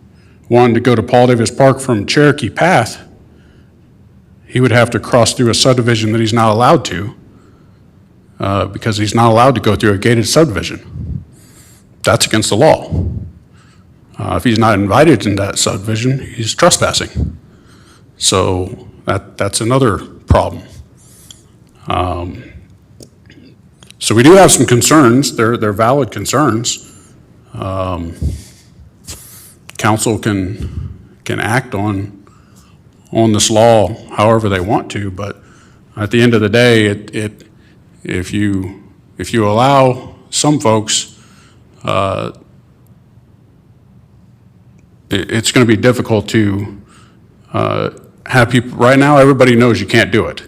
wanting to go to Paul Davis Park from Cherokee Path. He would have to cross through a subdivision that he's not allowed to, because he's not allowed to go through a gated subdivision. That's against the law. If he's not invited in that subdivision, he's trespassing. So that's another problem. So we do have some concerns. They're valid concerns. Council can act on this law however they want to, but at the end of the day, if you allow some folks, it's going to be difficult to have people. Right now, everybody knows you can't do it,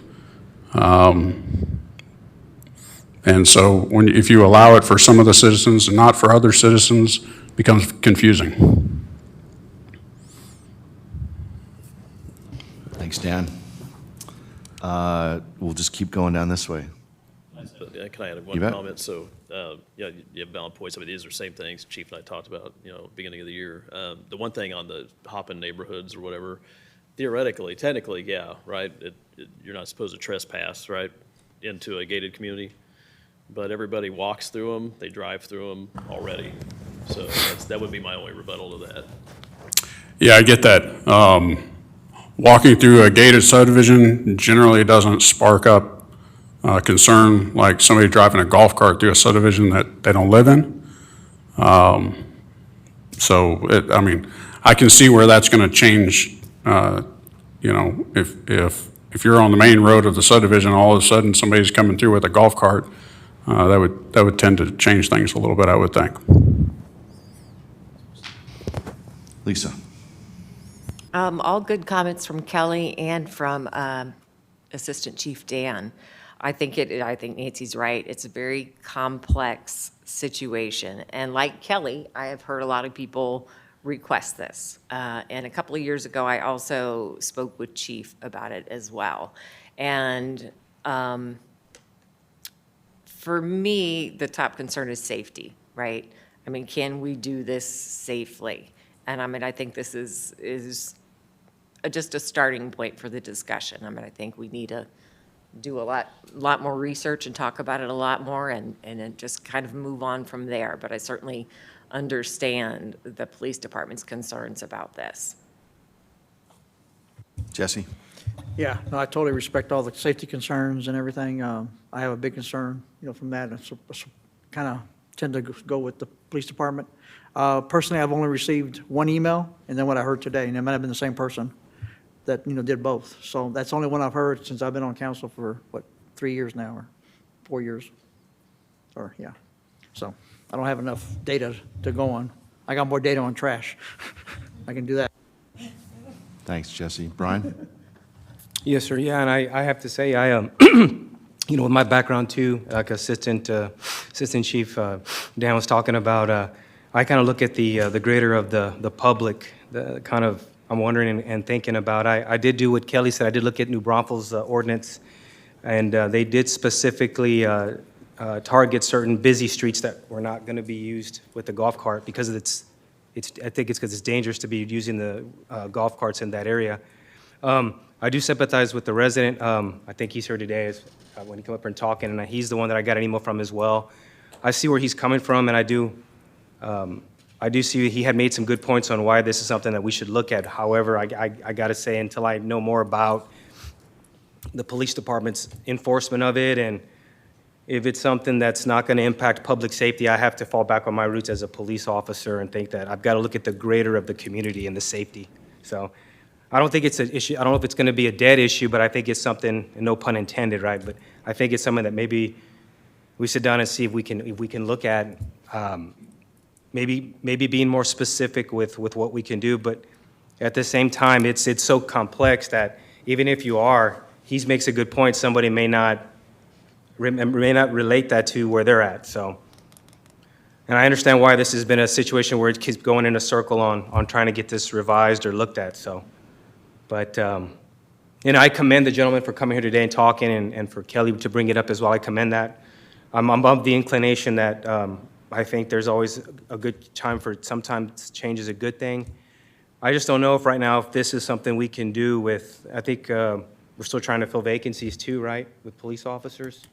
and so if you allow it for some of the citizens and not for other citizens, it becomes confusing. Thanks, Dan. We'll just keep going down this way. Can I add You one bet. comment? So, yeah, you have valid points. I mean, these are the same things Chief and I talked about, beginning of the year. The one thing on the hop-in neighborhoods or whatever, theoretically, technically, yeah, right? You're not supposed to trespass, right, into a gated community. But everybody walks through them, they drive through them already. So that would be my only rebuttal to that. Yeah, I get that. Walking through a gated subdivision generally doesn't spark up concern like somebody driving a golf cart through a subdivision that they don't live in. I mean, I can see where that's going to change. If you're on the main road of the subdivision, all of a sudden somebody's coming through with a golf cart, that would tend to change things a little bit, I would think. Lisa. All good comments from Kelly and from Assistant Chief Dan. I think Nancy's right. It's a very complex situation. And like Kelly, I have heard a lot of people request this. And a couple of years ago, I also spoke with Chief about it as well. And for me, the top concern is safety, right? I mean, can we do this safely? And I mean, I think this is just a starting point for the discussion. I mean, I think we need to do a lot more research and talk about it a lot more and then just kind of move on from there. But I certainly understand the police department's concerns about this. Jesse? Yeah, no, I totally respect all the safety concerns and everything. I have a big concern, from that. Kind of tend to go with the police department. Personally, I've only received one email, and then what I heard today, and it might have been the same person that, did both. So that's the only one I've heard since I've been on council for, 3 years now, or 4 years? Or, yeah. So I don't have enough data to go on. I got more data on trash. I can do that. Thanks, Jesse. Brian? Yes, sir. Yeah, and I have to say, I with my background too, like Assistant Chief Dan was talking about, I kind of look at the greater of the public, the kind of I'm wondering and thinking about. I did do what Kelly said. I did look at New Braunfels ordinance, and they did specifically target certain busy streets that were not going to be used with the golf cart because I think it's because it's dangerous to be using the golf carts in that area. I do sympathize with the resident. I think he's here today when he came up here and talking, and he's the one that I got an email from as well. I see where he's coming from, and I do see he had made some good points on why this is something that we should look at. However, I got to say, until I know more about the police department's enforcement of it, and if it's something that's not going to impact public safety, I have to fall back on my roots as a police officer and think that I've got to look at the greater of the community and the safety. So I don't think it's an issue. I don't know if it's going to be a dead issue, but I think it's something, and no pun intended, right? But I think it's something that maybe we sit down and see if we can look at, maybe being more specific with what we can do. But at the same time, it's so complex that even if you are, he makes a good point. Somebody may not relate that to where they're at. So, and I understand why this has been a situation where it keeps going in a circle on trying to get this revised or looked at. So. But, I commend the gentleman for coming here today and talking, and for Kelly to bring it up as well. I commend that. I'm of the inclination that I think there's always a good time for sometimes change is a good thing. I just don't know if right now if this is something we can do with, I think we're still trying to fill vacancies too, right, with police officers?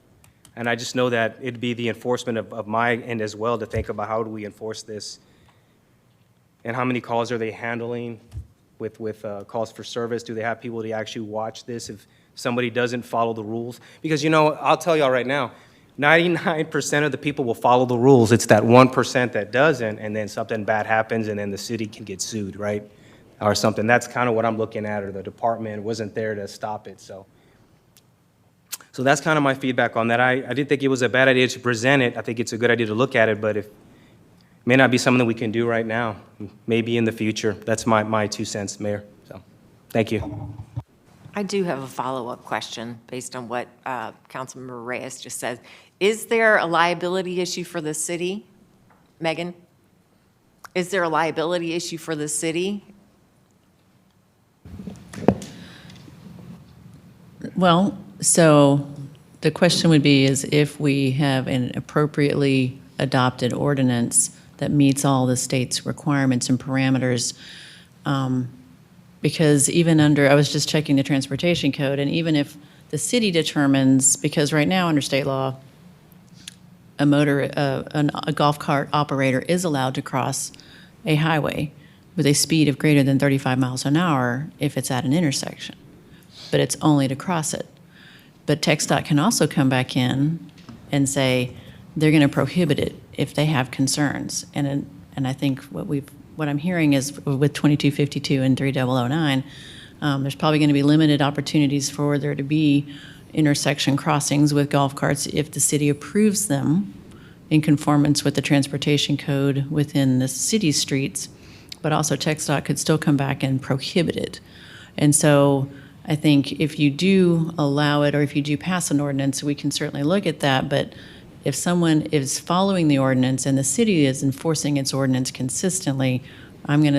And I just know that it'd be the enforcement of my end as well to think about how do we enforce this, and how many calls are they handling with calls for service? Do they have people to actually watch this if somebody doesn't follow the rules? Because, I'll tell y'all right now, 99% of the people will follow the rules. It's that 1% that doesn't, and then something bad happens, and then the city can get sued, right? Or something. That's kind of what I'm looking at, or the department wasn't there to stop it. So that's kind of my feedback on that. I didn't think it was a bad idea to present it. I think it's a good idea to look at it, but it may not be something that we can do right now. Maybe in the future. That's my 2 cents, Mayor. So, thank you. I do have a follow-up question based on what Councilmember Reyes just said. Is there a liability issue for the city, Megan? Is there a liability issue for the city? Well, so the question would be is if we have an appropriately adopted ordinance that meets all the state's requirements and parameters, because even under, I was just checking the transportation code, and even if the city determines, because right now under state law, a golf cart operator is allowed to cross a highway with a speed of greater than 35 miles an hour if it's at an intersection, but it's only to cross it. But TxDOT can also come back in and say they're going to prohibit it if they have concerns. And I think what I'm hearing is with 2252 and 3009, there's probably going to be limited opportunities for there to be intersection crossings with golf carts if the city approves them in conformance with the transportation code within the city streets, but also TxDOT could still come back and prohibit it. And so I think if you do allow it, or if you do pass an ordinance, we can certainly look at that, but if someone is following the ordinance and the city is enforcing its ordinance consistently, I'm going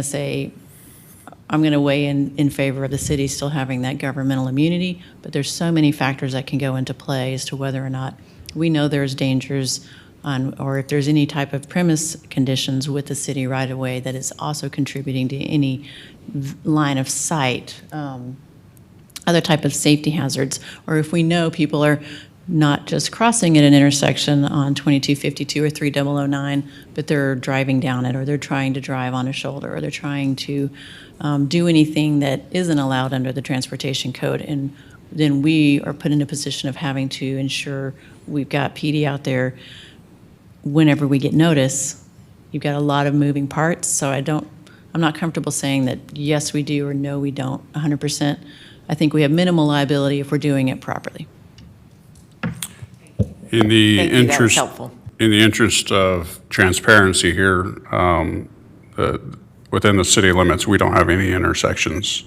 to weigh in favor of the city still having that governmental immunity, but there's so many factors that can go into play as to whether or not we know there's dangers or if there's any type of premise conditions with the city right away that is also contributing to any line of sight, other type of safety hazards, or if we know people are not just crossing at an intersection on 2252 or 3009, but they're driving down it, or they're trying to drive on a shoulder, or they're trying to do anything that isn't allowed under the transportation code. And then we are put in a position of having to ensure we've got PD out there whenever we get notice. You've got a lot of moving parts, so I'm not comfortable saying that yes, we do, or no, we don't, 100%. I think we have minimal liability if we're doing it properly. In the Thank you, that was interest, helpful. in the interest of transparency here, within the city limits, we don't have any intersections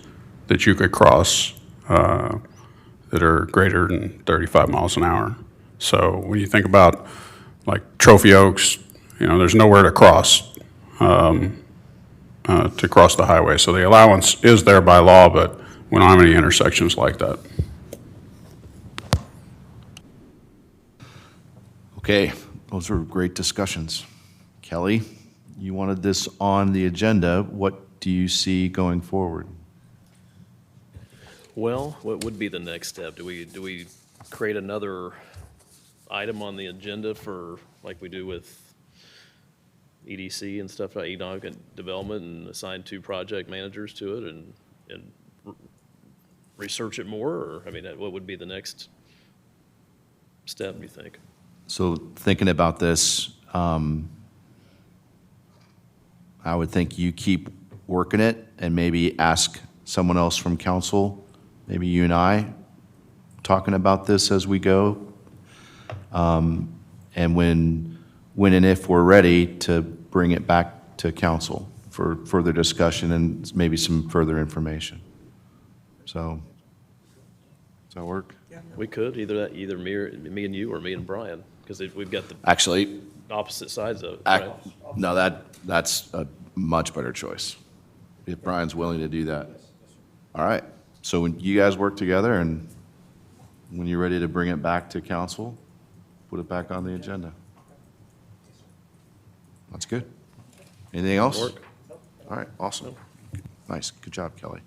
that you could cross that are greater than 35 miles an hour. So when you think about like Trophy Oaks, there's nowhere to cross the highway. So the allowance is there by law, but we don't have any intersections like that. Okay, those were great discussions. Kelly, you wanted this on the agenda. What do you see going forward? Well, what would be the next step? Do we create another item on the agenda for, like we do with EDC and stuff, like economic development, and assign 2 project managers to it and research it more? Or, what would be the next step, do you think? So thinking about this, I would think you keep working it and maybe ask someone else from council, maybe you and I, talking about this as we go. And when and if we're ready to bring it back to council for further discussion and maybe some further information. So, does that work? We could, either me and you, or me and Brian, because we've got the Actually, opposite sides of it, right? no, that's a much better choice, if Brian's willing to do that. All right, so when you guys work together, and when you're ready to bring it back to council, put it back on the agenda. That's good. Anything else? Work. All right, awesome. Nice, good job, Kelly.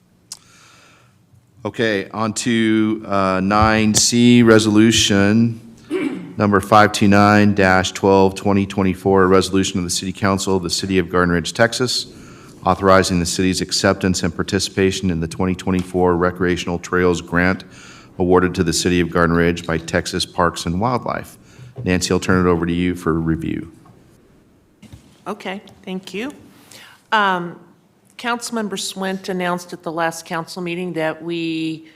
Okay, on to 9C, resolution number 529-12, 2024, a resolution of the City Council of the City of Garden Ridge, Texas, authorizing the city's acceptance and participation in the 2024 Recreational Trails Grant awarded to the City of Garden Ridge by Texas Parks and Wildlife. Nancy, I'll turn it over to you for review. Okay, thank you. Councilmember Swint announced at the last council meeting that we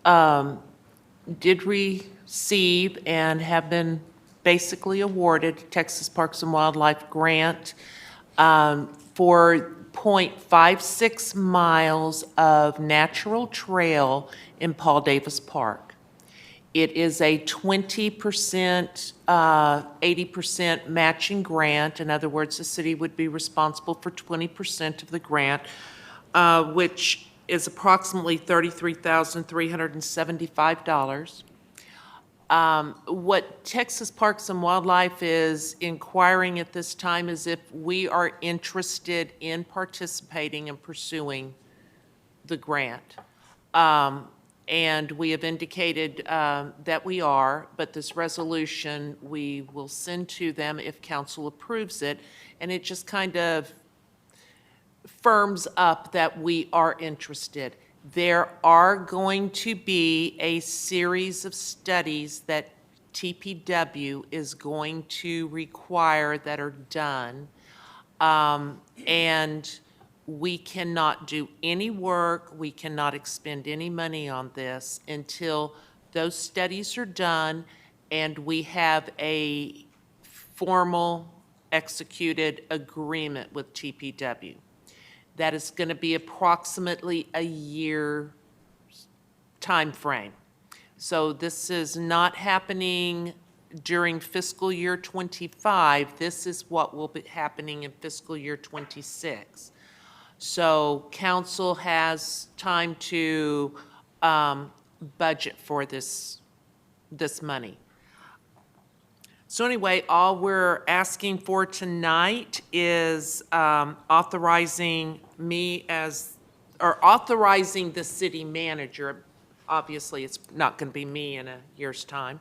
did receive and have been basically awarded Texas Parks and Wildlife grant for 0.56 miles of natural trail in Paul Davis Park. It is a 20%, 80% matching grant. In other words, the city would be responsible for 20% of the grant, which is approximately $33,375. What Texas Parks and Wildlife is inquiring at this time is if we are interested in participating and pursuing the grant. And we have indicated that we are, but this resolution we will send to them if council approves it, and it just kind of firms up that we are interested. There are going to be a series of studies that TPW is going to require that are done, and we cannot do any work, we cannot expend any money on this until those studies are done and we have a formal executed agreement with TPW. That is going to be approximately a year time frame. So this is not happening during fiscal year 25. This is what will be happening in fiscal year 26. So council has time to budget for this money. So anyway, all we're asking for tonight is authorizing authorizing the city manager, obviously it's not going to be me in a year's time,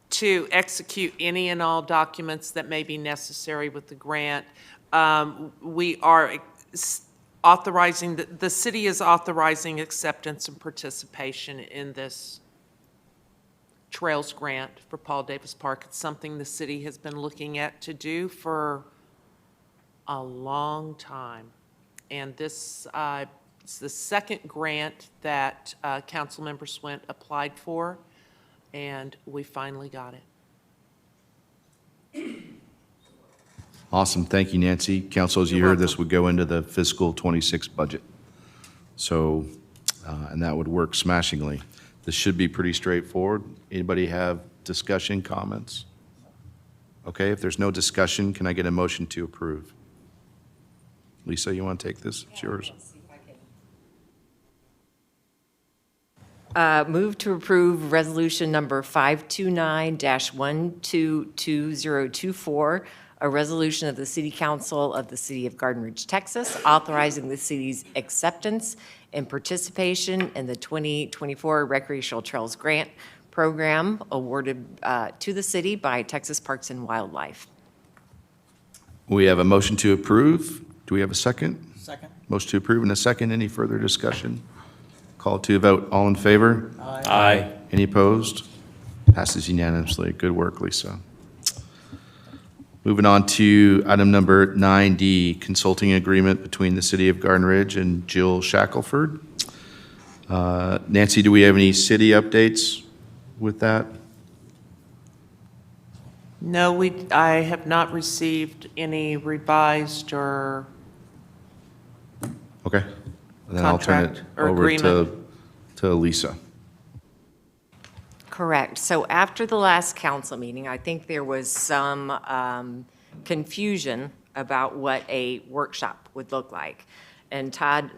to execute any and all documents that may be necessary with the grant. We are authorizing, the city is authorizing acceptance and participation in this Trails Grant for Paul Davis Park. It's something the city has been looking at to do for a long time. And this, it's the second grant that Councilmember Swint applied for, and we finally got it. Awesome, thank you, Nancy. Council, as you heard, this would go into the fiscal '26 budget. So, and that would work smashingly. This should be pretty straightforward. Anybody have discussion, comments? Okay, if there's no discussion, can I get a motion to approve? Lisa, you want to take this? It's yours. Move to approve resolution number 529-122024, a resolution of the City Council of the City of Garden Ridge, Texas, authorizing the city's acceptance and participation in the 2024 Recreational Trails Grant Program awarded to the city by Texas Parks and Wildlife. We have a motion to approve. Do we have a second? Second. Motion to approve and a second. Any further discussion? Call to a vote. All in favor? Aye. Any opposed? Passes unanimously. Good work, Lisa. Moving on to item number 9D, consulting agreement between the City of Garden Ridge and Jill Shackelford. Nancy, do we have any city updates with that? No, I have not received any revised or Okay. And then I'll turn it Contract or over agreement. to Lisa. Correct. So after the last council meeting, I think there was some confusion about what a workshop would look like. And Todd,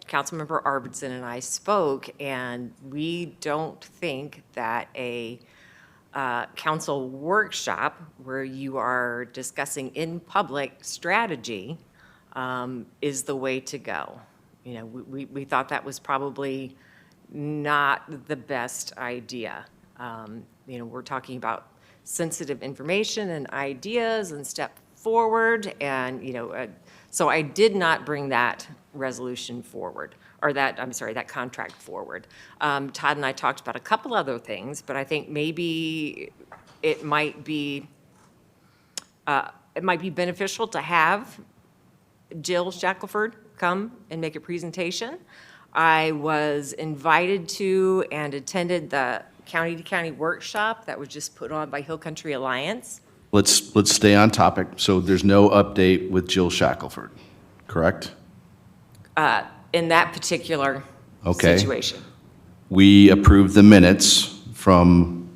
Councilmember Arvidsson and I spoke, and we don't think that a council workshop where you are discussing in public strategy is the way to go. You know, we thought that was probably not the best idea. You know, we're talking about sensitive information and ideas and step forward, and, you know, so I did not bring that resolution forward, or that, I'm sorry, that contract forward. Todd and I talked about a couple other things, but I think maybe it might be beneficial to have Jill Shackelford come and make a presentation. I was invited to and attended the county-to-county workshop that was just put on by Hill Country Alliance. Let's stay on topic. So there's no update with Jill Shackelford, correct? In that particular Okay. situation. We approved the minutes from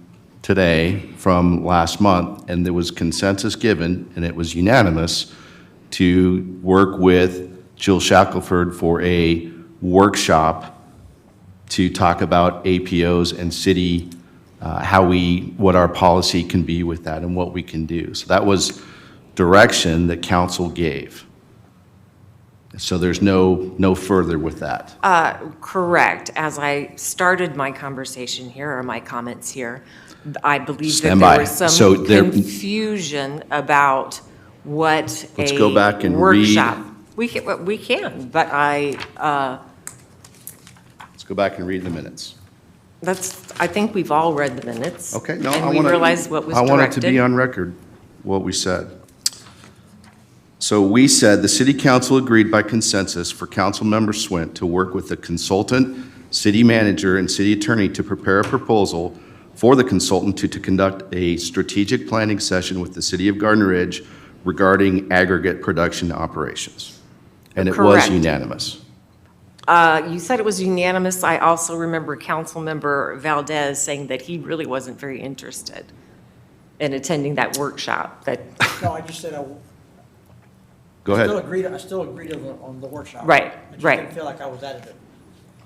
today, from last month, and there was consensus given, and it was unanimous to work with Jill Shackelford for a workshop to talk about APOs and city, what our policy can be with that and what we can do. So that was direction that council gave. So there's no further with that. Correct. As I started my conversation here, or my comments here, I believe that Stand by. there was So some there- confusion about what Let's a go back and read. workshop. We can, but Let's go back and read the minutes. I think we've all read the minutes. Okay, no, And I we want to. realized what was I directed. want it to be on record, what we said. So we said, the city council agreed by consensus for Councilmember Swint to work with the consultant, city manager, and city attorney to prepare a proposal for the consultant to conduct a strategic planning session with the city of Garden Ridge regarding aggregate production operations. And it was Correct. unanimous. You said it was unanimous. I also remember Councilmember Valdez saying that he really wasn't very interested in attending that workshop, that, No, I just said Go I ahead. still agreed on the workshop. Right, I just right. didn't feel like I was additive,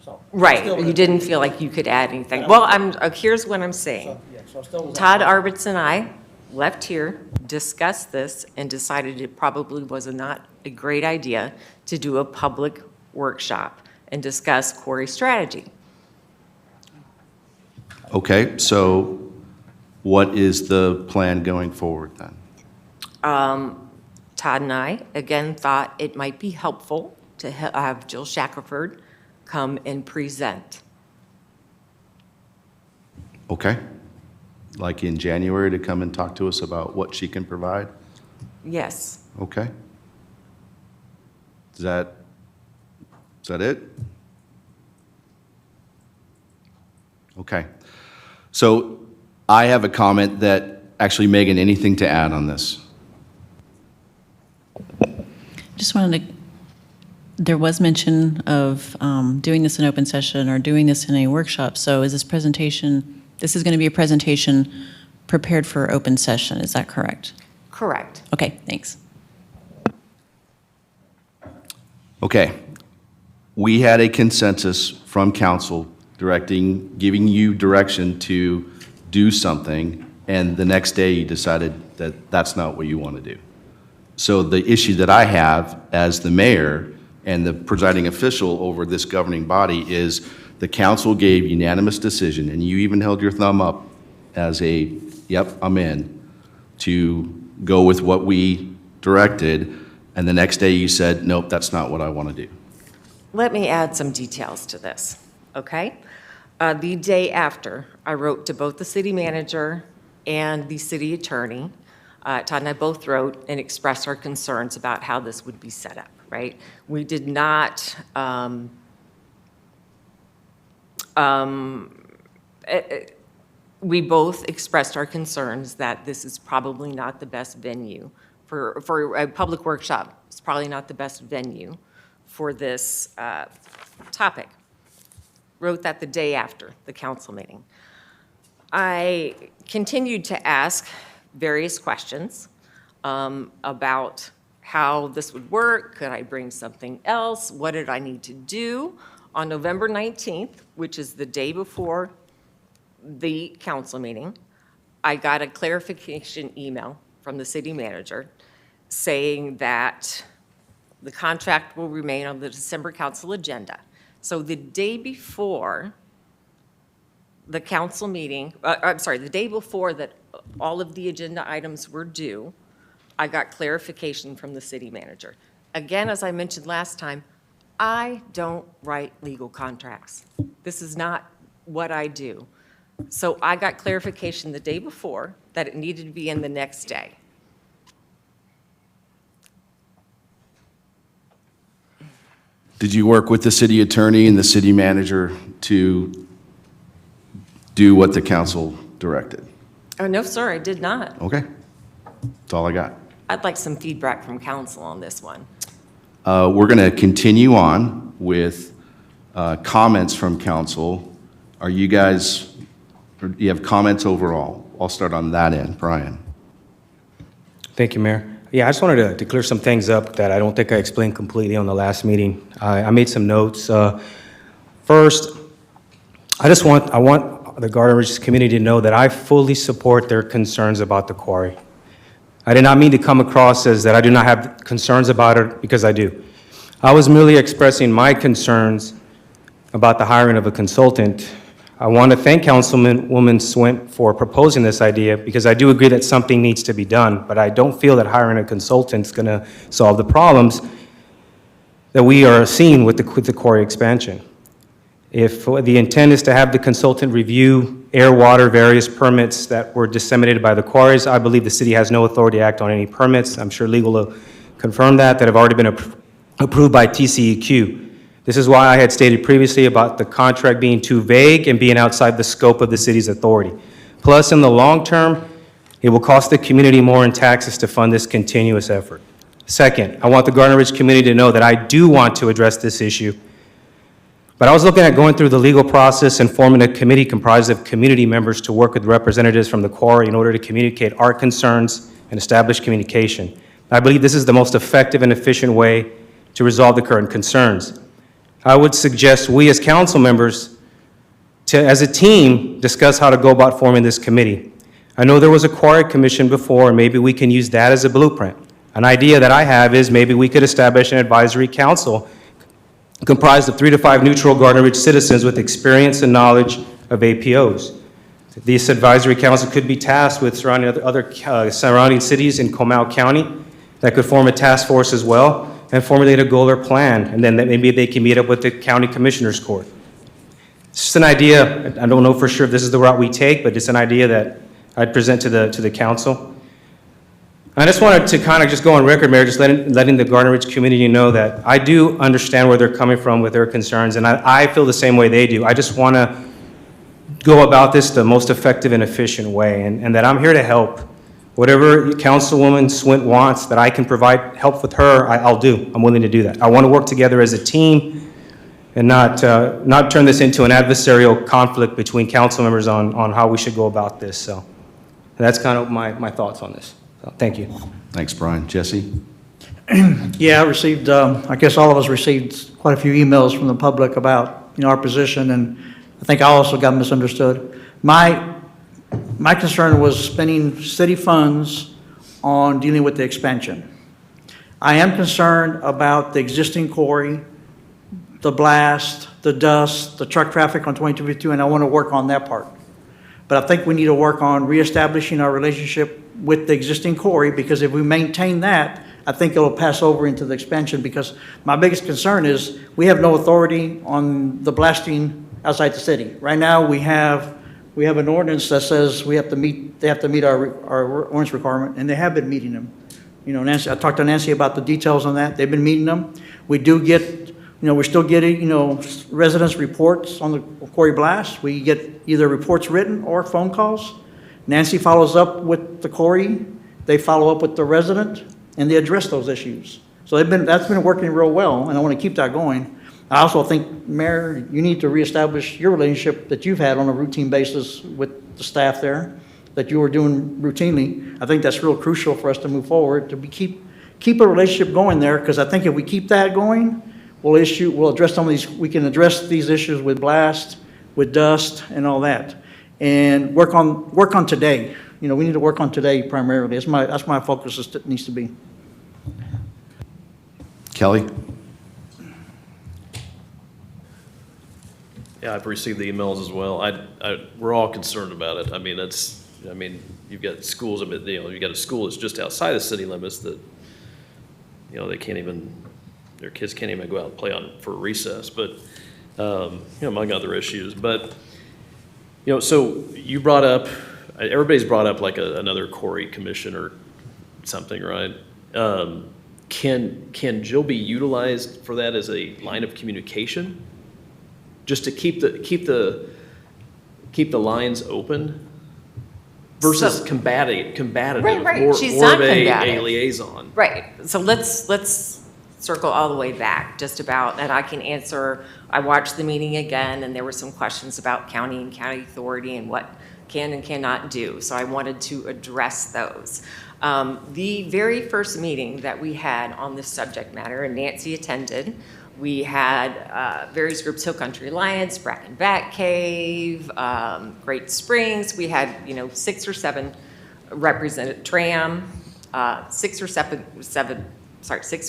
so. right, Still you would- didn't feel like you could add anything. Yeah. Well, here's what I'm saying. yes. so I still was. Todd Arbitz and I left here, discussed this, and decided it probably was not a great idea to do a public workshop and discuss quarry strategy. Okay, so what is the plan going forward then? Todd and I, again, thought it might be helpful to have Jill Shackelford come and present. Okay. Like in January to come and talk to us about what she can provide? Yes. Okay. Is that it? Okay. So I have a comment that, actually, Megan, anything to add on this? Just wanted to, there was mention of doing this in open session or doing this in a workshop. So is this presentation, this is going to be a presentation prepared for open session, is that correct? Correct. Okay, thanks. Okay. We had a consensus from council giving you direction to do something, and the next day you decided that that's not what you want to do. So the issue that I have as the mayor and the presiding official over this governing body is the council gave unanimous decision, and you even held your thumb up as a, yep, I'm in, to go with what we directed, and the next day you said, nope, that's not what I want to do. Let me add some details to this, okay? The day after, I wrote to both the city manager and the city attorney. Todd and I both wrote and expressed our concerns about how this would be set up, right? We did not, we both expressed our concerns that this is probably not the best venue for a public workshop. It's probably not the best venue for this topic. Wrote that the day after the council meeting. I continued to ask various questions about how this would work. Could I bring something else? What did I need to do? On November 19th, which is the day before the council meeting, I got a clarification email from the city manager saying that the contract will remain on the December council agenda. So the day before the council meeting, the day before that all of the agenda items were due, I got clarification from the city manager. Again, as I mentioned last time, I don't write legal contracts. This is not what I do. So I got clarification the day before that it needed to be in the next day. Did you work with the city attorney and the city manager to do what the council directed? Oh, no, sir, I did not. Okay, that's all I got. I'd like some feedback from council on this one. We're going to continue on with comments from council. Are you guys, or do you have comments overall? I'll start on that end. Brian. Thank you, Mayor. Yeah, I just wanted to clear some things up that I don't think I explained completely on the last meeting. I made some notes. First, I want the Garden Ridge community to know that I fully support their concerns about the quarry. I did not mean to come across as that I do not have concerns about it, because I do. I was merely expressing my concerns about the hiring of a consultant. I want to thank Councilwoman Swint for proposing this idea, because I do agree that something needs to be done, but I don't feel that hiring a consultant is going to solve the problems that we are seeing with the quarry expansion. If the intent is to have the consultant review air, water, various permits that were disseminated by the quarries, I believe the city has no authority to act on any permits. I'm sure legal will confirm that have already been approved by TCEQ. This is why I had stated previously about the contract being too vague and being outside the scope of the city's authority. Plus, in the long term, it will cost the community more in taxes to fund this continuous effort. Second, I want the Garden Ridge community to know that I do want to address this issue. But I was looking at going through the legal process and forming a committee comprised of community members to work with representatives from the quarry in order to communicate our concerns and establish communication. I believe this is the most effective and efficient way to resolve the current concerns. I would suggest we as council members to, as a team, discuss how to go about forming this committee. I know there was a quarry commission before, and maybe we can use that as a blueprint. An idea that I have is maybe we could establish an advisory council comprised of 3 to 5 neutral Gardner Ridge citizens with experience and knowledge of APOs. This advisory council could be tasked with surrounding cities in Comal County that could form a task force as well and formulate a goal or plan, and then maybe they can meet up with the county commissioners court. It's just an idea. I don't know for sure if this is the route we take, but it's an idea that I'd present to the council. I just wanted to kind of just go on record, Mayor, just letting the Gardner Ridge community know that I do understand where they're coming from with their concerns, and I feel the same way they do. I just want to go about this the most effective and efficient way, and that I'm here to help. Whatever Councilwoman Swint wants that I can provide help with her, I'll do. I'm willing to do that. I want to work together as a team and not turn this into an adversarial conflict between council members on how we should go about this. So that's kind of my thoughts on this. So thank you. Thanks, Brian. Jesse? Yeah, I received, I guess all of us received quite a few emails from the public about, our position, and I think I also got misunderstood. My concern was spending city funds on dealing with the expansion. I am concerned about the existing quarry, the blast, the dust, the truck traffic on 2252, and I want to work on that part. But I think we need to work on reestablishing our relationship with the existing quarry, because if we maintain that, I think it'll pass over into the expansion, because my biggest concern is we have no authority on the blasting outside the city. Right now, we have an ordinance that says they have to meet our ordinance requirement, and they have been meeting them. Nancy, I talked to Nancy about the details on that. They've been meeting them. We do get, we're still getting, residents' reports on the quarry blast. We get either reports written or phone calls. Nancy follows up with the quarry. They follow up with the resident, and they address those issues. So that's been working real well, and I want to keep that going. I also think, Mayor, you need to reestablish your relationship that you've had on a routine basis with the staff there, that you were doing routinely. I think that's real crucial for us to move forward, to keep a relationship going there, because I think if we keep that going, we'll address some of these, we can address these issues with blast, with dust, and all that. And work on today. We need to work on today primarily. That's my focus, it needs to be. Kelly? Yeah, I've received the emails as well. We're all concerned about it. I mean, you've got schools, you've got a school that's just outside the city limits that, they can't even, their kids can't even go out and play on for recess, but, among other issues. But, so you brought up, everybody's brought up like another quarry commission or something, right? Can Jill be utilized for that as a line of communication? Just to keep the lines open versus combative, Right. more She's of not a combative. liaison. Right, so let's circle all the way back just about, and I can answer, I watched the meeting again, and there were some questions about county and county authority and what can and cannot do, so I wanted to address those. The very first meeting that we had on this subject matter, and Nancy attended, we had various groups, Hill Country Alliance, Bracken Bat Cave, Great Springs. We had, 6 or 7 represented, TRAM, 6 or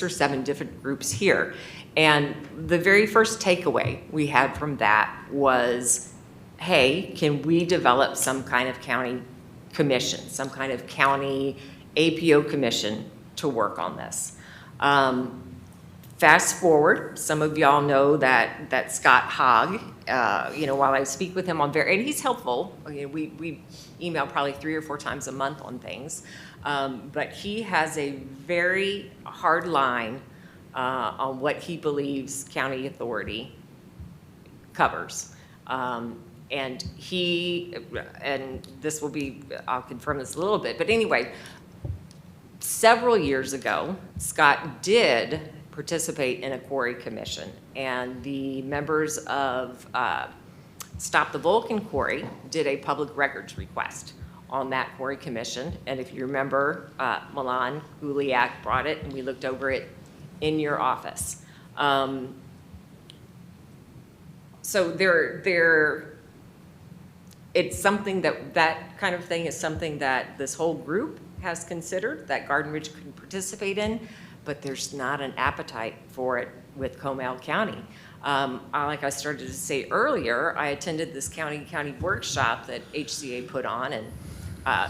7 different groups here. And the very first takeaway we had from that was, hey, can we develop some kind of county commission, some kind of county APO commission to work on this? Fast forward, some of y'all know that Scott Hogg, while I speak with him on and he's helpful. We email probably 3 or 4 times a month on things, but he has a very hard line on what he believes county authority covers. And this will be, I'll confirm this a little bit, but anyway, several years ago, Scott did participate in a quarry commission, and the members of Stop the Vulcan Quarry did a public records request on that quarry commission. And if you remember, Milan Guliak brought it, and we looked over it in your office. So there it's something that kind of thing is something that this whole group has considered, that Garden Ridge can participate in, but there's not an appetite for it with Comal County. Like I started to say earlier, I attended this county workshop that HCA put on, and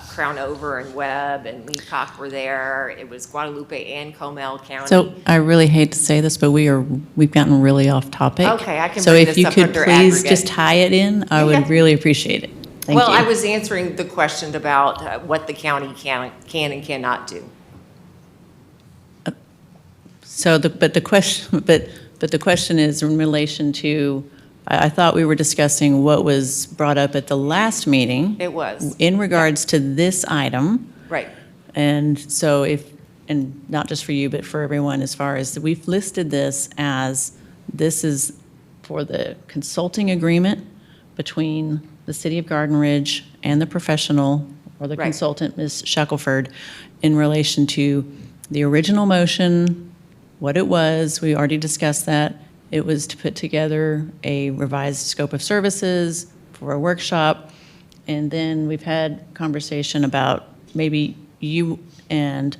Crown Over and Webb and Leacock were there. It was Guadalupe and Comal County. So I really hate to say this, but we've gotten really off topic. Okay, I can So bring if this you up could under please aggregate. just tie it in, I would Okay. really appreciate it. Thank you. Well, I was answering the question about what the county can and cannot do. So but the question is in relation to, I thought we were discussing what was brought up at the last meeting. It was. In regards to this item. Right. And so and not just for you, but for everyone, as far as, we've listed this as, this is for the consulting agreement between the city of Garden Ridge and the professional, or the Right. consultant, Ms. Shackelford, in relation to the original motion, what it was, we already discussed that. It was to put together a revised scope of services for a workshop. And then we've had conversation about maybe you and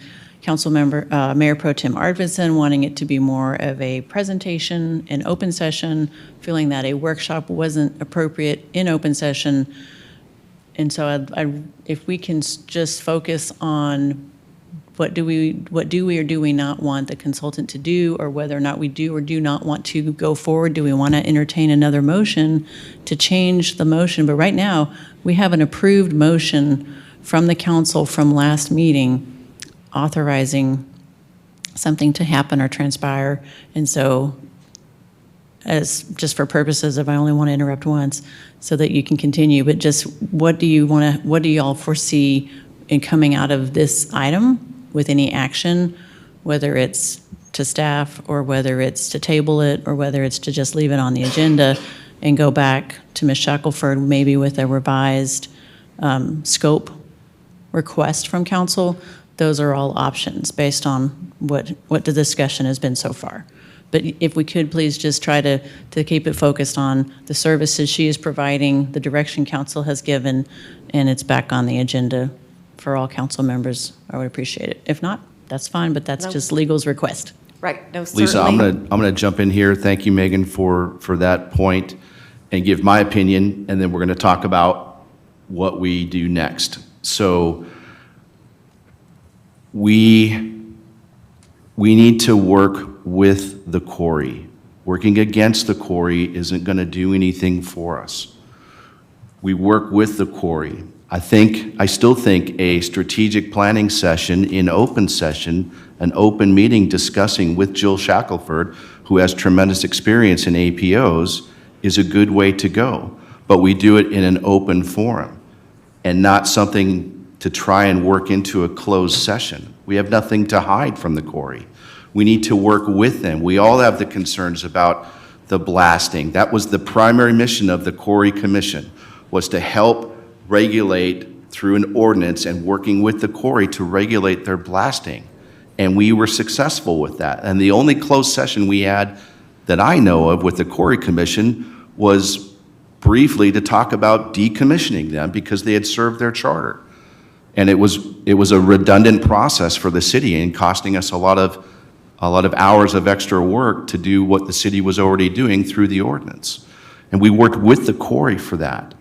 Mayor Pro Tem Arvidsson wanting it to be more of a presentation in open session, feeling that a workshop wasn't appropriate in open session. And so if we can just focus on what do we or do we not want the consultant to do, or whether or not we do or do not want to go forward? Do we want to entertain another motion to change the motion? But right now, we have an approved motion from the council from last meeting authorizing something to happen or transpire. And so, as just for purposes of, I only want to interrupt once so that you can continue, but just what do you all foresee in coming out of this item with any action, whether it's to staff or whether it's to table it or whether it's to just leave it on the agenda and go back to Ms. Shackelford maybe with a revised scope request from council? Those are all options based on what the discussion has been so far. But if we could please just try to keep it focused on the services she is providing, the direction council has given, and it's back on the agenda for all council members, I would appreciate it. If not, that's fine, but that's No. just legal's request. Right, no, Lisa, I'm certainly. gonna jump in here. Thank you, Megan, for that point, and give my opinion, and then we're gonna talk about what we do next. So we need to work with the quarry. Working against the quarry isn't gonna do anything for us. We work with the quarry. I still think a strategic planning session in open session, an open meeting discussing with Jill Shackelford, who has tremendous experience in APOs, is a good way to go. But we do it in an open forum and not something to try and work into a closed session. We have nothing to hide from the quarry. We need to work with them. We all have the concerns about the blasting. That was the primary mission of the Quarry Commission, was to help regulate through an ordinance and working with the quarry to regulate their blasting. And we were successful with that. And the only closed session we had that I know of with the Quarry Commission was briefly to talk about decommissioning them because they had served their charter. And it was a redundant process for the city and costing us a lot of hours of extra work to do what the city was already doing through the ordinance. And we worked with the quarry for that.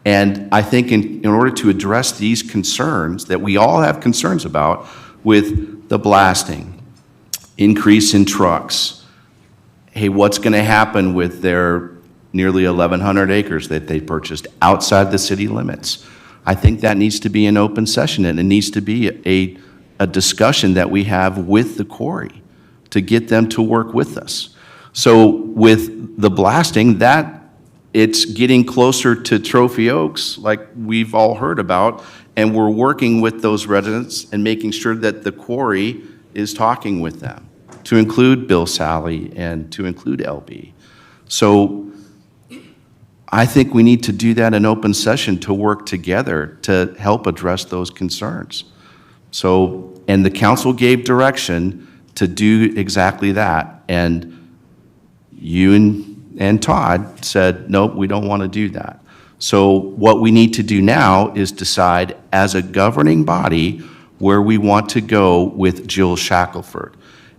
And I think in order to address these concerns that we all have concerns about with the blasting, increase in trucks, hey, what's going to happen with their nearly 1,100 acres that they purchased outside the city limits? I think that needs to be an open session, and it needs to be a discussion that we have with the quarry to get them to work with us. So with the blasting, it's getting closer to Trophy Oaks, like we've all heard about, and we're working with those residents and making sure that the quarry is talking with them, to include Bill Sally and to include LB. So I think we need to do that in open session to work together to help address those concerns. So, and the council gave direction to do exactly that, and you and Todd said, nope, we don't want to do that. So what we need to do now is decide as a governing body where we want to go with Jill Shackelford.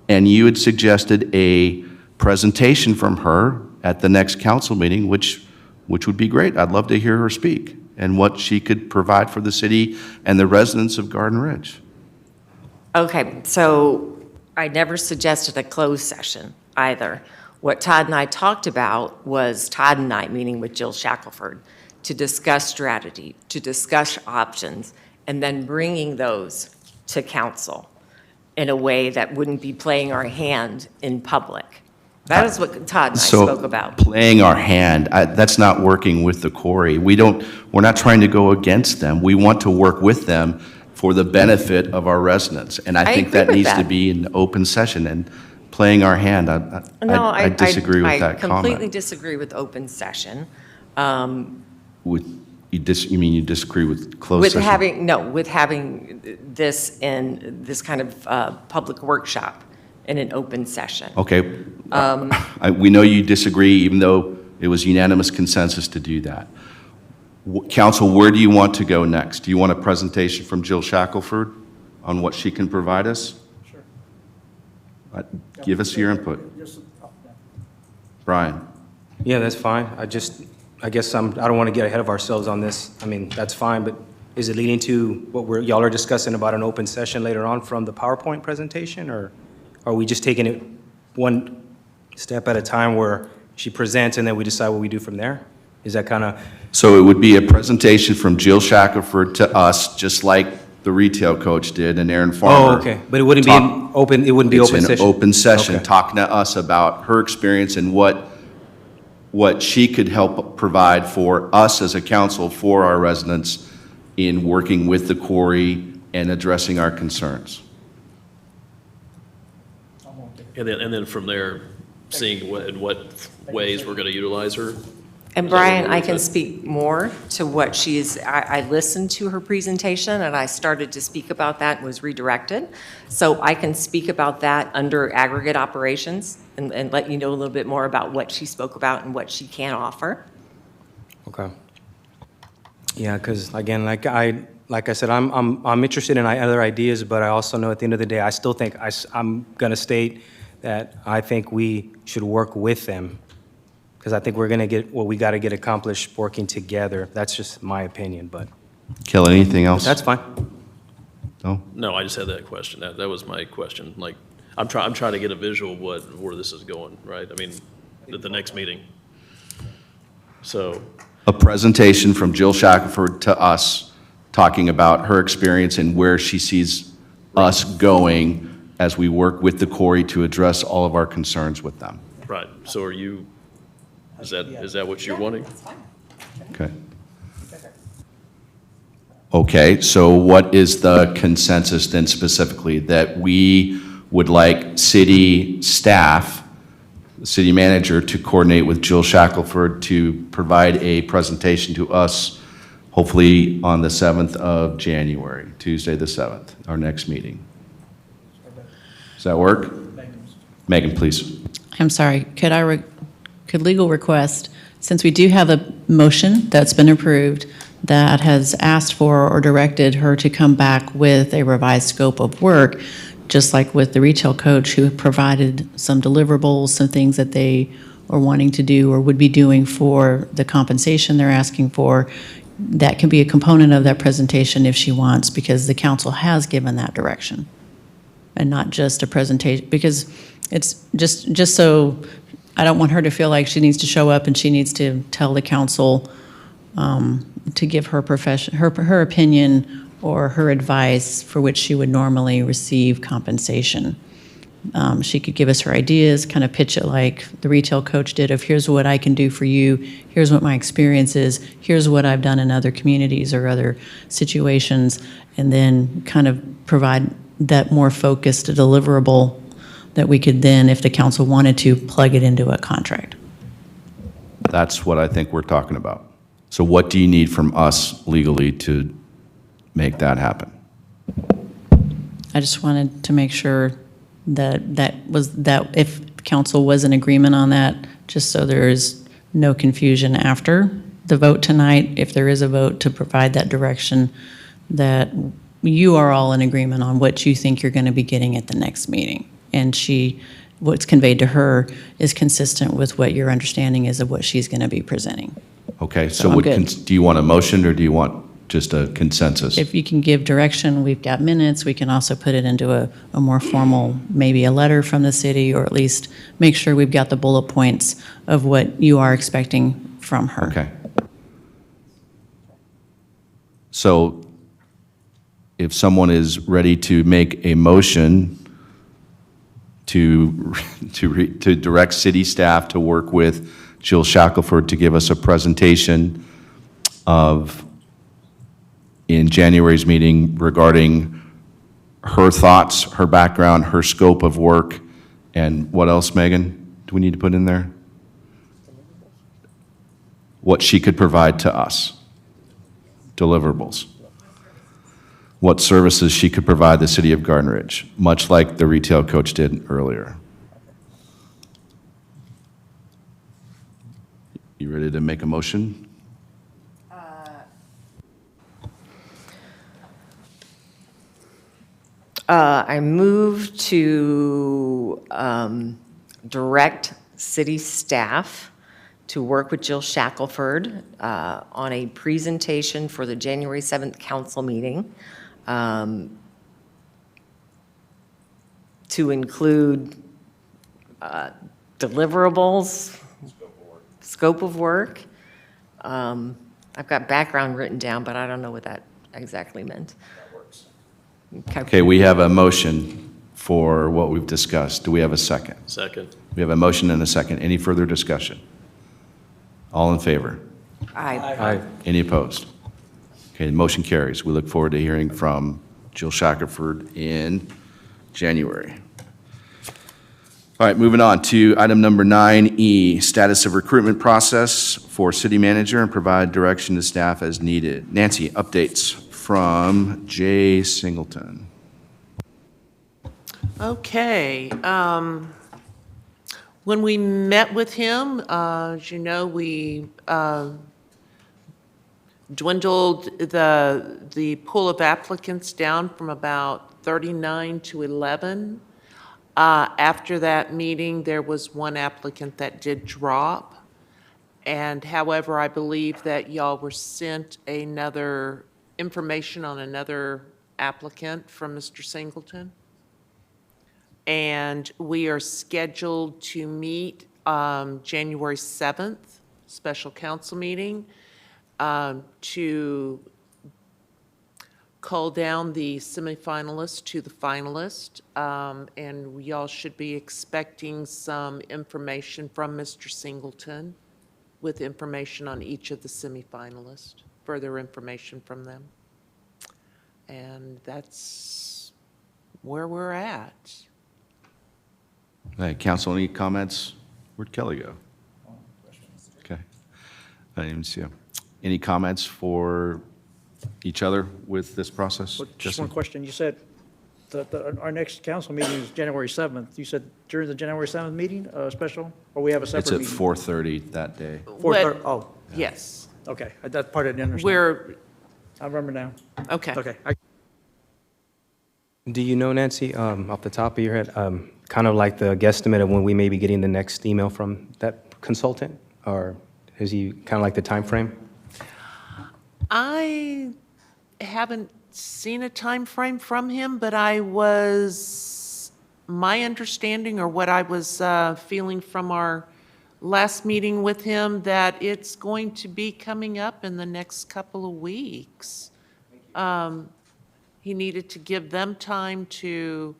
And you had suggested a presentation from her at the next council meeting, which would be great. I'd love to hear her speak and what she could provide for the city and the residents of Garden Ridge. Okay, so I never suggested a closed session either. What Todd and I talked about was Todd and I meeting with Jill Shackelford to discuss strategy, to discuss options, and then bringing those to council in a way that wouldn't be playing our hand in public. That is what Todd and I spoke about. So playing our hand, that's not working with the quarry. We're not trying to go against them. We want to work with them for the benefit of our residents. And I think agree that with needs to that. be an open session. And playing our hand, I disagree with that I completely comment. disagree with open session. You mean you disagree with closed With session? having this in this kind of public workshop in an open session. Okay. We know you disagree, even though it was unanimous consensus to do that. Council, where do you want to go next? Do you want a presentation from Jill Shackelford on what she can provide us? Sure. Give us your input. Brian? Yeah, that's fine. I guess I don't want to get ahead of ourselves on this. I mean, that's fine, but is it leading to what y'all are discussing about an open session later on from the PowerPoint presentation? Or are we just taking it one step at a time where she presents and then we decide what we do from there? Is that kind of? So it would be a presentation from Jill Shackelford to us, just like the retail coach did and Aaron Farmer. Oh, okay. But it wouldn't be an open, it wouldn't be open It's session? an open session, Okay. talking to us about her experience and what she could help provide for us as a council, for our residents in working with the quarry and addressing our concerns. And then from there, seeing in what ways we're going to utilize her. And Brian, I can speak more to what she is, I listened to her presentation and I started to speak about that and was redirected. So I can speak about that under aggregate operations and let you know a little bit more about what she spoke about and what she can offer. Okay. Yeah, because again, like I said, I'm interested in other ideas, but I also know at the end of the day, I still think I'm going to state that I think we should work with them, because I think we're going to get what we got to get accomplished working together. That's just my opinion, but. Kill anything else? That's fine. No? No, I just had that question. That was my question. Like, I'm trying to get a visual of where this is going, right? I mean, at the next meeting. So, A presentation from Jill Shackelford to us, talking about her experience and where she sees us going as we work with the quarry to address all of our concerns with them. right. So is that what you're wanting? Okay. Okay, so what is the consensus then specifically? That we would like city staff, the city manager, to coordinate with Jill Shackelford to provide a presentation to us, hopefully on the 7th of January, Tuesday the 7th, our next meeting. Does that work? Megan, please. I'm sorry, could legal request, since we do have a motion that's been approved that has asked for or directed her to come back with a revised scope of work, just like with the retail coach who provided some deliverables, some things that they are wanting to do or would be doing for the compensation they're asking for, that can be a component of that presentation if she wants, because the council has given that direction. And not just a presentation, because it's just so, I don't want her to feel like she needs to show up and she needs to tell the council to give her her opinion or her advice for which she would normally receive compensation. She could give us her ideas, kind of pitch it like the retail coach did of here's what I can do for you, here's what my experience is, here's what I've done in other communities or other situations, and then kind of provide that more focused deliverable that we could then, if the council wanted to, plug it into a contract. That's what I think we're talking about. So what do you need from us legally to make that happen? I just wanted to make sure that if council was in agreement on that, just so there is no confusion after, the vote tonight, if there is a vote to provide that direction, that you are all in agreement on what you think you're going to be getting at the next meeting. And what's conveyed to her is consistent with what your understanding is of what she's going to be presenting. Okay, So so I'm would, good. do you want a motion or do you want just a consensus? If you can give direction, we've got minutes, we can also put it into a more formal, maybe a letter from the city, or at least make sure we've got the bullet points of what you are expecting from her. Okay. So if someone is ready to make a motion to direct city staff to work with Jill Shackelford to give us a presentation in January's meeting regarding her thoughts, her background, her scope of work, and what else, Megan, do we need to put in there? What she could provide to us, deliverables. What services she could provide the city of Garden Ridge, much like the retail coach did earlier. You ready to make a motion? I move to direct city staff to work with Jill Shackelford on a presentation for the January 7th council meeting to include deliverables, scope of work. I've got background written down, but I don't know what that exactly meant. Okay, we have a motion for what we've discussed. Do we have a second? Second. We have a motion and a second. Any further discussion? All in favor? Aye. Any opposed? Okay, the motion carries. We look forward to hearing from Jill Shackelford in January. All right, moving on to item number 9E, status of recruitment process for city manager and provide direction to staff as needed. Nancy, updates from Jay Singleton. Okay. When we met with him, as you know, we dwindled the pool of applicants down from about 39 to 11. After that meeting, there was one applicant that did drop. And however, I believe that y'all were sent another information on another applicant from Mr. Singleton. And we are scheduled to meet January 7th, special council meeting, to cull down the semifinalists to the finalist. And y'all should be expecting some information from Mr. Singleton with information on each of the semifinalists, further information from them. And that's where we're at. Hey, council, any comments? Where'd Kelly go? Okay. I didn't even see him. Any comments for each other with this process? Just Jesse? one question. You said that our next council meeting is January 7th. You said during the January 7th meeting, special, or we have a It's separate at meeting? 4:30 that day. 4:30, oh, Yes. okay. That part I didn't understand. We're, I remember now. okay. Okay. Do you know, Nancy, off the top of your head, kind of like the guesstimate of when we may be getting the next email from that consultant? Or is he kind of like the time frame? I haven't seen a time frame from him, but my understanding or what I was feeling from our last meeting with him, that it's going to be coming up in the next couple of weeks. He needed to give them time to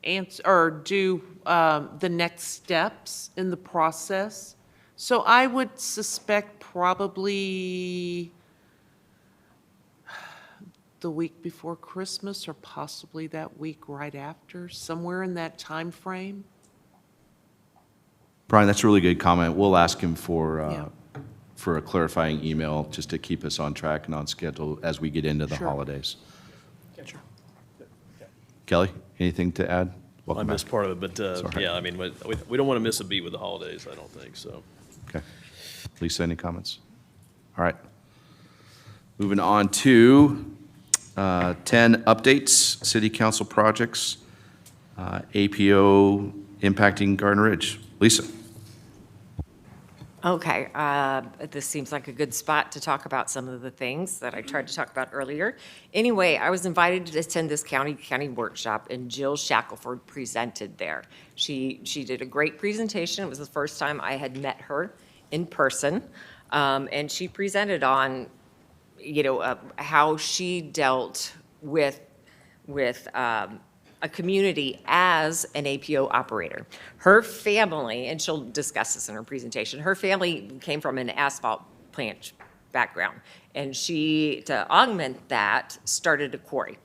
answer or do the next steps in the process. So I would suspect probably the week before Christmas or possibly that week right after, somewhere in that time frame. Brian, that's a really good comment. We'll ask him for Yeah. for a clarifying email, just to keep us on track and on schedule as we get into the Sure. holidays. Kelly, anything to add? I Welcome back. missed part of it, but Sorry. yeah, I mean, we don't want to miss a beat with the holidays, I don't think, so. Okay. Lisa, any comments? All right. Moving on to 10 updates, city council projects, APO impacting Garden Ridge. Lisa? Okay, this seems like a good spot to talk about some of the things that I tried to talk about earlier. Anyway, I was invited to attend this county workshop, and Jill Shackelford presented there. She did a great presentation. It was the first time I had met her in person, and she presented on, how she dealt with a community as an APO operator. Her family, and she'll discuss this in her presentation, her family came from an asphalt plant background. And she, to augment that, started a quarry.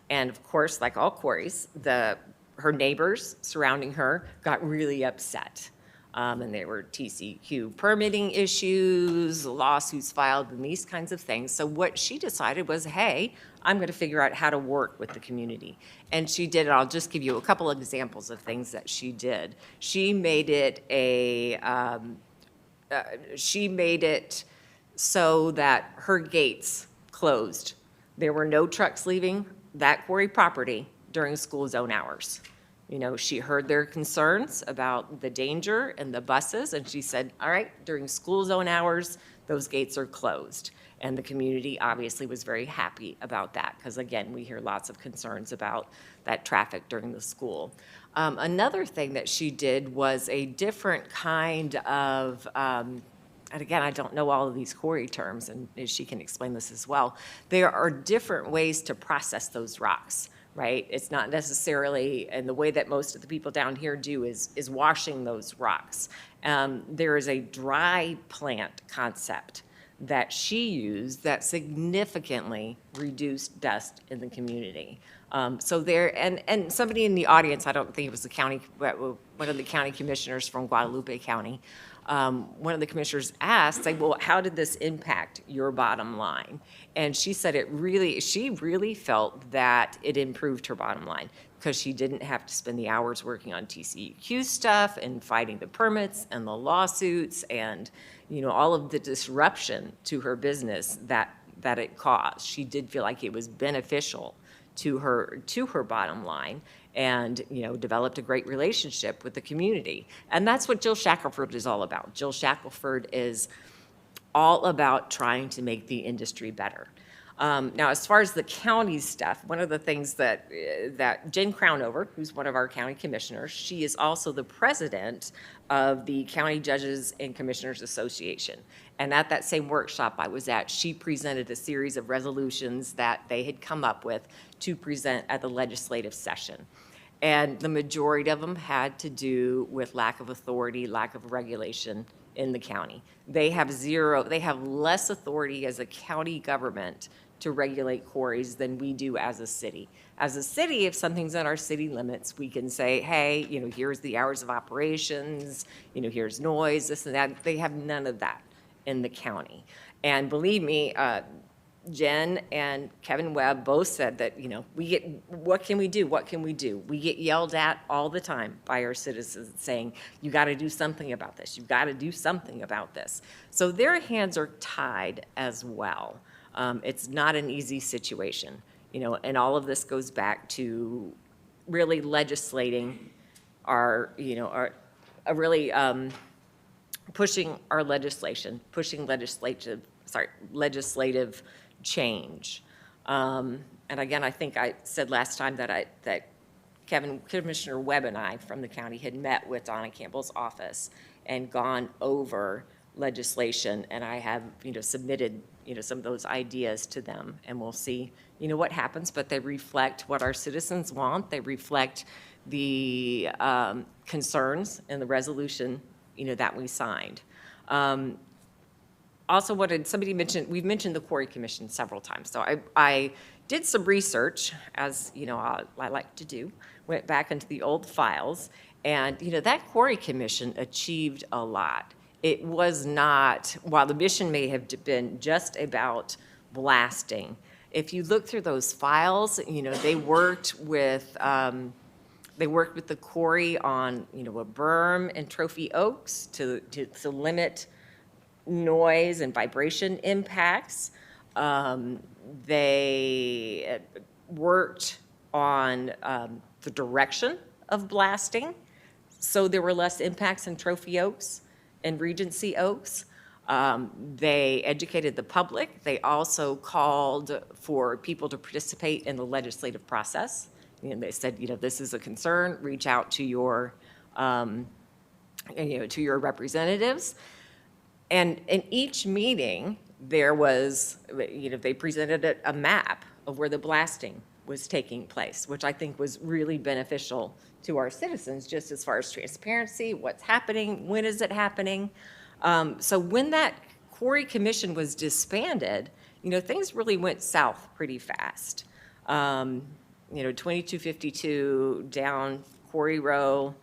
And of course, like all quarries, her neighbors surrounding her got really upset. And there were TCQ permitting issues, lawsuits filed, and these kinds of things. So what she decided was, hey, I'm going to figure out how to work with the community. And she did it. I'll just give you a couple of examples of things that she did. She made it so that her gates closed. There were no trucks leaving that quarry property during school zone hours. She heard their concerns about the danger and the buses, and she said, all right, during school zone hours, those gates are closed. And the community obviously was very happy about that because, again, we hear lots of concerns about that traffic during the school. Another thing that she did was a different kind of, and again, I don't know all of these quarry terms, and she can explain this as well. There are different ways to process those rocks. Right? It's not necessarily, and the way that most of the people down here do is washing those rocks. There is a dry plant concept that she used that significantly reduced dust in the community. So there, and somebody in the audience, I don't think it was one of the county commissioners from Guadalupe County, one of the commissioners asked, well, how did this impact your bottom line? And she said she really felt that it improved her bottom line because she didn't have to spend the hours working on TCEQ stuff and fighting the permits and the lawsuits and, all of the disruption to her business that it caused. She did feel like it was beneficial to her bottom line and, developed a great relationship with the community. And that's what Jill Shackelford is all about. Jill Shackelford is all about trying to make the industry better. Now, as far as the county stuff, one of the things that Jen Crownover, who's one of our county commissioners, she is also the president of the County Judges and Commissioners Association. And at that same workshop I was at, she presented a series of resolutions that they had come up with to present at the legislative session. And the majority of them had to do with lack of authority, lack of regulation in the county. They have less authority as a county government to regulate quarries than we do as a city. As a city, if something's in our city limits, we can say, hey, here's the hours of operations, here's noise, this and that. They have none of that in the county. And believe me, Jen and Kevin Webb both said that, we get, what can we do? What can we do? We get yelled at all the time by our citizens saying, you got to do something about this. You've got to do something about this. So their hands are tied as well. It's not an easy situation, and all of this goes back to really legislating pushing our legislation, pushing legislative change. And again, I think I said last time that Commissioner Webb and I from the county had met with Donna Campbell's office and gone over legislation, and I have, submitted, some of those ideas to them, and we'll see, what happens, but they reflect what our citizens want. They reflect the concerns in the resolution, that we signed. Also, we've mentioned the Quarry Commission several times. So I did some research, as I like to do, went back into the old files, and that Quarry Commission achieved a lot. It was not, while the mission may have been just about blasting, if you look through those files, they worked with the quarry on, a berm and trophy oaks to limit noise and vibration impacts. They worked on the direction of blasting, so there were less impacts in Trophy Oaks and Regency Oaks. They educated the public. They also called for people to participate in the legislative process. And they said, this is a concern, reach out to your, to your representatives. And in each meeting, there was, they presented a map of where the blasting was taking place, which I think was really beneficial to our citizens, just as far as transparency, what's happening, when is it happening. So when that Quarry Commission was disbanded, things really went south pretty fast. 2252 down Quarry Row,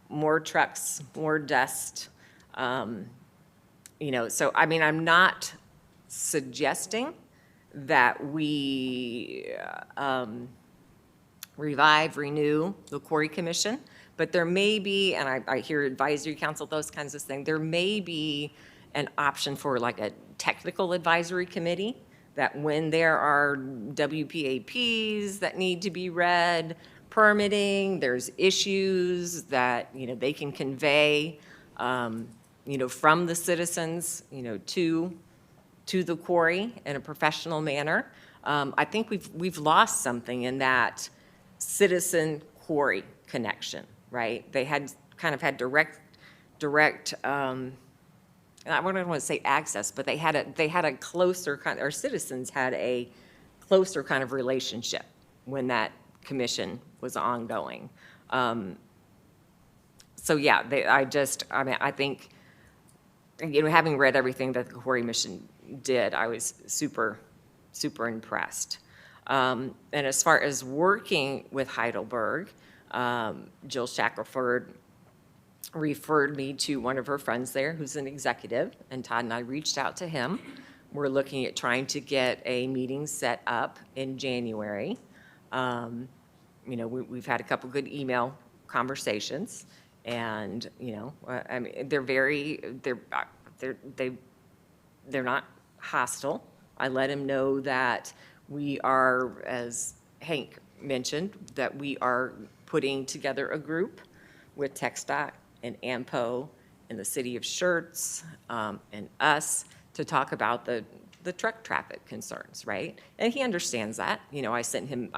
more trucks, more dust. So, I mean, I'm not suggesting that we renew the Quarry Commission, but there may be, and I hear advisory council, those kinds of things, there may be an option for like a technical advisory committee that when there are WPAPs that need to be read, permitting, there's issues that, they can convey, from the citizens, to the quarry in a professional manner. I think we've lost something in that citizen quarry connection, right? They had kind of had direct. I wouldn't want to say access, but they had a closer kind. Our citizens had a closer kind of relationship when that commission was ongoing. So yeah, I think, having read everything that the Quarry Mission did, I was super, super impressed. And as far as working with Heidelberg, Jill Shackelford referred me to one of her friends there who's an executive, and Todd and I reached out to him. We're looking at trying to get a meeting set up in January. We've had a couple good email conversations, and I mean, they're not hostile. I let him know that we are, as Hank mentioned, that we are putting together a group with TxDOT and AMPO and the city of Schertz and us to talk about the truck traffic concerns, right? And he understands that. I've sent him,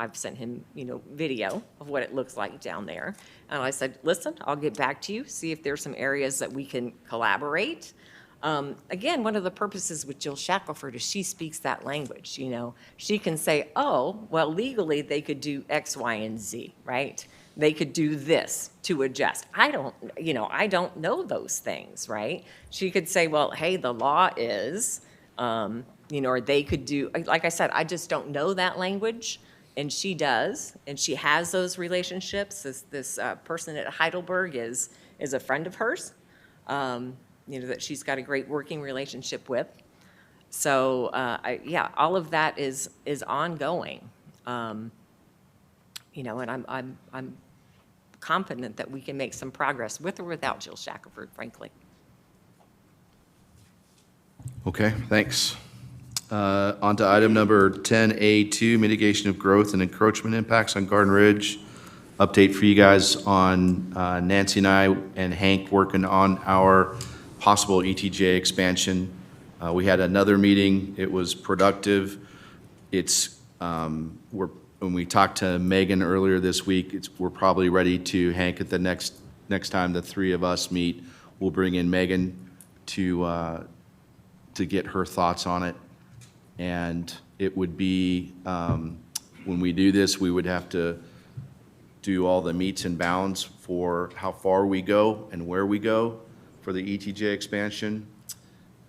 video of what it looks like down there. And I said, listen, I'll get back to you, see if there's some areas that we can collaborate. Again, one of the purposes with Jill Shackelford is she speaks that language, She can say, oh, well, legally they could do X, Y, and Z, right? They could do this to adjust. I don't know those things, right? She could say, well, hey, the law is, or they could do, like I said, I just don't know that language, and she does, and she has those relationships. This person at Heidelberg is a friend of hers, that she's got a great working relationship with. So, all of that is ongoing. And I'm confident that we can make some progress with or without Jill Shackelford, frankly. Okay, thanks. On to item number 10A2, mitigation of growth and encroachment impacts on Garden Ridge. Update for you guys on Nancy and I and Hank working on our possible ETJ expansion. We had another meeting. It was productive. When we talked to Megan earlier this week, we're probably ready to, Hank, at the next time the three of us meet, we'll bring in Megan to get her thoughts on it. And it would be, when we do this, we would have to do all the meets and bounds for how far we go and where we go for the ETJ expansion.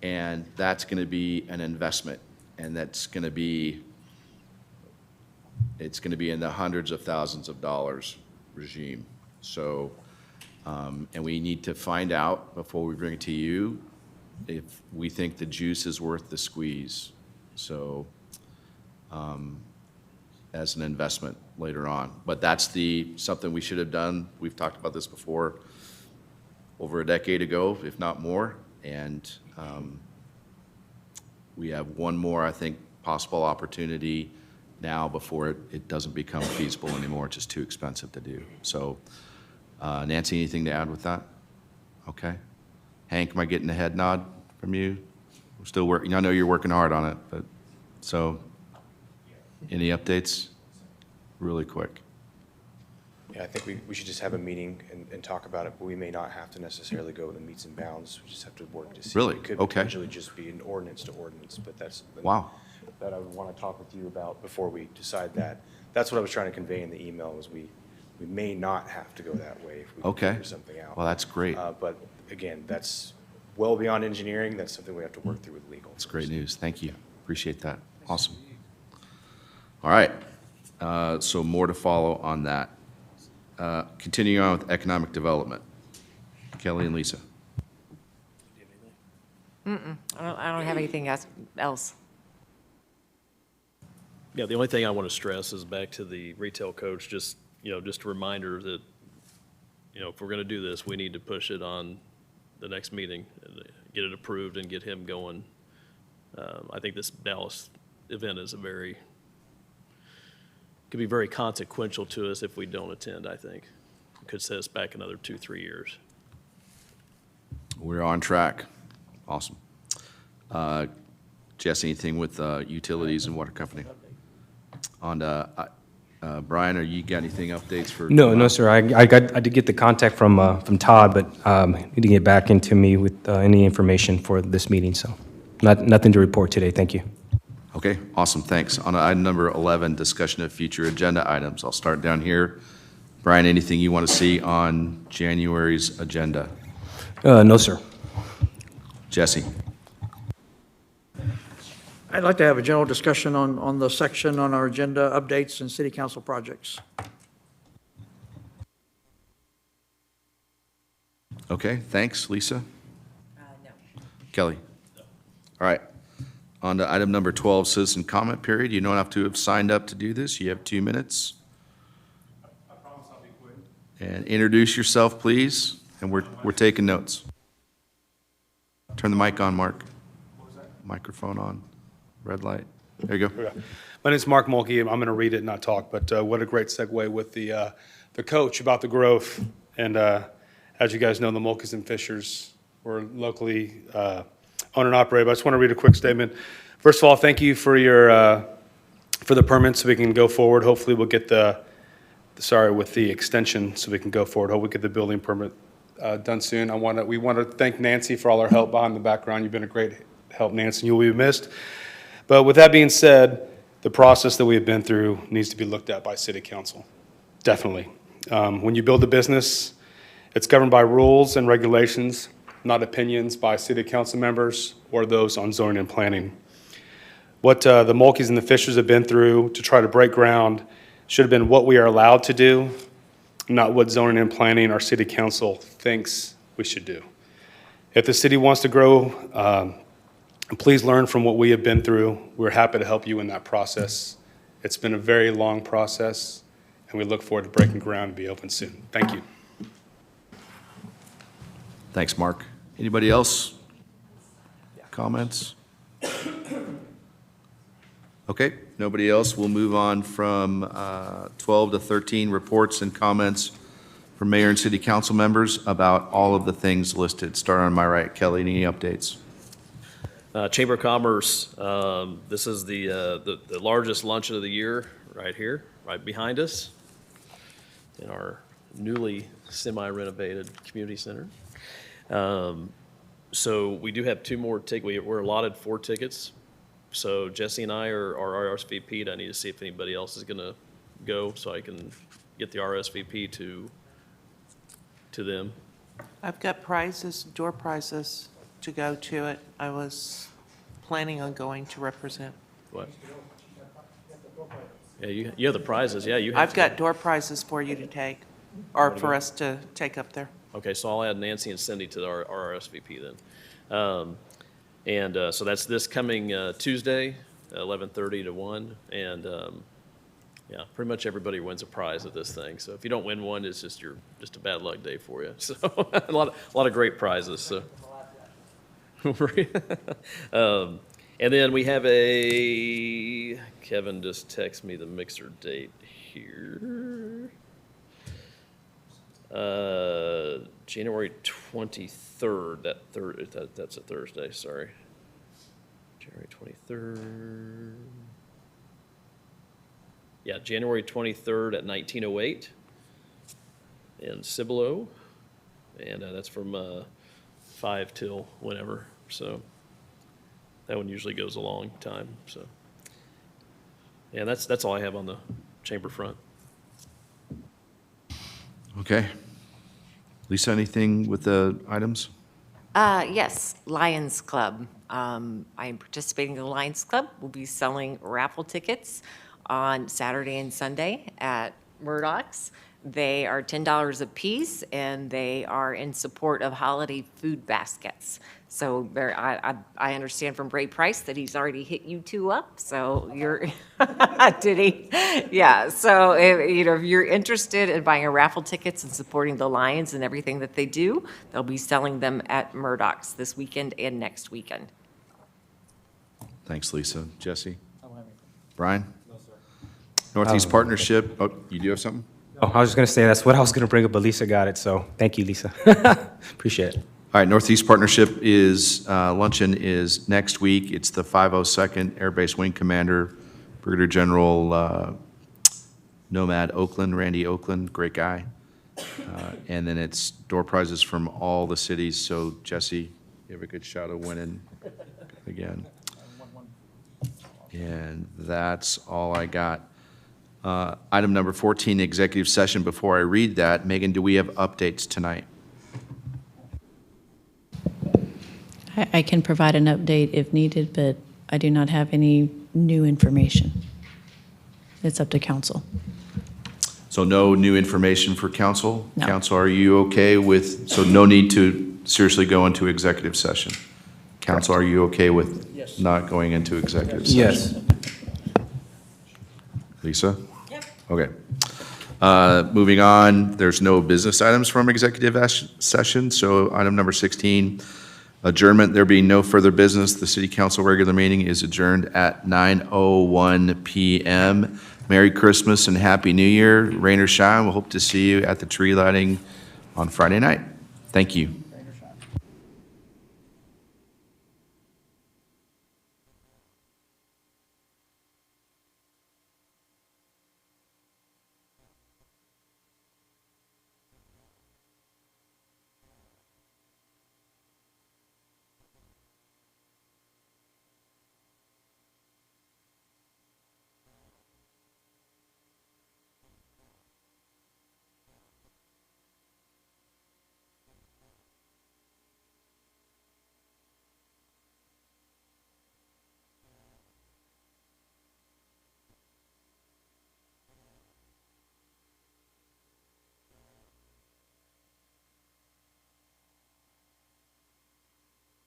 And that's going to be an investment, and it's going to be in the hundreds of thousands of dollars regime. So, and we need to find out before we bring it to you if we think the juice is worth the squeeze. So, as an investment later on. But that's something we should have done. We've talked about this before, over a decade ago, if not more. And we have one more, I think, possible opportunity now before it doesn't become feasible anymore. It's just too expensive to do. So Nancy, anything to add with that? Okay. Hank, am I getting a head nod from you? We're still working. I know you're working hard on it, but so any updates? Really quick. Yeah, I think we should just have a meeting and talk about it, but we may not have to necessarily go to meets and bounds. We just have to work to see. Really? It could Okay. potentially just be an ordinance to ordinance, but that's something Wow. that I would want to talk with you about before we decide that. That's what I was trying to convey in the email, was we may not have to go that way if we can Okay. figure something out. Well, that's great. But again, that's well beyond engineering. That's something we have to work through with legal. That's great news. Thank you. Appreciate that. Awesome. All right. So more to follow on that. Continuing on with economic development. Kelly and Lisa. I don't have anything else. Yeah, the only thing I want to stress is back to the retail coach, just a reminder that, if we're going to do this, we need to push it on the next meeting, and get it approved and get him going. I think this Dallas event is could be very consequential to us if we don't attend, I think. Could set us back another 2-3 years. We're on track. Awesome. Jess, anything with utilities and water company? On Brian, are you got anything updates for? No, sir. I did get the contact from Todd, but he didn't get back into me with any information for this meeting, so nothing to report today. Thank you. Okay, awesome, thanks. On item number 11, discussion of future agenda items. I'll start down here. Brian, anything you want to see on January's agenda? No, sir. Jesse? I'd like to have a general discussion on the section on our agenda, updates and city council projects. Okay, thanks. Lisa? No. Kelly? All right. On to item number 12, citizen comment period. You don't have to have signed up to do this. You have 2 minutes. I promise I'll be quick. And introduce yourself, please, and we're taking notes. Turn the mic on, Mark. What was that? Microphone on. Red light. There you go. Okay. My name's Mark Mulkey. I'm going to read it, not talk, but what a great segue with the coach about the growth. And as you guys know, the Mulkeys and Fishers were locally owned and operated. But I just want to read a quick statement. First of all, thank you for the permits so we can go forward. Hopefully we'll get with the extension so we can go forward. Hope we get the building permit done soon. We want to thank Nancy for all her help behind the background. You've been a great help, Nancy. You'll be missed. But with that being said, the process that we have been through needs to be looked at by City Council. Definitely. When you build a business, it's governed by rules and regulations, not opinions by City Council members or those on zoning and planning. What the Mulkeys and the Fishers have been through to try to break ground should have been what we are allowed to do, not what zoning and planning or City Council thinks we should do. If the city wants to grow, please learn from what we have been through. We're happy to help you in that process. It's been a very long process, and we look forward to breaking ground and be open soon. Thank you. Thanks, Mark. Anybody else? Comments? Okay, nobody else. We'll move on from 12 to 13, reports and comments from mayor and city council members about all of the things listed. Start on my right. Kelly, any updates? Chamber of Commerce, this is the largest luncheon of the year right here, right behind us in our newly semi-renovated community center. So we do have 2 more tickets. We're allotted 4 tickets. So Jesse and I are RSVP'd. I need to see if anybody else is going to go so I can get the RSVP to them. I've got prizes, door prizes to go to it. I was planning on going to represent. What? Yeah, you have the prizes. Yeah, you have I've to got go. door prizes for you to take, or for us to take up there. Okay, so I'll add Nancy and Cindy to our RSVP then. So that's this coming Tuesday, 11:30 to 1. And yeah, pretty much everybody wins a prize at this thing. So if you don't win one, it's just a bad luck day for you. So a lot of great prizes. So And then we have Kevin just texted me the mixer date here. January 23rd, that's a Thursday, sorry. January 23rd. Yeah, January 23rd at 1908 in Cibolo. And that's from 5 till whenever, so that one usually goes a long time, so. And that's all I have on the chamber front. Okay. Lisa, anything with the items? Yes, Lions Club. I am participating in the Lions Club. We'll be selling raffle tickets on Saturday and Sunday at Murdoch's. They are $10 a piece, and they are in support of holiday food baskets. So I understand from Ray Price that he's already hit you two up, so you're, did he? Yeah, so if you're interested in buying a raffle tickets and supporting the Lions and everything that they do, they'll be selling them at Murdoch's this weekend and next weekend. Thanks, Lisa. Jesse? Brian? No, sir. Northeast Partnership, oh, you do have something? Oh, I was just going to say, that's what I was going to bring up, but Lisa got it, so thank you, Lisa. Appreciate it. All right, Northeast Partnership is, luncheon is next week. It's the 502nd Air Base Wing Commander, Brigadier General Nomad Oakland, Randy Oakland, great guy. And then it's door prizes from all the cities, so Jesse, you have a good shot of winning again. And that's all I got. Item number 14, executive session. Before I read that, Megan, do we have updates tonight? I can provide an update if needed, but I do not have any new information. It's up to council. So no new information for council? No. Council, are you okay with, so no need to seriously go into executive session? Council, are you okay with not going into executive session? Yes. Lisa? Yep. Okay. Moving on, there's no business items from executive session, so item number 16, adjournment. There being no further business, the city council regular meeting is adjourned at 9:01 p.m. Merry Christmas and Happy New Year. Rain or shine, we'll hope to see you at the tree lighting on Friday night. Thank you.